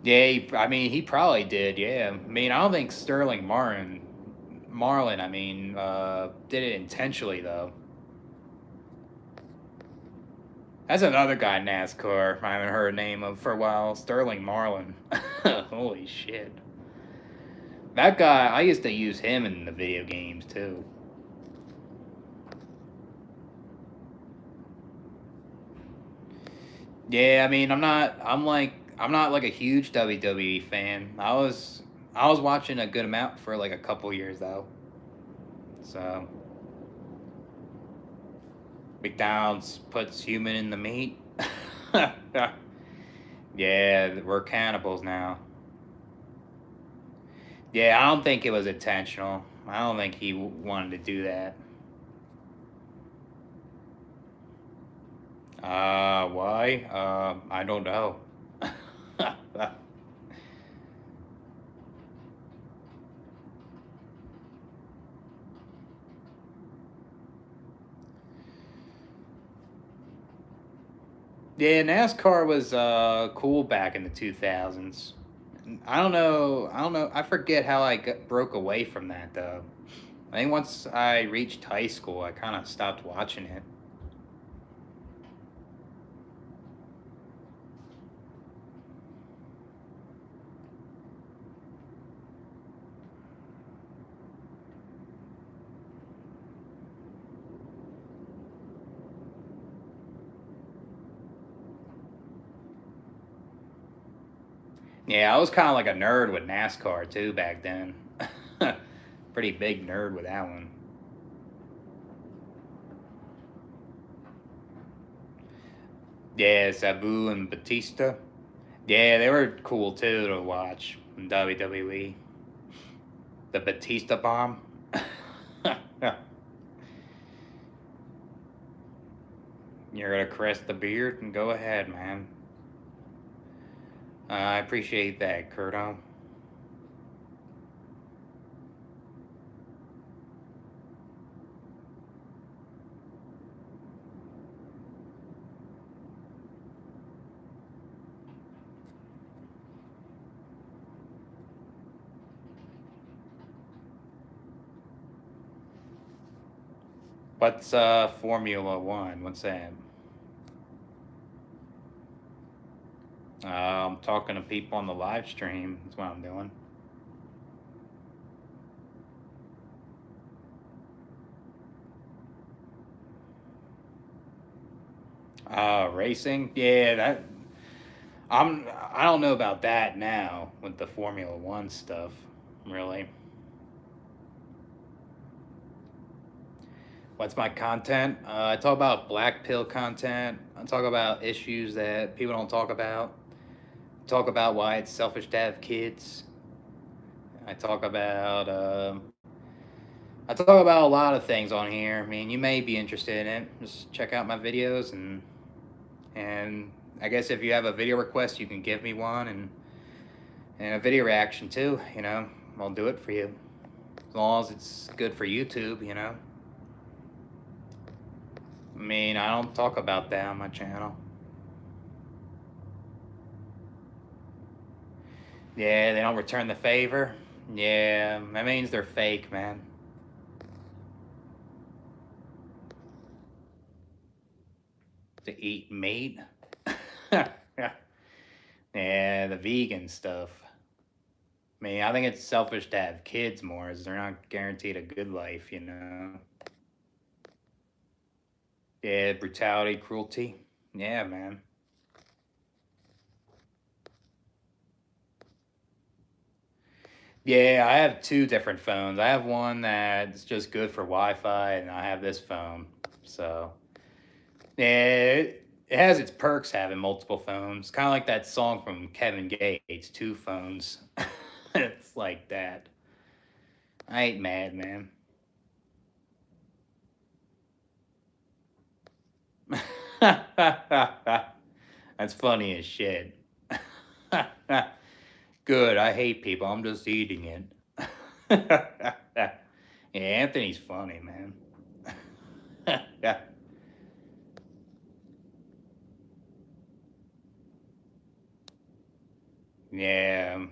Speaker 1: Yeah, I mean, he probably did. Yeah, I mean, I don't think Marlin, did it intentionally though. That's another guy in NASCAR. I haven't heard a name of for a while. Sterling Marlin. Holy shit. That guy, I used to use him in the video games too. Yeah, I mean, I'm not like a huge WWE fan. I was watching a good amount for like a couple years though. So McDonald's puts human in the meat. Yeah, we're cannibals now. Yeah, I don't think it was intentional. I don't think he wanted to do that. Why? I don't know. Yeah, NASCAR was cool back in the 2000s. I don't know. I don't know. I forget how broke away from that though. I think once I reached high school, I kind of stopped watching it. Yeah, I was kind of like a nerd with NASCAR too back then. Pretty big nerd with that one. Yeah, Sabu and Batista. Yeah, they were cool too to watch in WWE. The Batista bomb. You're gonna caress the beard and go ahead, man. I appreciate that, Curto. What's Formula One? What's that? I'm talking to people on the live stream. That's what I'm doing. Racing? Yeah, that I don't know about that now with the Formula One stuff, really. What's my content? I talk about black pill content. I talk about issues that people don't talk about. Talk about why it's selfish to have kids. I talk about I talk about a lot of things on here. I mean, you may be interested in it. Just check out my videos and I guess if you have a video request, you can give me one and a video reaction too. You know, I'll do it for you as long as it's good for YouTube. You know. I mean, I don't talk about that on my channel. Yeah, they don't return the favor. Yeah, that means they're fake, man. To eat meat. Yeah, the vegan stuff. I mean, I think it's selfish to have kids more, as they're not guaranteed a good life, you know. Yeah, brutality, cruelty. Yeah, man. Yeah, I have two different phones. I have one that's just good for Wi-Fi, and I have this phone. So, yeah, it has its perks having multiple phones. Kind of like that song from Kevin Gates, Two Phones. It's like that. I ain't mad, man. That's funny as shit. Good, I hate people. I'm just eating it. Yeah, Anthony's funny, man. Yeah,